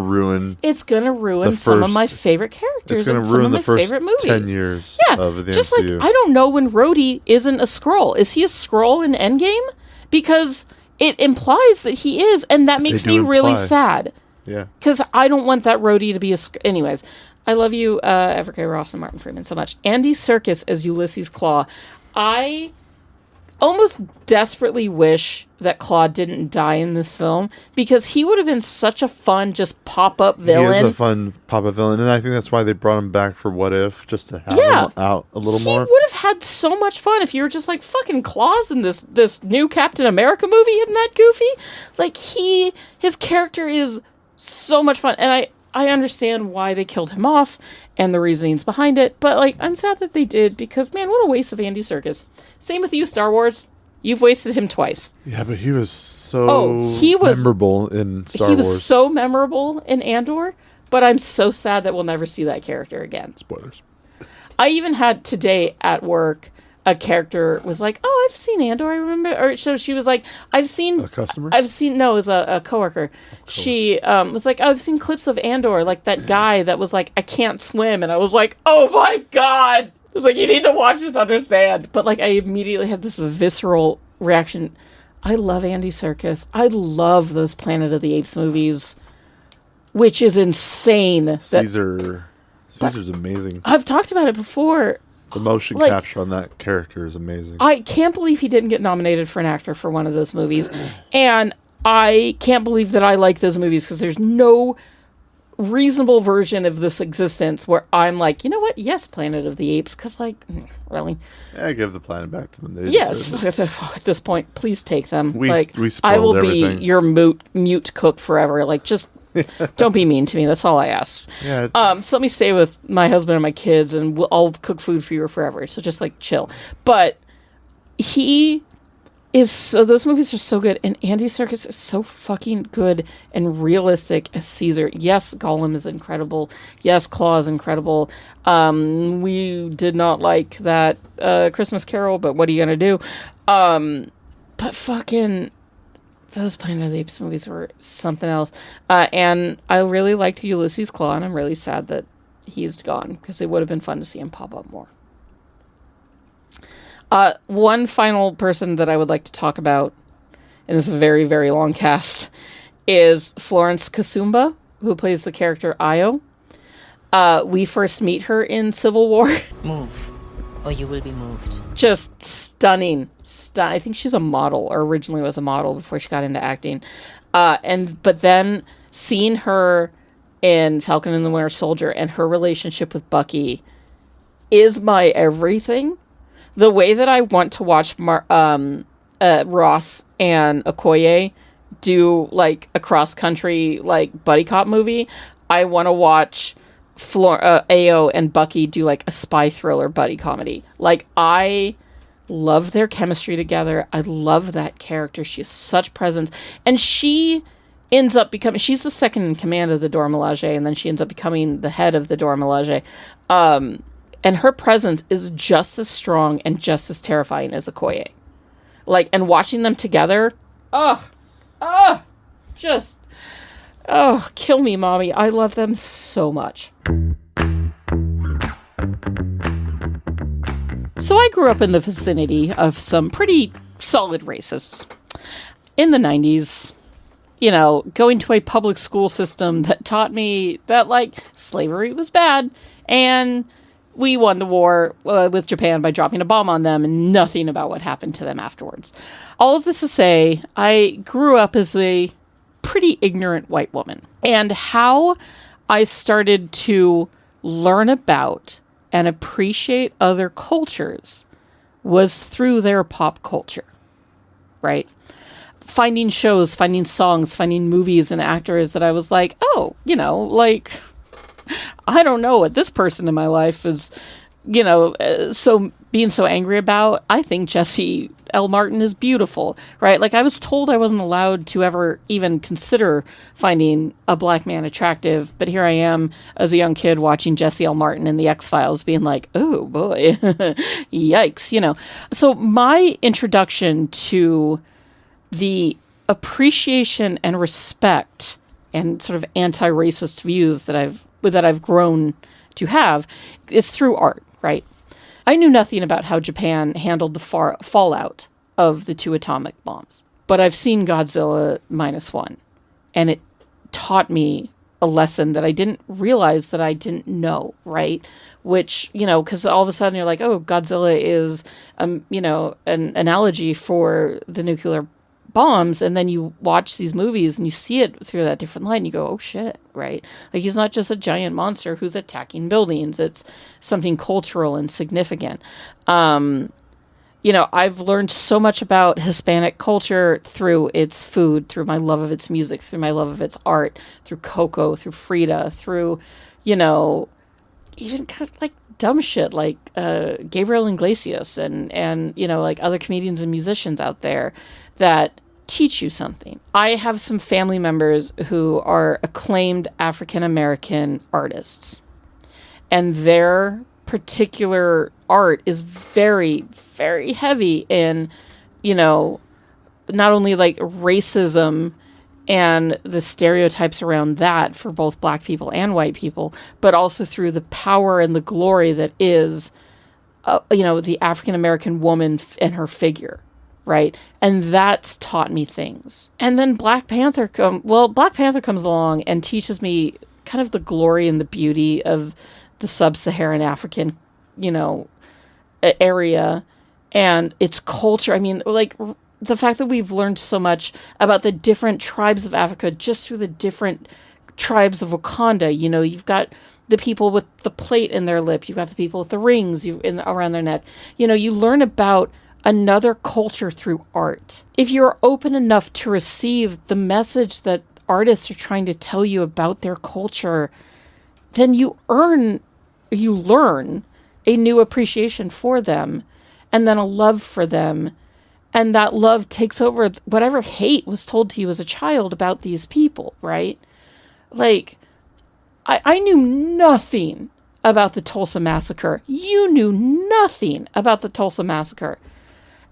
[SPEAKER 7] ruin.
[SPEAKER 8] It's gonna ruin some of my favorite characters.
[SPEAKER 7] It's gonna
[SPEAKER 8] and
[SPEAKER 7] ruin
[SPEAKER 8] some
[SPEAKER 7] the
[SPEAKER 8] of my
[SPEAKER 7] first
[SPEAKER 8] favorite movies.
[SPEAKER 7] 10 years of the
[SPEAKER 8] just
[SPEAKER 7] MCU.
[SPEAKER 8] like I don't know when Rhodey isn't a Skrull. Is he a Skrull in Endgame? Because it implies that he is, and that makes me really sad.
[SPEAKER 7] Yeah.
[SPEAKER 8] Because I don't want that Rhodey to be a... Anyways, I love you, Everett K. Ross and Martin Freeman so much. Andy Serkis as Ulysses Claw. I almost desperately wish that Claw didn't die in this film because he would have been such a fun just pop-up villain.
[SPEAKER 7] He is a fun pop-up villain, and I think that's why they brought him back for What If, just to have him out a little more.
[SPEAKER 8] He would have had so much fun if you were just like, fucking Claw's in this new Captain America movie. Isn't that goofy? Like, his character is so much fun, and I understand why they killed him off and the reasonings behind it, but like, I'm sad that they did because, man, what a waste of Andy Serkis. Same with you, Star Wars. You've wasted him twice.
[SPEAKER 7] Yeah, but he was so memorable in Star Wars.
[SPEAKER 8] He was so memorable in Andor, but I'm so sad that we'll never see that character again.
[SPEAKER 7] Spoilers.
[SPEAKER 8] I even had today at work a character was like, "Oh, I've seen Andor. I remember." Or so she was like, "I've seen
[SPEAKER 7] A customer?
[SPEAKER 8] No, it was a coworker. She was like, oh, I've seen clips of Andor, like that guy that was like, I can't swim," and I was like, "Oh my god!" I was like, "You need to watch it to understand." But like, I immediately had this visceral reaction. I love Andy Serkis. I love those Planet of the Apes movies, which is insane.
[SPEAKER 7] Caesar's amazing.
[SPEAKER 8] I've talked about it before.
[SPEAKER 7] The motion capture on that character is amazing.
[SPEAKER 8] I can't believe he didn't get nominated for an actor for one of those movies. And I can't believe that I like those movies because there's no reasonable version of this existence where I'm like, you know what? Yes, Planet of the Apes. Because, like, really?
[SPEAKER 7] Yeah, give the planet back to them. They
[SPEAKER 8] Yes.
[SPEAKER 7] deserve it.
[SPEAKER 8] At this point, please take them.
[SPEAKER 7] We spoiled
[SPEAKER 8] I will
[SPEAKER 7] everything.
[SPEAKER 8] be your mute cook forever. Like, just don't be mean to me. That's all I ask.
[SPEAKER 7] Yeah.
[SPEAKER 8] So let me stay with my husband and my kids, and I'll cook food for you forever. So just like chill. But he is so. Those movies are so good, and Andy Serkis is so fucking good and realistic as Caesar. Yes, Gollum is incredible. Yes, Claw is incredible. We did not like that Christmas Carol, but what are you gonna do? But fucking. Those Planet of the Apes movies were something else. And I really liked Ulysses Claw, and I'm really sad that he's gone, because it would have been fun to see him pop up more. One final person that I would like to talk about in this very, very long cast is Florence Kasumba, who plays the character Io. We first meet her in Civil War.
[SPEAKER 9] Move, or you will be moved.
[SPEAKER 8] Just stunning. I think she's a model, or originally was a model before she got into acting. But then seeing her in Falcon and the Winter Soldier and her relationship with Bucky is my everything. The way that I want to watch Ross and Okoye do like a cross-country like buddy cop movie, I want to watch Ao and Bucky do like a spy thriller buddy comedy. Like, I love their chemistry together. I love that character. She has such presence. And she ends up becoming... She's the second in command of the Dora Milaje, and then she ends up becoming the head of the Dora Milaje. And her presence is just as strong and just as terrifying as Okoye. Like, and watching them together... kill me, mommy. I love them so much. So I grew up in the vicinity of some pretty solid racists. In the 90s, you know, going to a public school system that taught me that, like, slavery was bad, and we won the war with Japan by dropping a bomb on them, and nothing about what happened to them afterwards. All of this to say, I grew up as a pretty ignorant white woman. And how I started to learn about and appreciate other cultures was through their pop culture, right? Finding shows, finding songs, finding movies and actors that I was like, oh, you know, like, I don't know what this person in my life is, you know, being so angry about. I think Jesse L. Martin is beautiful, right? Like, I was told I wasn't allowed to ever even consider finding a black man attractive, but here I am as a young kid watching Jesse L. Martin in The X-Files being like, oh boy, yikes, you know. So my introduction to the appreciation and respect and sort of anti-racist views that I've grown to have is through art, right? I knew nothing about how Japan handled the fallout of the 2 atomic bombs, but I've seen Godzilla -1, and it taught me a lesson that I didn't realize that I didn't know, right? Which, you know, because all of a sudden you're like, oh, Godzilla is, you know, an analogy for the nuclear bombs, and then you watch these movies and you see it through that different light and you go, oh shit, right? Like, he's not just a giant monster who's attacking buildings. It's something cultural and significant. You know, I've learned so much about Hispanic culture through its food, through my love of its music, through my love of its art, through Coco, through Frida, through, you know, even kind of like dumb shit like Gabriel Iglesias and you know, like other comedians and musicians out there that teach you something. I have some family members who are acclaimed African American artists, and their particular art is very, very heavy in, you know, not only like racism and the stereotypes around that for both black people and white people, but also through the power and the glory that is, you know, the African American woman and her figure, right? And that's taught me things. And then Black Panther comes along and teaches me kind of the glory and the beauty of the sub-Saharan African, you know, area and its culture. I mean, like, the fact that we've learned so much about the different tribes of Africa just through the different tribes of Wakanda. You know, you've got the people with the plate in their lip. You've got the people with the rings around their neck. You know, you learn about another culture through art. If you're open enough to receive the message that artists are trying to tell you about their culture, then you learn a new appreciation for them and then a love for them. And that love takes over whatever hate was told to you as a child about these people, right? Like, I knew nothing about the Tulsa Massacre. You knew nothing about the Tulsa Massacre.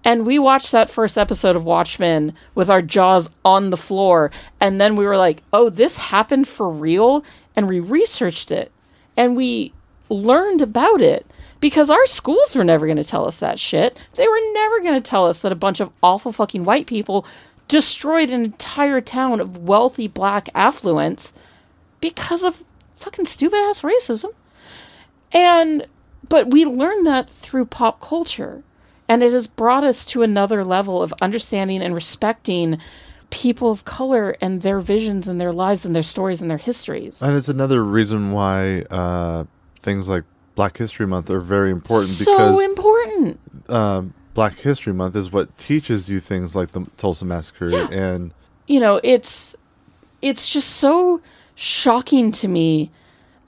[SPEAKER 8] And we watched that first episode of Watchmen with our jaws on the floor. And then we were like, oh, this happened for real? And we researched it. And we learned about it. Because our schools were never going to tell us that shit. They were never going to tell us that a bunch of awful fucking white people destroyed an entire town of wealthy black affluence because of fucking stupid ass racism. But we learned that through pop culture. And it has brought us to another level of understanding and respecting people of color and their visions and their lives and their stories and their histories.
[SPEAKER 7] And it's another reason why things like Black History Month are very important.
[SPEAKER 8] So important.
[SPEAKER 7] Black History Month is what teaches you things like the Tulsa Massacre.
[SPEAKER 8] Yeah.
[SPEAKER 7] And
[SPEAKER 8] you know, it's just so shocking to me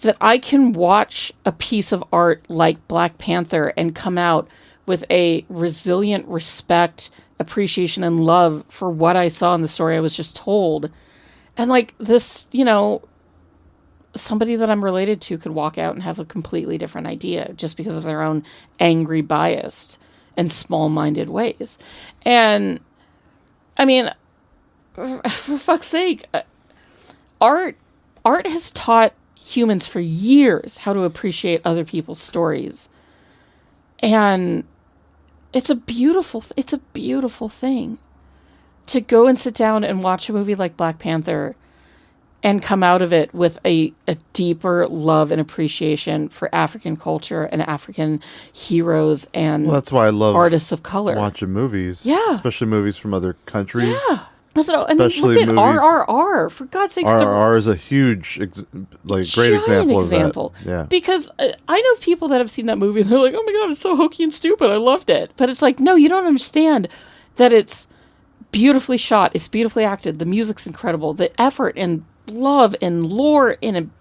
[SPEAKER 8] that I can watch a piece of art like Black Panther and come out with a resilient respect, appreciation, and love for what I saw in the story I was just told. And like this, you know, somebody that I'm related to could walk out and have a completely different idea just because of their own angry, biased, and small-minded ways. And, I mean, for fuck's sake, art has taught humans for years how to appreciate other people's stories. And it's a beautiful thing to go and sit down and watch a movie like Black Panther and come out of it with a deeper love and appreciation for African culture and African heroes and
[SPEAKER 7] that's why I love
[SPEAKER 8] artists of color.
[SPEAKER 7] Watching movies.
[SPEAKER 8] Yeah.
[SPEAKER 7] Especially movies from other countries.
[SPEAKER 8] Yeah. I mean, look at RRR. For God's sakes.
[SPEAKER 7] RRR is a huge, great example of that. Yeah.
[SPEAKER 8] Because I know people that have seen that movie and they're like, oh my God, it's so hokey and stupid. I loved it. But it's like, no, you don't understand that it's beautifully shot. It's beautifully acted. The music's incredible. The effort and love and lore and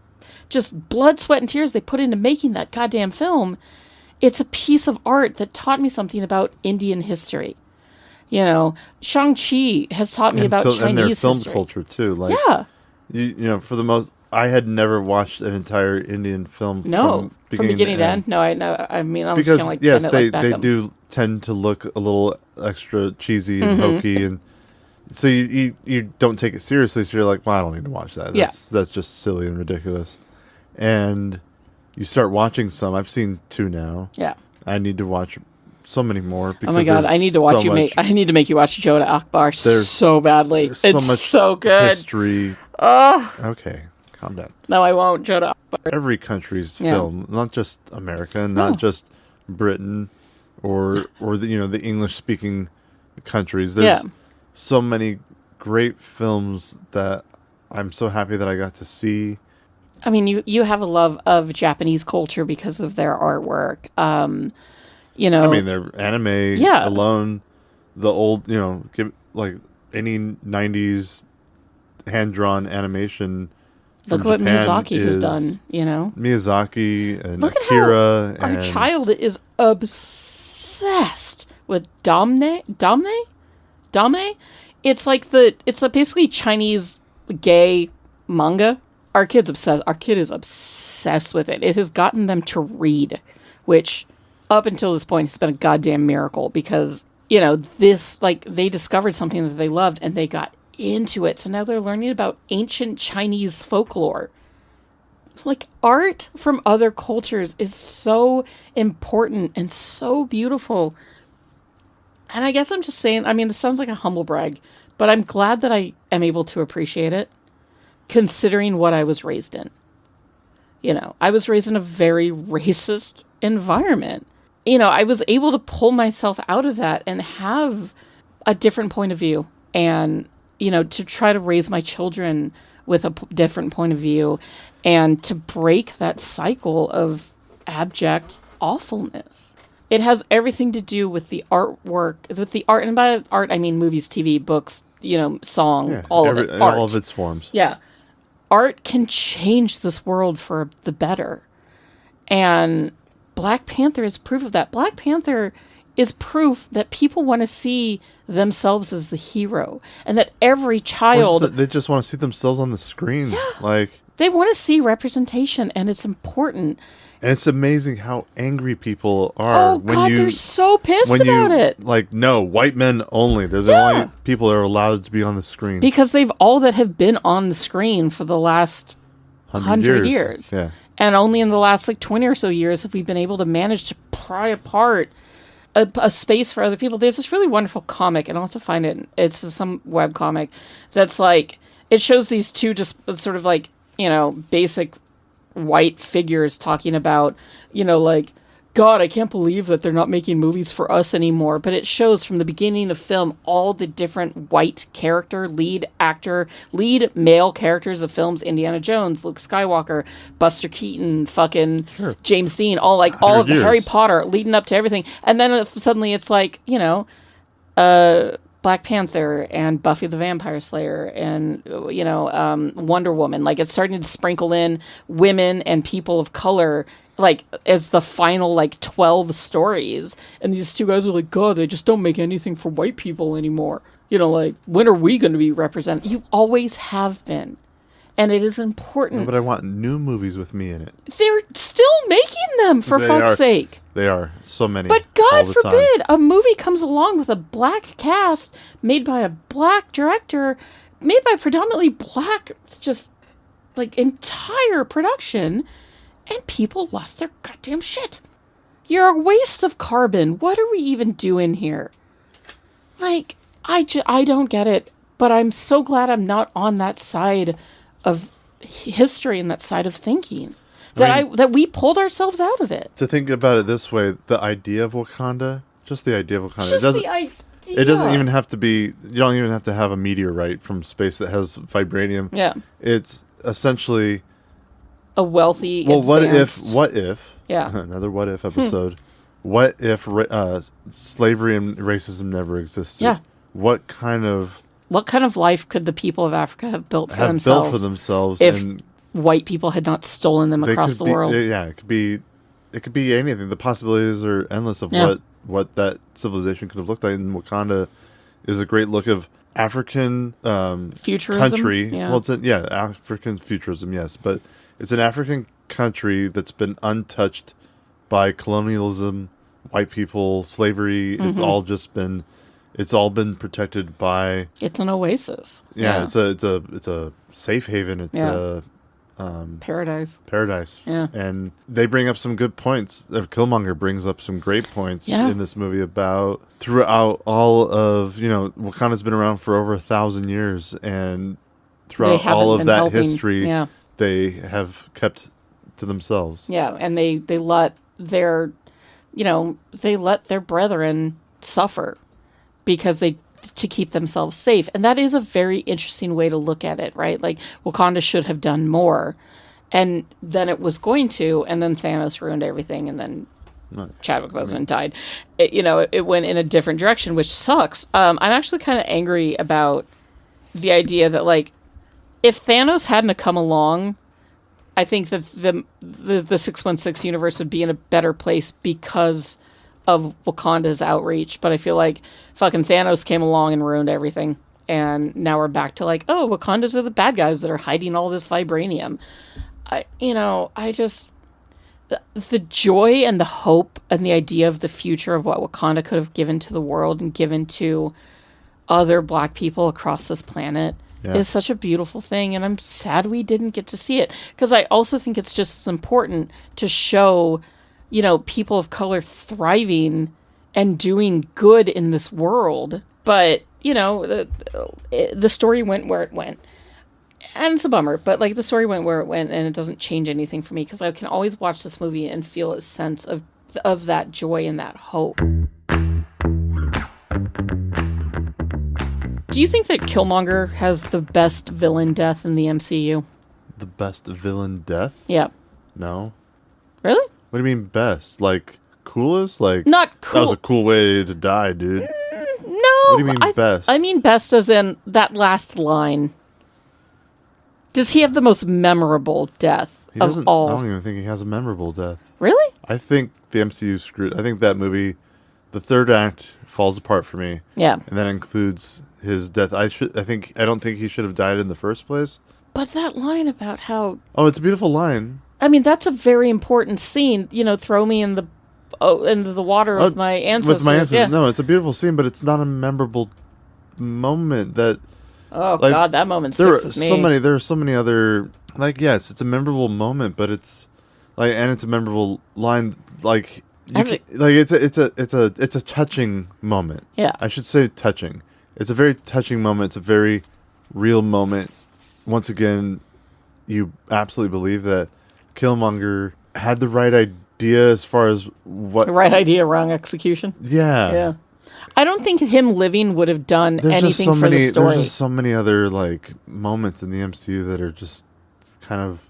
[SPEAKER 8] just blood, sweat, and tears they put into making that goddamn film. It's a piece of art that taught me something about Indian history. You know, Shang-Chi has taught me about Chinese
[SPEAKER 7] and their film
[SPEAKER 8] history.
[SPEAKER 7] culture too. Like,
[SPEAKER 8] yeah,
[SPEAKER 7] you know, for the most, I had never watched an entire Indian film.
[SPEAKER 8] No, from beginning to end. No, I know. I mean, I'm
[SPEAKER 7] because
[SPEAKER 8] just kind of like
[SPEAKER 7] yes, they
[SPEAKER 8] Beckham.
[SPEAKER 7] do tend to look a little extra cheesy and hokey, and so you don't take it seriously. So you're like, well, I don't need to watch that. That's just silly and ridiculous. And you start watching some. I've seen 2 now.
[SPEAKER 8] Yeah,
[SPEAKER 7] I need to watch so many more.
[SPEAKER 8] Oh my God, I need to watch I need to make you watch Joda Akbar so badly. It's
[SPEAKER 7] so much
[SPEAKER 8] so good.
[SPEAKER 7] History. Okay, calm down.
[SPEAKER 8] No, I won't. Joda Akbar.
[SPEAKER 7] Every country's film, not just America, not just Britain, or the English speaking countries. There's so many great films that I'm so happy that I got to see.
[SPEAKER 8] I mean, you have a love of Japanese culture because of their artwork. You know,
[SPEAKER 7] I mean, their anime alone, the old, like any 90s hand-drawn animation.
[SPEAKER 8] Look what Miyazaki has done, you know?
[SPEAKER 7] Miyazaki and
[SPEAKER 8] Look
[SPEAKER 7] Akira.
[SPEAKER 8] At how our child is obsessed with Dame? It's like it's basically Chinese gay manga. Our kid's obsessed. Our kid is obsessed with it. It has gotten them to read which up until this point has been a goddamn miracle because, you know, this, like, they discovered something that they loved and they got into it. So now they're learning about ancient Chinese folklore. Like, art from other cultures is so important and so beautiful. And I guess I'm just saying, I mean, this sounds like a humble brag, but I'm glad that I am able to appreciate it, considering what I was raised in. You know, I was raised in a very racist environment. You know, I was able to pull myself out of that and have a different point of view and, you know, to try to raise my children with a different point of view and to break that cycle of abject awfulness. It has everything to do with the artwork, with the art, and by art, I mean movies, TV, books, you know, song, all of it. Art.
[SPEAKER 7] All of its forms.
[SPEAKER 8] Yeah. Art can change this world for the better. And Black Panther is proof of that. Black Panther is proof that people want to see themselves as the hero. And that every child...
[SPEAKER 7] They just want to see themselves on the screen.
[SPEAKER 8] Yeah.
[SPEAKER 7] Like,
[SPEAKER 8] they want to see representation, and it's important.
[SPEAKER 7] And it's amazing how angry people are.
[SPEAKER 8] Oh, God, they're so pissed about it.
[SPEAKER 7] Like, no, white men only. They're the only people that are allowed to be on the screen.
[SPEAKER 8] Because they've all that have been on the screen for the last 100 years.
[SPEAKER 7] Yeah.
[SPEAKER 8] And only in the last, like, 20 or so years have we been able to manage to pry apart a space for other people. There's this really wonderful comic, and I'll have to find it. It's some web comic that's, like, it shows these two just sort of, like, you know, basic white figures talking about, you know, like, God, I can't believe that they're not making movies for us anymore. But it shows from the beginning of film all the different white character, lead male characters of films: Indiana Jones, Luke Skywalker, Buster Keaton, fucking James Dean, all of Harry Potter, leading up to everything. And then suddenly it's like, you know, Black Panther and Buffy the Vampire Slayer and, you know, Wonder Woman. Like, it's starting to sprinkle in women and people of color, like, as the final, like, 12 stories. And these two guys are like, God, they just don't make anything for white people anymore. You know, like, when are we going to be represented? You always have been. And it is important.
[SPEAKER 7] No, but I want new movies with me in it.
[SPEAKER 8] They're still making them, for fuck's sake.
[SPEAKER 7] They are. So many.
[SPEAKER 8] But God forbid a movie comes along with a black cast, made by a black director, made by predominantly black, just, like, entire production, and people lost their goddamn shit. You're a waste of carbon. What are we even doing here? Like, I don't get it, but I'm so glad I'm not on that side of history and that side of thinking. That we pulled ourselves out of it.
[SPEAKER 7] To think about it this way, the idea of Wakanda, just the idea of Wakanda.
[SPEAKER 8] It
[SPEAKER 7] doesn't even have to be, you don't even have to have a meteorite from space that has vibranium.
[SPEAKER 8] Yeah.
[SPEAKER 7] It's essentially
[SPEAKER 8] a wealthy,
[SPEAKER 7] what
[SPEAKER 8] if
[SPEAKER 7] yeah, another what if episode. What if slavery and racism never existed?
[SPEAKER 8] Yeah.
[SPEAKER 7] What kind of
[SPEAKER 8] life could the people of Africa have built for themselves if white people had not stolen them across the world?
[SPEAKER 7] Yeah, it could be anything. The possibilities are endless of what that civilization could have looked like. And Wakanda is a great look of African
[SPEAKER 8] futurism
[SPEAKER 7] country.
[SPEAKER 8] Yeah.
[SPEAKER 7] Well, it's African futurism, yes, but it's an African country that's been untouched by colonialism, white people, slavery.
[SPEAKER 8] Mm-hmm.
[SPEAKER 7] It's all been protected by.
[SPEAKER 8] It's an oasis.
[SPEAKER 7] Yeah. It's a safe haven. It's a
[SPEAKER 8] paradise. Yeah.
[SPEAKER 7] And they bring up some good points. Killmonger brings up some great points in this movie about throughout all of, you know, Wakanda's been around for over 1,000 years, and throughout all of that history, they have kept to themselves.
[SPEAKER 8] Yeah, and they let their brethren suffer because to keep themselves safe. And that is a very interesting way to look at it, right? Like, Wakanda should have done more, and then it was going to, and then Thanos ruined everything, and then Chadwick Boseman died. It went in a different direction, which sucks. I'm actually kind of angry about the idea that, like, if Thanos hadn't come along, I think that the 616 universe would be in a better place because of Wakanda's outreach. But I feel like fucking Thanos came along and ruined everything. And now we're back to, like, oh, Wakandas are the bad guys that are hiding all this vibranium. the joy and the hope and the idea of the future of what Wakanda could have given to the world and given to other Black people across this planet is such a beautiful thing. And I'm sad we didn't get to see it, because I also think it's just as important to show, you know, people of color thriving and doing good in this world. But, you know, the story went where it went. And it's a bummer, but like the story went where it went, and it doesn't change anything for me, because I can always watch this movie and feel a sense of that joy and that hope. Do you think that Killmonger has the best villain death in the MCU?
[SPEAKER 7] The best villain death?
[SPEAKER 8] Yeah.
[SPEAKER 7] No.
[SPEAKER 8] Really?
[SPEAKER 7] What do you mean best? Like coolest? Like
[SPEAKER 8] not cool.
[SPEAKER 7] That was a cool way to die, dude.
[SPEAKER 8] No.
[SPEAKER 7] What do you mean best?
[SPEAKER 8] I mean best as in that last line. Does he have the most memorable death of all?
[SPEAKER 7] I don't even think he has a memorable death.
[SPEAKER 8] Really?
[SPEAKER 7] I think the MCU screwed. I think that movie, the third act, falls apart for me.
[SPEAKER 8] Yeah.
[SPEAKER 7] And that includes his death. I don't think he should have died in the first place.
[SPEAKER 8] But that line about how...
[SPEAKER 7] Oh, it's a beautiful line.
[SPEAKER 8] I mean, that's a very important scene. You know, throw me in the water with my ancestors.
[SPEAKER 7] With my ancestors.
[SPEAKER 8] Yeah.
[SPEAKER 7] No, it's a beautiful scene, but it's not a memorable moment that...
[SPEAKER 8] Oh, like, God, that moment sticks with me.
[SPEAKER 7] There are so many other... Like, yes, it's a memorable moment, but it's... Like, and it's a memorable line. Like, it's a touching moment.
[SPEAKER 8] Yeah.
[SPEAKER 7] I should say touching. It's a very touching moment. It's a very real moment. Once again, you absolutely believe that Killmonger had the right idea as far as what...
[SPEAKER 8] The right idea, wrong execution.
[SPEAKER 7] Yeah.
[SPEAKER 8] Yeah. I don't think him living would have done anything for the story.
[SPEAKER 7] There's just so many other, like, moments in the MCU that are just kind of...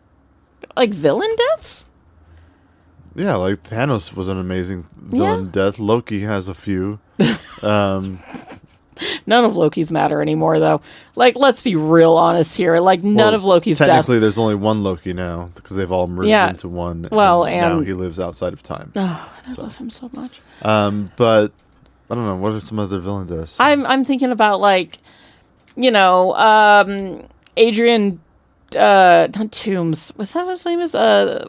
[SPEAKER 8] Like villain deaths?
[SPEAKER 7] Yeah, like Thanos was an amazing villain death. Loki has a few.
[SPEAKER 8] None of Loki's matter anymore, though. Like, let's be real honest here. Like, none of Loki's
[SPEAKER 7] technically, there's only one Loki now, because they've all merged into one.
[SPEAKER 8] Well,
[SPEAKER 7] and now he lives outside of time.
[SPEAKER 8] Oh, I love him so much.
[SPEAKER 7] But I don't know. What are some other villain deaths?
[SPEAKER 8] I'm thinking about, like, you know, Adrian. Not Toomes. Was that what his name is?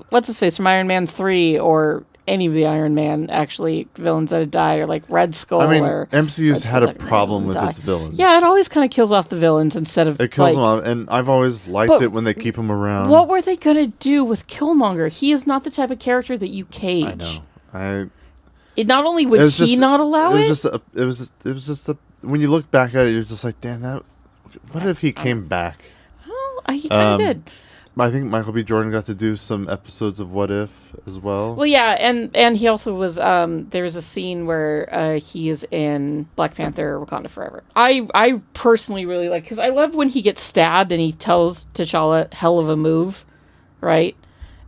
[SPEAKER 8] What's his face from Iron Man 3, or any of the Iron Man villains that have died, or like Red Skull.
[SPEAKER 7] I mean,
[SPEAKER 8] or
[SPEAKER 7] MCU's had a problem with its villains.
[SPEAKER 8] Yeah, it always kind of kills off the villains instead of
[SPEAKER 7] it kills them off, and I've always liked it when they keep them around.
[SPEAKER 8] What were they gonna do with Killmonger? He is not the type of character that you cage.
[SPEAKER 7] I know.
[SPEAKER 8] Not only would he not allow it.
[SPEAKER 7] It was just when you look back at it, you're just like, damn that. What if he came back?
[SPEAKER 8] He kind of did.
[SPEAKER 7] I think Michael B. Jordan got to do some episodes of What If as well.
[SPEAKER 8] Well, yeah, and he also was. There's a scene where he is in Black Panther: Wakanda Forever. I personally really like, because I love when he gets stabbed and he tells T'Challa, "Hell of a move," right?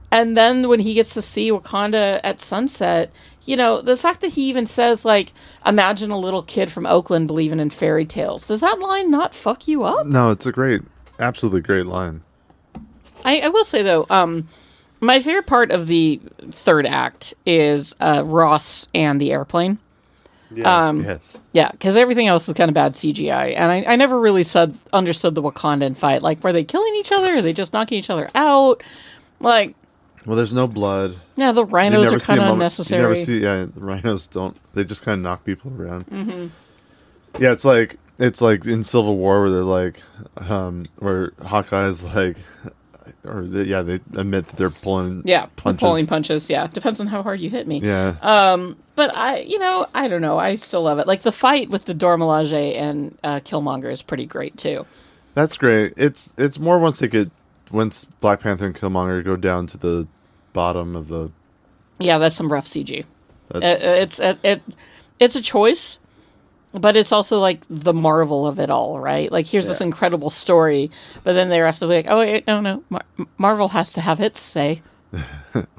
[SPEAKER 8] And then when he gets to see Wakanda at sunset, you know, the fact that he even says, like, "Imagine a little kid from Oakland believing in fairy tales." Does that line not fuck you up?
[SPEAKER 7] No, it's a absolutely great line.
[SPEAKER 8] I will say, though, my favorite part of the third act is Ross and the airplane.
[SPEAKER 7] Yes.
[SPEAKER 8] Yeah, because everything else is kind of bad CGI. And I never really understood the Wakandan fight. Like, were they killing each other? Are they just knocking each other out? Like...
[SPEAKER 7] Well, there's no blood.
[SPEAKER 8] Yeah, the rhinos are kind of unnecessary.
[SPEAKER 7] You never see... Yeah, the rhinos don't... They just kind of knock people around. Mm-hmm. Yeah, it's like in Civil War where they're like... where Hawkeye's like... they admit that they're pulling punches.
[SPEAKER 8] Pulling punches, yeah. Depends on how hard you hit me.
[SPEAKER 7] Yeah.
[SPEAKER 8] But I don't know. I still love it. Like, the fight with the Dora Milaje and Killmonger is pretty great, too.
[SPEAKER 7] That's great. It's more once Black Panther and Killmonger go down to the bottom of the... Yeah,
[SPEAKER 8] that's some rough CG. It's a choice, but it's also like the marvel of it all, right? Like, here's this incredible story, but then they have to be like, oh, wait, no. Marvel has to have its say.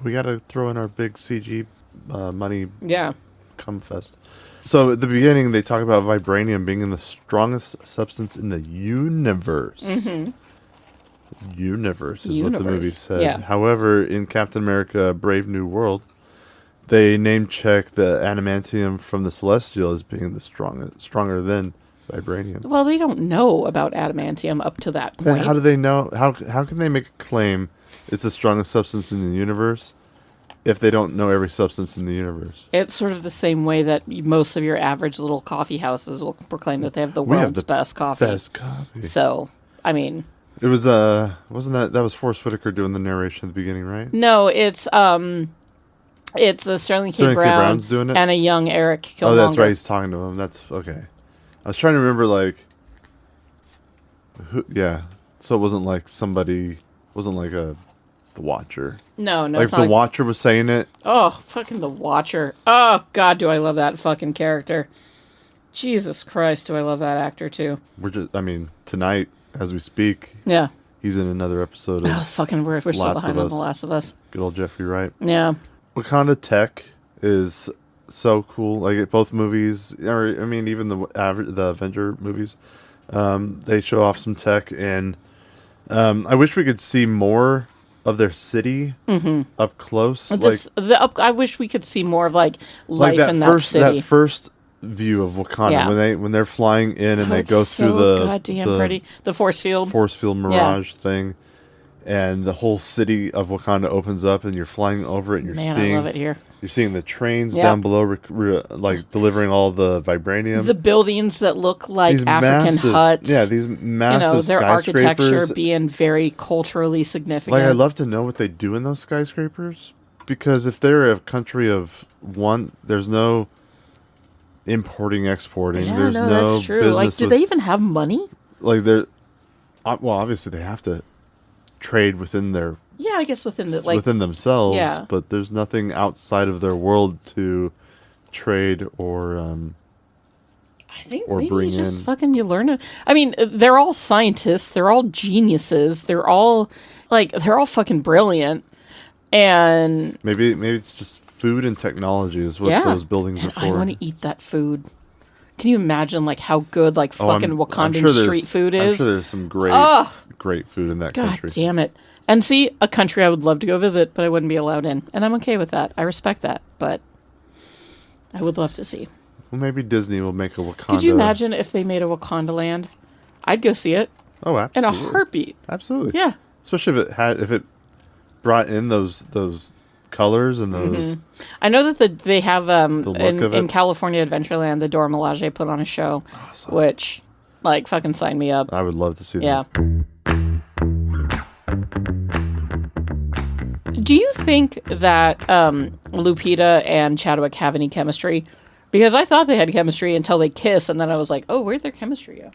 [SPEAKER 7] We got to throw in our big CG money.
[SPEAKER 8] Yeah.
[SPEAKER 7] Cum fest. So at the beginning, they talk about vibranium being the strongest substance in the universe. Mm-hmm. Universe is what the movie said.
[SPEAKER 8] Yeah.
[SPEAKER 7] However, in Captain America: Brave New World, they name check the adamantium from the Celestial as being the stronger than vibranium.
[SPEAKER 8] Well, they don't know about adamantium up to that point.
[SPEAKER 7] Then how do they know? How can they make a claim it's the strongest substance in the universe if they don't know every substance in the universe.
[SPEAKER 8] It's sort of the same way that most of your average little coffee houses will proclaim that they have the world's best coffee.
[SPEAKER 7] Best coffee.
[SPEAKER 8] So, I mean,
[SPEAKER 7] it was wasn't that was Forrest Whitaker doing the narration at the beginning, right?
[SPEAKER 8] No, it's Sterling K.
[SPEAKER 7] Brown's doing it,
[SPEAKER 8] and a young Eric Killmonger.
[SPEAKER 7] Oh, that's right. He's talking to him. That's okay. I was trying to remember, like, who, yeah. So it wasn't like somebody, wasn't like the Watcher.
[SPEAKER 8] No,
[SPEAKER 7] like if the Watcher was saying it.
[SPEAKER 8] Oh, fucking the Watcher. Oh God, do I love that fucking character. Jesus Christ, do I love that actor too.
[SPEAKER 7] I mean, tonight as we speak.
[SPEAKER 8] Yeah.
[SPEAKER 7] He's in another episode of
[SPEAKER 8] fucking we're still behind on The Last of Us.
[SPEAKER 7] Good old Jeffrey Wright.
[SPEAKER 8] Yeah.
[SPEAKER 7] Wakanda tech is so cool. Like both movies, or I mean, even the Avenger movies, they show off some tech, and I wish we could see more of their city up close.
[SPEAKER 8] I wish we could see more of life in that city.
[SPEAKER 7] That first view of Wakanda when they're flying in and they go through the
[SPEAKER 8] goddamn pretty the force field
[SPEAKER 7] mirage thing. And the whole city of Wakanda opens up, and you're flying over it, and you're seeing.
[SPEAKER 8] I love it here.
[SPEAKER 7] You're seeing the trains down below, like delivering all the vibranium.
[SPEAKER 8] The buildings that look like
[SPEAKER 7] these
[SPEAKER 8] African huts.
[SPEAKER 7] Yeah, these massive
[SPEAKER 8] their
[SPEAKER 7] skyscrapers.
[SPEAKER 8] architecture being very culturally significant.
[SPEAKER 7] Like, I'd love to know what they do in those skyscrapers, because if they're a country of one, there's no importing, exporting.
[SPEAKER 8] Yeah,
[SPEAKER 7] there's no
[SPEAKER 8] that's true.
[SPEAKER 7] business.
[SPEAKER 8] Like, do they even have money?
[SPEAKER 7] Like, well, obviously they have to trade within their
[SPEAKER 8] I guess within
[SPEAKER 7] themselves,
[SPEAKER 8] yeah.
[SPEAKER 7] But there's nothing outside of their world to trade or
[SPEAKER 8] I think
[SPEAKER 7] or
[SPEAKER 8] maybe
[SPEAKER 7] bring
[SPEAKER 8] you just
[SPEAKER 7] in.
[SPEAKER 8] fucking you learn it. I mean, they're all scientists, they're all geniuses, they're all fucking brilliant, and
[SPEAKER 7] maybe it's just food and technology is what those buildings are for.
[SPEAKER 8] I want to eat that food. Can you imagine how good fucking Wakandan street food is?
[SPEAKER 7] I'm sure there's some great food in that country.
[SPEAKER 8] God damn it. And see, a country I would love to go visit, but I wouldn't be allowed in. And I'm okay with that. I respect that. But I would love to see.
[SPEAKER 7] Well, maybe Disney will make a Wakanda.
[SPEAKER 8] Could you imagine if they made a Wakanda land? I'd go see it.
[SPEAKER 7] Oh, absolutely.
[SPEAKER 8] In a heartbeat.
[SPEAKER 7] Absolutely.
[SPEAKER 8] Yeah.
[SPEAKER 7] Especially if it brought in those colors and those.
[SPEAKER 8] I know that they have
[SPEAKER 7] in
[SPEAKER 8] California Adventureland, the Dora Milaje put on a show, which fucking sign me up.
[SPEAKER 7] I would love to see that.
[SPEAKER 8] Yeah. Do you think that Lupita and Chadwick have any chemistry? Because I thought they had chemistry until they kiss, and then I was like, oh, where'd their chemistry go?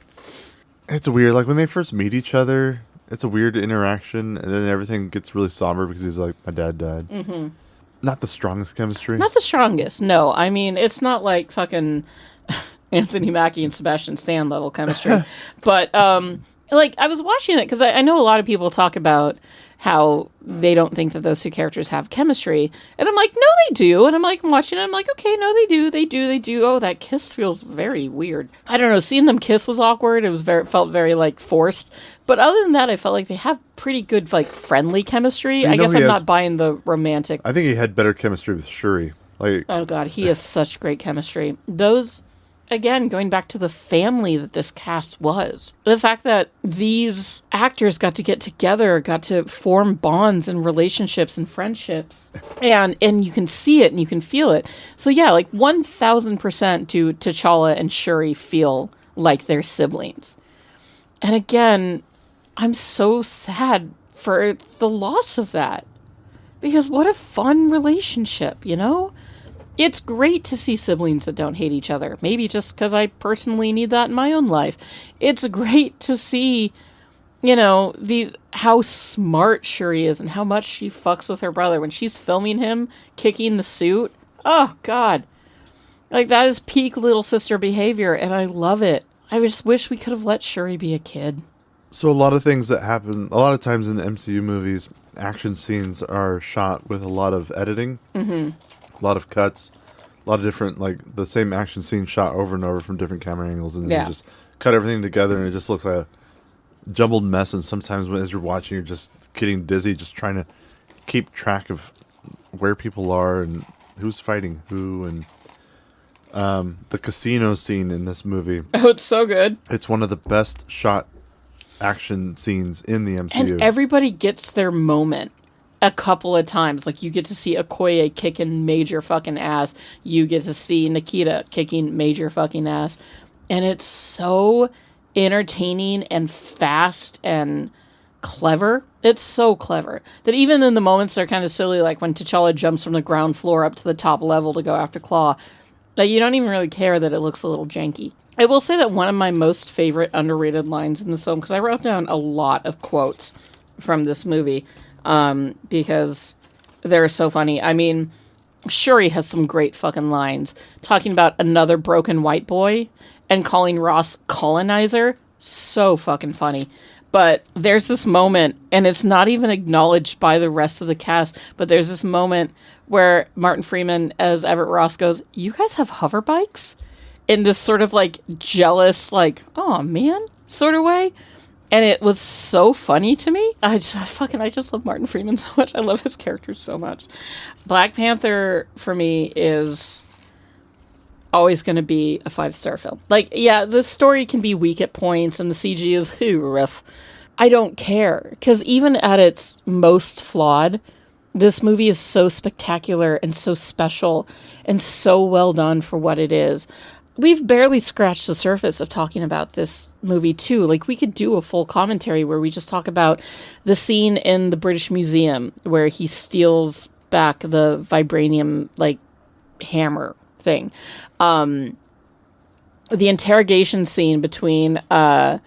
[SPEAKER 7] It's weird. Like, when they first meet each other, it's a weird interaction, and then everything gets really somber because he's like, my dad died. Mm-hmm. Not the strongest chemistry.
[SPEAKER 8] Not the strongest, no. I mean, it's not like fucking Anthony Mackie and Sebastian Stan level chemistry. But, I was watching it because I know a lot of people talk about how they don't think that those two characters have chemistry. And I'm like, no, they do. And I'm watching it. I'm like, okay, no, they do. Oh, that kiss feels very weird. I don't know. Seeing them kiss was awkward. It felt very forced. But other than that, I felt like they have pretty good friendly chemistry. I guess I'm not buying the romantic.
[SPEAKER 7] I think he had better chemistry with Shuri.
[SPEAKER 8] Oh God, he has such great chemistry. Those, again, going back to the family that this cast was. The fact that these actors got to get together, got to form bonds and relationships and friendships. And you can see it and you can feel it. So yeah, 1,000% do T'Challa and Shuri feel like they're siblings. And again, I'm so sad for the loss of that. Because what a fun relationship, It's great to see siblings that don't hate each other. Maybe just because I personally need that in my own life. It's great to see, how smart Shuri is and how much she fucks with her brother when she's filming him kicking the suit. Oh, God. That is peak little sister behavior, and I love it. I just wish we could have let Shuri be a kid.
[SPEAKER 7] So a lot of things that happen, a lot of times in the MCU movies, action scenes are shot with a lot of editing. Mm-hmm. A lot of cuts, a lot of different, the same action scene shot over and over from different camera angles, and you just cut everything together, and it just looks like a jumbled mess. And sometimes as you're watching, you're just getting dizzy, just trying to keep track of where people are and who's fighting who. And the casino scene in this movie.
[SPEAKER 8] Oh, it's so good.
[SPEAKER 7] It's one of the best shot action scenes in the MCU.
[SPEAKER 8] And everybody gets their moment. a couple of times. Like, you get to see Okoye kicking major fucking ass. You get to see Nikita kicking major fucking ass. And it's so entertaining and fast and clever. It's so clever that even in the moments they're kind of silly, like when T'Challa jumps from the ground floor up to the top level to go after Claw, that you don't even really care that it looks a little janky. I will say that one of my most favorite underrated lines in this film, because I wrote down a lot of quotes from this movie, because they're so funny. I mean, Shuri has some great fucking lines talking about another broken white boy and calling Ross colonizer. So fucking funny. But there's this moment, and it's not even acknowledged by the rest of the cast, but there's this moment where Martin Freeman as Everett Ross goes, "You guys have hover bikes?" In this sort of like jealous, like, "Oh man," sort of way. And it was so funny to me. I just love Martin Freeman so much. I love his character so much. Black Panther for me is always going to be a 5-star film. Like, yeah, the story can be weak at points and the CG is rough. I don't care, because even at its most flawed, this movie is so spectacular and so special and so well done for what it is. We've barely scratched the surface of talking about this movie too. Like, we could do a full commentary where we just talk about the scene in the British Museum where he steals back the vibranium like hammer thing. The interrogation scene between Andy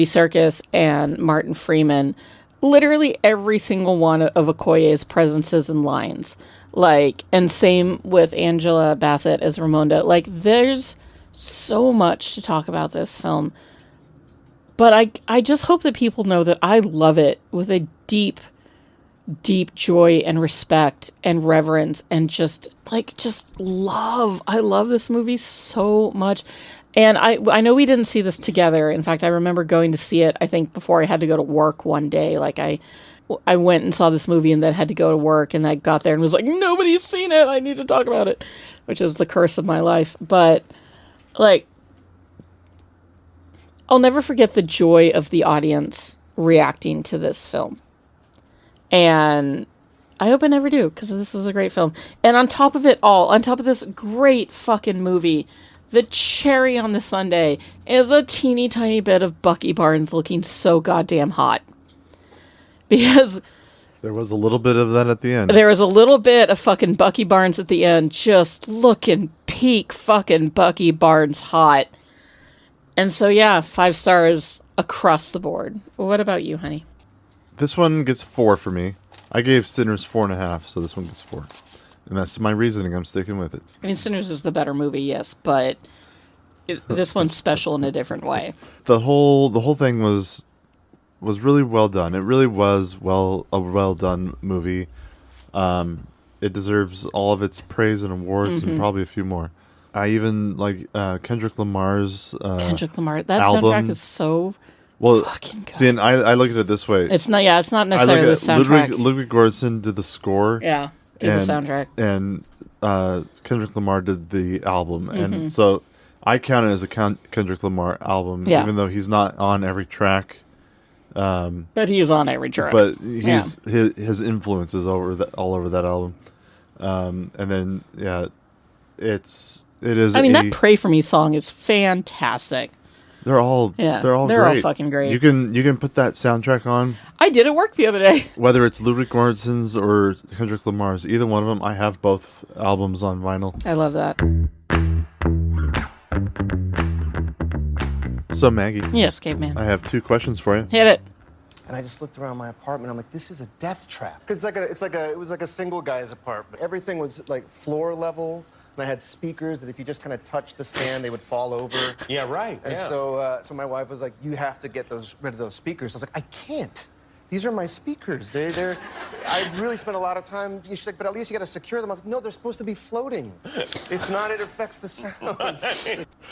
[SPEAKER 8] Serkis and Martin Freeman, literally every single one of Okoye's presences and lines. Like, and same with Angela Bassett as Ramonda. Like, there's so much to talk about this film. But I just hope that people know that I love it with a deep, deep joy and respect and reverence and just love. I love this movie so much. And I know we didn't see this together. In fact, I remember going to see it, I think, before I had to go to work one day. Like, I went and saw this movie and then had to go to work, and I got there and was like, nobody's seen it. I need to talk about it, which is the curse of my life. But, like, I'll never forget the joy of the audience reacting to this film. And I hope I never do, because this is a great film. And on top of it all, on top of this great fucking movie, the cherry on the sundae is a teeny tiny bit of Bucky Barnes looking so goddamn hot. Because
[SPEAKER 7] there was a little bit of that at the end.
[SPEAKER 8] There was a little bit of fucking Bucky Barnes at the end, just looking peak fucking Bucky Barnes hot. And so, yeah, 5 stars across the board. What about you, honey?
[SPEAKER 7] This one gets 4 for me. I gave Sinners 4.5, so this one gets 4. And that's my reasoning. I'm sticking with it.
[SPEAKER 8] I mean, Sinners is the better movie, yes, but this one's special in a different way.
[SPEAKER 7] The whole thing was really well done. It really was a well done movie. It deserves all of its praise and awards, and probably a few more. I even like Kendrick Lamar's
[SPEAKER 8] Kendrick Lamar. That
[SPEAKER 7] album.
[SPEAKER 8] soundtrack is so fucking good.
[SPEAKER 7] See, and I look at it this way.
[SPEAKER 8] It's not necessarily the soundtrack.
[SPEAKER 7] Ludwig Göransson did the score.
[SPEAKER 8] Yeah, did the soundtrack.
[SPEAKER 7] And Kendrick Lamar did the album. And so I count it as a Kendrick Lamar album, even though he's not on every track.
[SPEAKER 8] But he's on every track.
[SPEAKER 7] But his influence is all over that album. And then it is.
[SPEAKER 8] I mean, that "Pray for Me" song is fantastic.
[SPEAKER 7] They're all great.
[SPEAKER 8] All fucking great.
[SPEAKER 7] You can put that soundtrack on.
[SPEAKER 8] I did at work the other day. Whether
[SPEAKER 7] it's Ludwig Göransson's or Kendrick Lamar's, either one of them, I have both albums on vinyl.
[SPEAKER 8] I love that.
[SPEAKER 7] So Maggie.
[SPEAKER 8] Yes, Caveman.
[SPEAKER 7] I have 2 questions for you.
[SPEAKER 8] Hit it.
[SPEAKER 12] And I just looked around my apartment. I'm like, this is a death trap. Because it was like a single guy's apartment. Everything was like floor level. And I had speakers that if you just kind of touch the stand, they would fall over.
[SPEAKER 13] Yeah, right.
[SPEAKER 12] And so my wife was like, you have to get rid of those speakers. I was like, I can't. These are my speakers. I really spent a lot of time. She's like, but at least you got to secure them. I was like, no, they're supposed to be floating. If not, it affects the sound.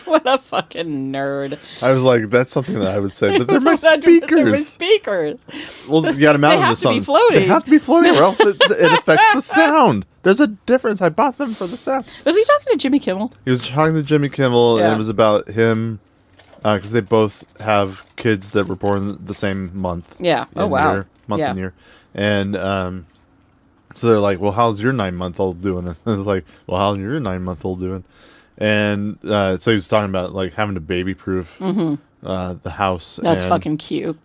[SPEAKER 8] What a fucking nerd.
[SPEAKER 7] I was like, that's something that I would say, but they're my speakers.
[SPEAKER 8] They're my speakers.
[SPEAKER 7] Well, you got to mount them to something.
[SPEAKER 8] They have to be floating.
[SPEAKER 7] They have to be floating, or else it affects the sound. There's a difference. I bought them for the sound.
[SPEAKER 8] Was he talking to Jimmy Kimmel?
[SPEAKER 7] He was talking to Jimmy Kimmel, and it was about him, because they both have kids that were born the same month.
[SPEAKER 8] Yeah. Oh, wow.
[SPEAKER 7] Year, month and year. And So they're like, well, how's your 9-month-old doing? And it's like, well, how's your 9-month-old doing? And so he was talking about like having to baby-proof the house.
[SPEAKER 8] That's fucking cute.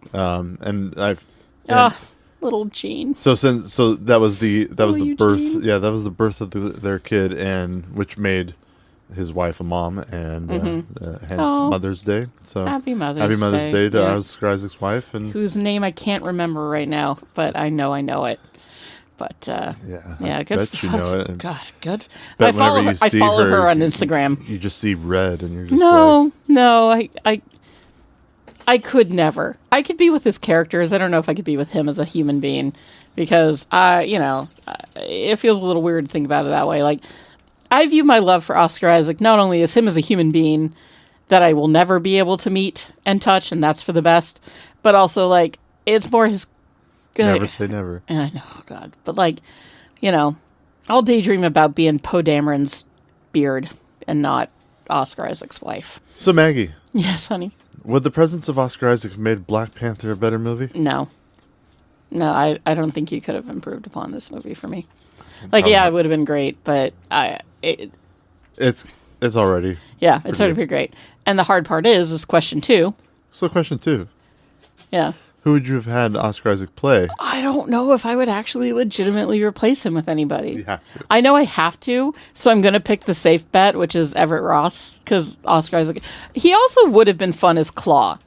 [SPEAKER 8] Little Gene.
[SPEAKER 7] So that was the birth.
[SPEAKER 8] Eugene.
[SPEAKER 7] Yeah, that was the birth of their kid, and which made his wife a mom, and hence Mother's Day. So
[SPEAKER 8] Happy Mother's
[SPEAKER 7] Day to Oscar Isaac's wife, and
[SPEAKER 8] whose name I can't remember right now, but I know it. But good.
[SPEAKER 7] Bet you know it.
[SPEAKER 8] Gosh, good.
[SPEAKER 7] Bet
[SPEAKER 8] I follow her on Instagram.
[SPEAKER 7] You just see red, and you're just
[SPEAKER 8] no. I could never. I could be with his characters. I don't know if I could be with him as a human being, because it feels a little weird to think about it that way. Like, I view my love for Oscar Isaac not only as him as a human being that I will never be able to meet and touch, and that's for the best, but also like it's more his.
[SPEAKER 7] Never say never.
[SPEAKER 8] I know, God, but like, I'll daydream about being Poe Dameron's beard and not Oscar Isaac's wife.
[SPEAKER 7] So Maggie.
[SPEAKER 8] Yes, honey.
[SPEAKER 7] Would the presence of Oscar Isaac have made Black Panther a better movie?
[SPEAKER 8] No, I don't think you could have improved upon this movie for me. Like, it would have been great, but
[SPEAKER 7] it's already
[SPEAKER 8] it's already pretty great. And the hard part is question 2.
[SPEAKER 7] So question 2.
[SPEAKER 8] Yeah.
[SPEAKER 7] Who would you have had Oscar Isaac play?
[SPEAKER 8] I don't know if I would actually legitimately replace him with anybody.
[SPEAKER 7] You have to.
[SPEAKER 8] I know I have to, so I'm going to pick the safe bet, which is Everett Ross, because Oscar Isaac... He also would have been fun as Claw.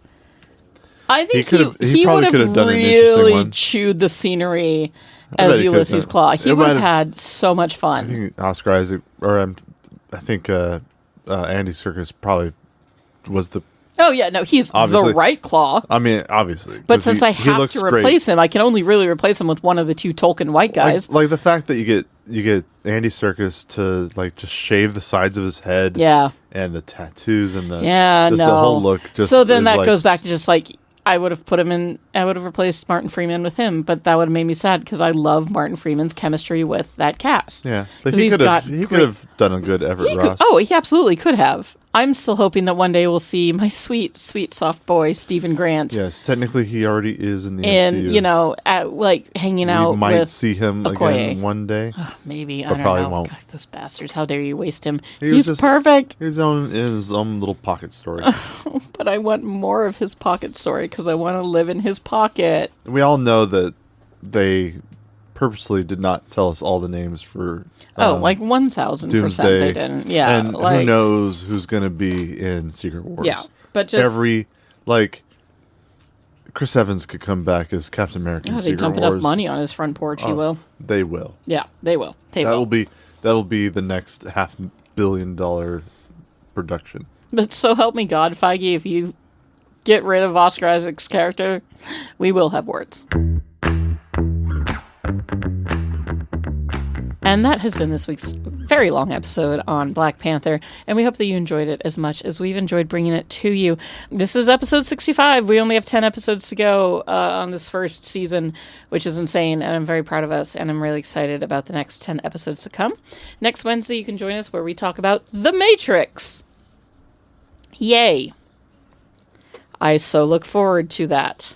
[SPEAKER 8] I think he would have really chewed the scenery as Ulysses Claw. He would have had so much fun.
[SPEAKER 7] I think Oscar Isaac, or I think Andy Serkis probably was the...
[SPEAKER 8] Oh, yeah, no, he's the right Claw.
[SPEAKER 7] I mean, obviously.
[SPEAKER 8] But since I have to replace him, I can only really replace him with one of the 2 Tolkien white guys.
[SPEAKER 7] Like the fact that you get Andy Serkis to like just shave the sides of his head.
[SPEAKER 8] Yeah.
[SPEAKER 7] And the tattoos and the
[SPEAKER 8] the
[SPEAKER 7] whole look.
[SPEAKER 8] So then that goes back to just like, I would have replaced Martin Freeman with him, but that would have made me sad because I love Martin Freeman's chemistry with that cast.
[SPEAKER 7] Yeah, but he could have done a good Everett Ross.
[SPEAKER 8] He absolutely could have. I'm still hoping that one day we'll see my sweet, sweet soft boy, Stephen Grant.
[SPEAKER 7] Yes, technically he already is in the MCU.
[SPEAKER 8] And, hanging out with
[SPEAKER 7] might see him
[SPEAKER 8] Okoye.
[SPEAKER 7] Again one day.
[SPEAKER 8] Maybe, I
[SPEAKER 7] but
[SPEAKER 8] don't
[SPEAKER 7] probably
[SPEAKER 8] know.
[SPEAKER 7] Won't.
[SPEAKER 8] God, those bastards, how dare you waste him. He's perfect.
[SPEAKER 7] He's in his own little pocket story.
[SPEAKER 8] But I want more of his pocket story because I want to live in his pocket.
[SPEAKER 7] We all know that they purposely did not tell us all the names for...
[SPEAKER 8] like 1,000% they didn't. Yeah.
[SPEAKER 7] And who knows who's going to be in Secret Wars.
[SPEAKER 8] Yeah. But just...
[SPEAKER 7] Chris Evans could come back as Captain America in Secret Wars.
[SPEAKER 8] They dump enough money on his front porch, he will.
[SPEAKER 7] They will.
[SPEAKER 8] Yeah, they will.
[SPEAKER 7] That will be the next $500 million production.
[SPEAKER 8] But so help me God, Feige, if you get rid of Oscar Isaac's character, we will have words. And that has been this week's very long episode on Black Panther, and we hope that you enjoyed it as much as we've enjoyed bringing it to you. This is episode 65. We only have 10 episodes to go on this first season, which is insane, and I'm very proud of us, and I'm really excited about the next 10 episodes to come. Next Wednesday, you can join us where we talk about The Matrix. Yay. I so look forward to that.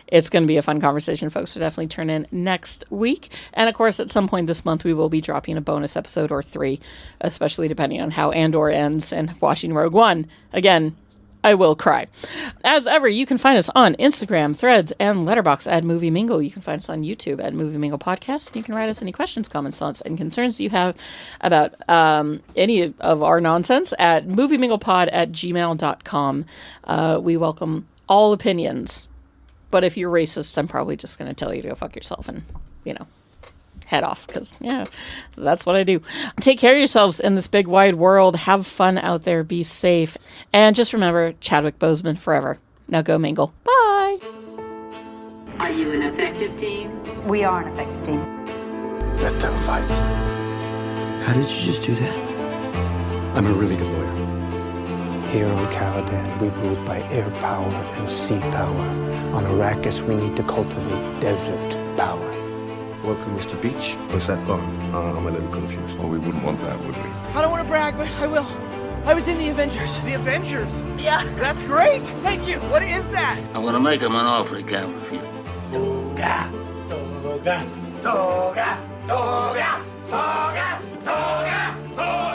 [SPEAKER 8] It's going to be a fun conversation, folks, so definitely turn in next week. And, of course, at some point this month, we will be dropping a bonus episode or 3, especially depending on how Andor ends and watching Rogue One. Again, I will cry. As ever, you can find us on Instagram, Threads, and Letterboxd at Movie Mingle. You can find us on YouTube at MovieMinglePodcast. You can write us any questions, comments, thoughts, and concerns you have about any of our nonsense at movieminglepod@gmail.com. We welcome all opinions. But if you're racist, I'm probably just going to tell you to go fuck yourself and, head off. Because, that's what I do. Take care of yourselves in this big, wide world. Have fun out there. Be safe. And just remember, Chadwick Boseman forever. Now go mingle. Bye.
[SPEAKER 13] Are you an effective team?
[SPEAKER 14] We are an effective team.
[SPEAKER 6] Let them fight.
[SPEAKER 5] How did you just do that? I'm a really good lawyer.
[SPEAKER 15] Here on Caladan, we've ruled by air power and sea power. On Arrakis, we need to cultivate desert power.
[SPEAKER 16] Welcome, Mr. Beach. What's that bar? I'm a little confused.
[SPEAKER 17] Well, we wouldn't want that, would we?
[SPEAKER 18] I don't want to brag, but I will. I was in the Avengers.
[SPEAKER 19] The Avengers?
[SPEAKER 18] Yeah.
[SPEAKER 19] That's great.
[SPEAKER 18] Thank you.
[SPEAKER 19] What is that?
[SPEAKER 20] I'm going to make him an offer he can't refuse.
[SPEAKER 19] Toga, toga,
[SPEAKER 6] Toga, toga, toga, toga, toga.